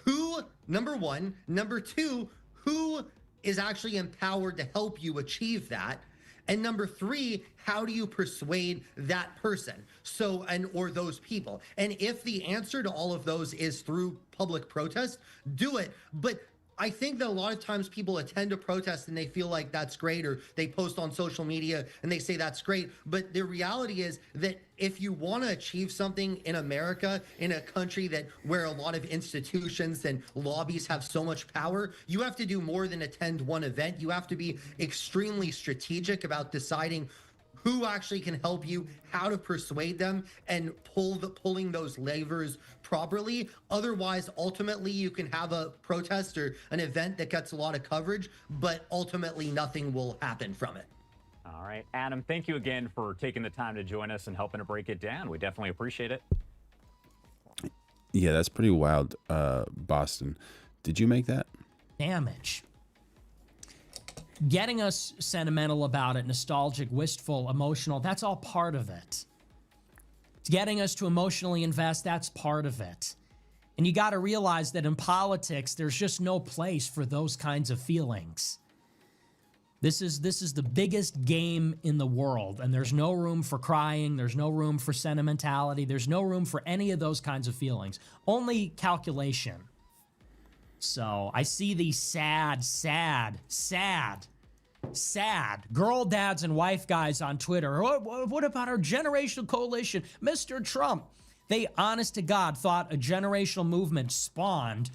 Who, number one, number two, who is actually empowered to help you achieve that? And number three, how do you persuade that person? Or those people? And if the answer to all of those is through public protest, do it. But I think that a lot of times people attend a protest and they feel like that's great, or they post on social media and they say that's great. But the reality is that if you want to achieve something in America, in a country where a lot of institutions and lobbies have so much power, you have to do more than attend one event. You have to be extremely strategic about deciding who actually can help you, how to persuade them, and pulling those levers properly. Otherwise, ultimately, you can have a protest or an event that gets a lot of coverage, but ultimately nothing will happen from it. All right. Adam, thank you again for taking the time to join us and helping to break it down. We definitely appreciate it. Yeah, that's pretty wild, Boston. Did you make that? Damage. Getting us sentimental about it, nostalgic, wistful, emotional, that's all part of it. Getting us to emotionally invest, that's part of it. And you got to realize that in politics, there's just no place for those kinds of feelings. This is the biggest game in the world, and there's no room for crying, there's no room for sentimentality, there's no room for any of those kinds of feelings. Only calculation. So I see these sad girl dads and wife guys on Twitter. What about our generational coalition? Mr. Trump. They, honest to God, thought a generational movement spawned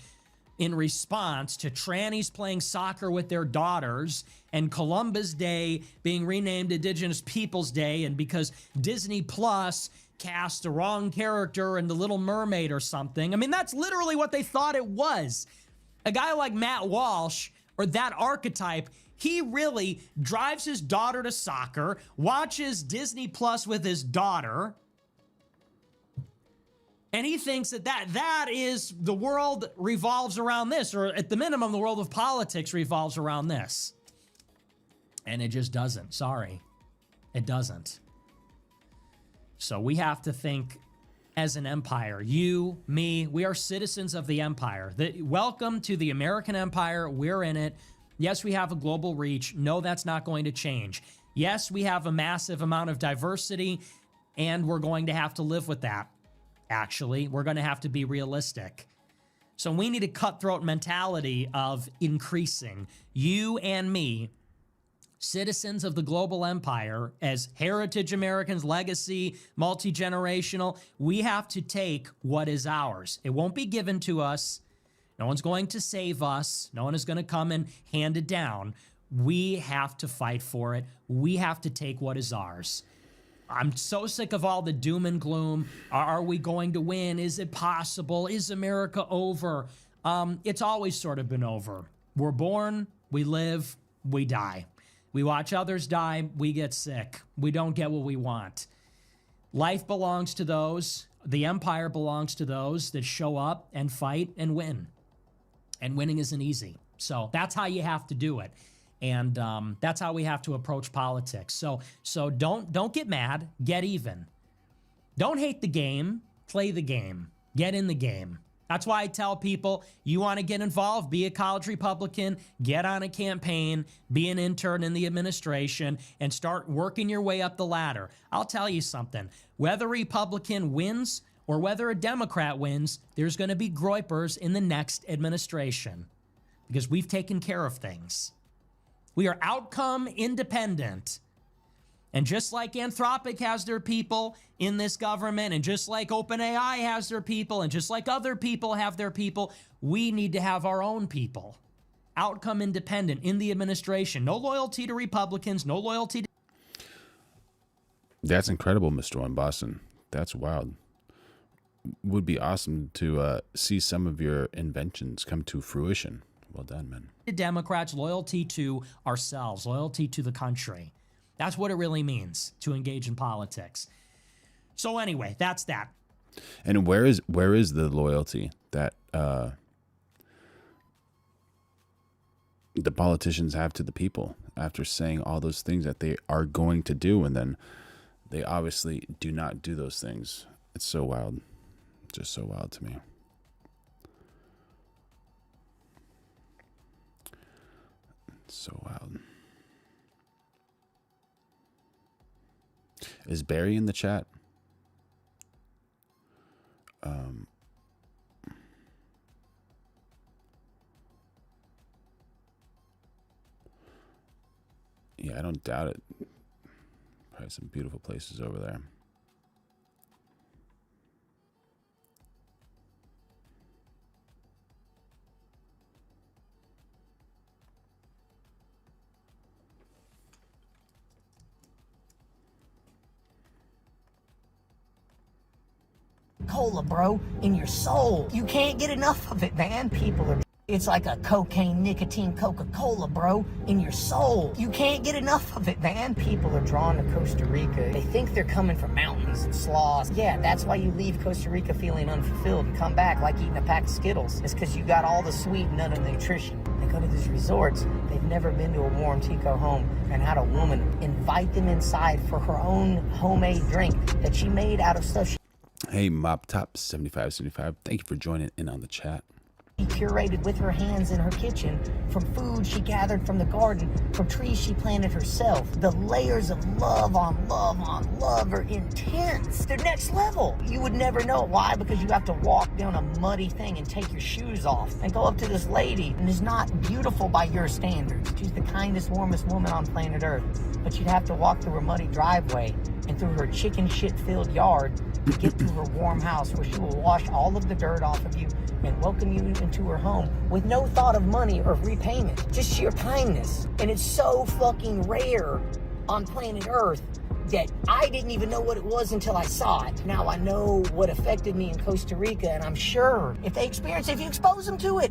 in response to trannies playing soccer with their daughters and Columbus Day being renamed Indigenous Peoples Day, and because Disney Plus cast the wrong character in The Little Mermaid or something. I mean, that's literally what they thought it was. A guy like Matt Walsh, or that archetype, he really drives his daughter to soccer, watches Disney Plus with his daughter, and he thinks that is the world revolves around this, or at the minimum, the world of politics revolves around this. And it just doesn't. Sorry. It doesn't. So we have to think as an empire. You, me, we are citizens of the empire. Welcome to the American empire. We're in it. Yes, we have a global reach. No, that's not going to change. Yes, we have a massive amount of diversity, and we're going to have to live with that. Actually, we're going to have to be realistic. So we need a cutthroat mentality of increasing. You and me citizens of the global empire, as heritage Americans, legacy, multi-generational, we have to take what is ours. It won't be given to us. No one's going to save us. No one is going to come and hand it down. We have to fight for it. We have to take what is ours. I'm so sick of all the doom and gloom. Are we going to win? Is it possible? Is America over? It's always sort of been over. We're born, we live, we die. We watch others die, we get sick. We don't get what we want. Life belongs to those, the empire belongs to those that show up and fight and win. And winning isn't easy. So that's how you have to do it. And that's how we have to approach politics. So don't get mad, get even. Don't hate the game, play the game, get in the game. That's why I tell people, you want to get involved, be a college Republican, get on a campaign, be an intern in the administration, and start working your way up the ladder. I'll tell you something, whether a Republican wins or whether a Democrat wins, there's going to be groypers in the next administration because we've taken care of things. We are outcome independent. And just like Anthropic has their people in this government, and just like OpenAI has their people, and just like other people have their people, we need to have our own people. Outcome independent in the administration. No loyalty to Republicans, no loyalty to... That's incredible, Mr. One Boston. That's wild. Would be awesome to see some of your inventions come to fruition. Well done, man. Democrats, loyalty to ourselves, loyalty to the country. That's what it really means to engage in politics. So anyway, that's that. And where is the loyalty that the politicians have to the people after saying all those things that they are going to do, and then they obviously do not do those things? It's so wild. Just so wild to me. It's so wild. Is Barry in the chat? Yeah, I don't doubt it. Probably some beautiful places over there. Cola, bro, in your soul. You can't get enough of it, man. People are... It's like a cocaine, nicotine, Coca-Cola, bro, in your soul. You can't get enough of it, man. People are drawn to Costa Rica. They think they're coming from mountains and sloths. Yeah, that's why you leave Costa Rica feeling unfulfilled and come back like eating a pack of Skittles. It's because you got all the sweet and none of the nutrition. They go to these resorts. They've never been to a warm Tico home and had a woman invite them inside for her own homemade drink that she made out of stuff she... Hey, Mop Top 7575, thank you for joining in on the chat. She curated with her hands in her kitchen, from food she gathered from the garden, from trees she planted herself. The layers of love on love on love are intense. They're next level. You would never know why, because you have to walk down a muddy thing and take your shoes off and go up to this lady, and is not beautiful by your standards. She's the kindest, warmest woman on planet Earth, but you'd have to walk through her muddy driveway and through her chicken shit-filled yard to get to her warm house, where she will wash all of the dirt off of you and welcome you into her home with no thought of money or repayment, just sheer kindness. And it's so fucking rare on planet Earth that I didn't even know what it was until I saw it. Now I know what affected me in Costa Rica, and I'm sure if they experience it, if you expose them to it,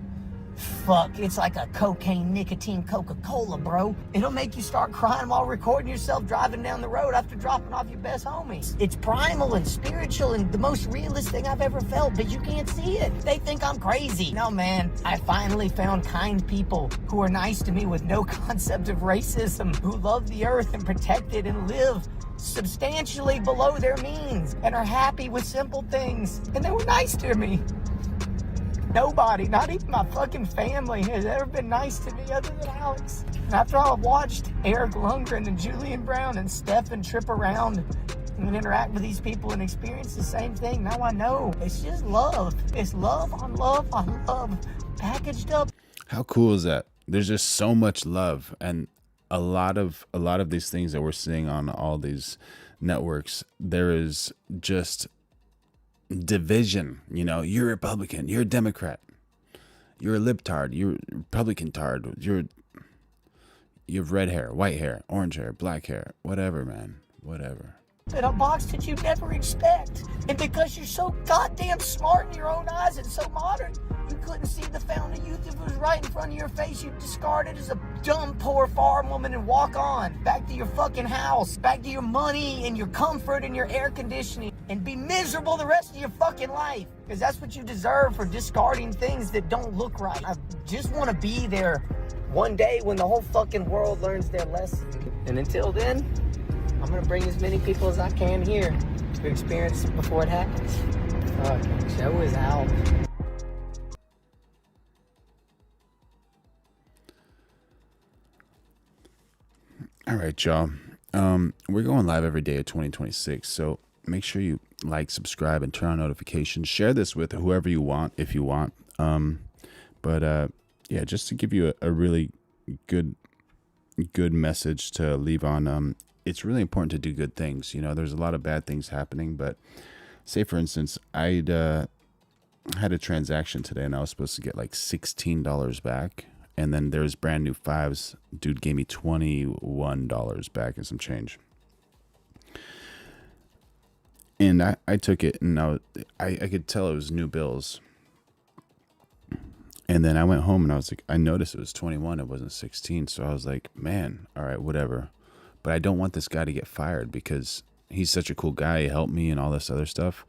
fuck, it's like a cocaine, nicotine, Coca-Cola, bro. It'll make you start crying while recording yourself driving down the road after dropping off your best homies. It's primal and spiritual and the most realist thing I've ever felt, but you can't see it. They think I'm crazy. No, man, I finally found kind people who are nice to me with no concept of racism, who love the earth and protect it and live substantially below their means and are happy with simple things. And they were nice to me. Nobody, not even my fucking family, has ever been nice to me other than Alex. And after all, I've watched Eric Lundgren and Julian Brown and Stefan trip around and interact with these people and experience the same thing, now I know. It's just love. It's love on love on love, packaged up. How cool is that? There's just so much love, and a lot of these things that we're seeing on all these networks, there is just division. You know, you're a Republican, you're a Democrat, you're a libtard, you're a Republican tard, you have red hair, white hair, orange hair, black hair, whatever, man, whatever. In a box that you'd never expect. And because you're so goddamn smart in your own eyes and so modern, you couldn't see the fountain of youth if it was right in front of your face. You discard it as a dumb, poor farm woman and walk on. Back to your fucking house. Back to your money and your comfort and your air conditioning. And be miserable the rest of your fucking life. Because that's what you deserve for discarding things that don't look right. I just want to be there one day when the whole fucking world learns their lesson. And until then, I'm gonna bring as many people as I can here to experience it before it happens. Show is out. All right, y'all. We're going live every day of 2026, so make sure you like, subscribe, and turn on notifications. Share this with whoever you want, if you want. Yeah, just to give you a really good message to leave on. It's really important to do good things. You know, there's a lot of bad things happening, but say, for instance, I'd had a transaction today and I was supposed to get like $16 back. And then there's brand new fives. Dude gave me $21 back and some change. And I took it, and I could tell it was new bills. And then I went home and I was like, I noticed it was 21. It wasn't 16. So I was like, man, all right, whatever. But I don't want this guy to get fired because he's such a cool guy. He helped me and all this other stuff.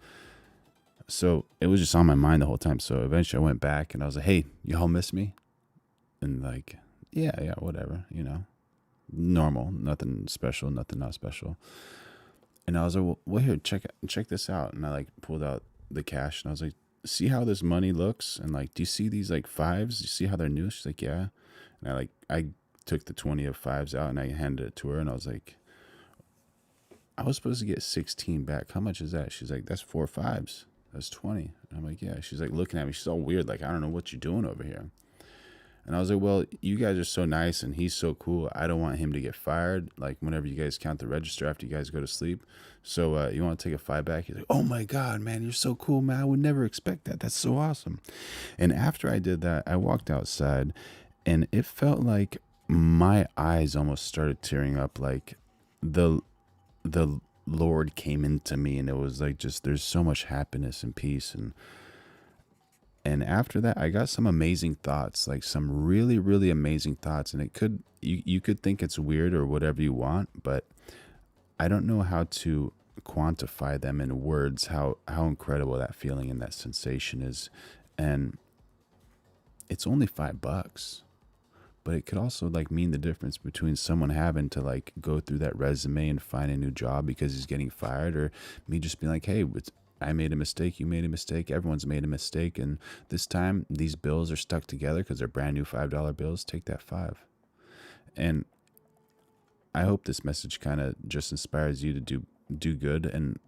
So it was just on my mind the whole time. So eventually I went back and I was like, hey, y'all miss me? And like, yeah, whatever, you know, normal, nothing special, nothing not special. And I was like, well, here, check this out. And I like pulled out the cash and I was like, see how this money looks? And like, do you see these like fives? Do you see how they're new? She's like, yeah. And I took the 20 of fives out and I handed it to her and I was like, I was supposed to get 16 back. How much is that? She's like, that's 4 fives. That's 20. And I'm like, yeah. She's like looking at me. She's all weird. Like, I don't know what you're doing over here. And I was like, well, you guys are so nice and he's so cool. I don't want him to get fired. Like whenever you guys count the register after you guys go to sleep. So you want to take a 5 back? He's like, oh my God, man, you're so cool, man. I would never expect that. That's so awesome. And after I did that, I walked outside and it felt like my eyes almost started tearing up. Like the Lord came into me and it was like, just, there's so much happiness and peace. And after that, I got some amazing thoughts, like some really, really amazing thoughts. And it could, you could think it's weird or whatever you want, but I don't know how to quantify them in words, how incredible that feeling and that sensation is. And it's only $5, but it could also like mean the difference between someone having to like go through that resume and find a new job because he's getting fired, or me just being like, hey, I made a mistake, you made a mistake, everyone's made a mistake, and this time these bills are stuck together because they're brand new $5 bills. Take that 5. And I hope this message kind of just inspires you to do good, and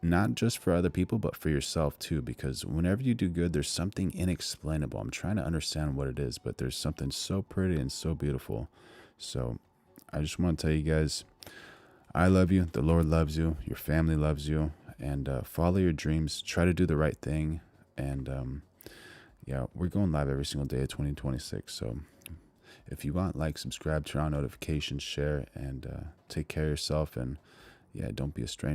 not just for other people, but for yourself too, because whenever you do good, there's something inexplainable. I'm trying to understand what it is, but there's something so pretty and so beautiful. So I just want to tell you guys, I love you. The Lord loves you. Your family loves you. And follow your dreams. Try to do the right thing. And yeah, we're going live every single day of 2026. So if you want, like, subscribe, turn on notifications, share, and take care of yourself. And yeah, don't be a stranger.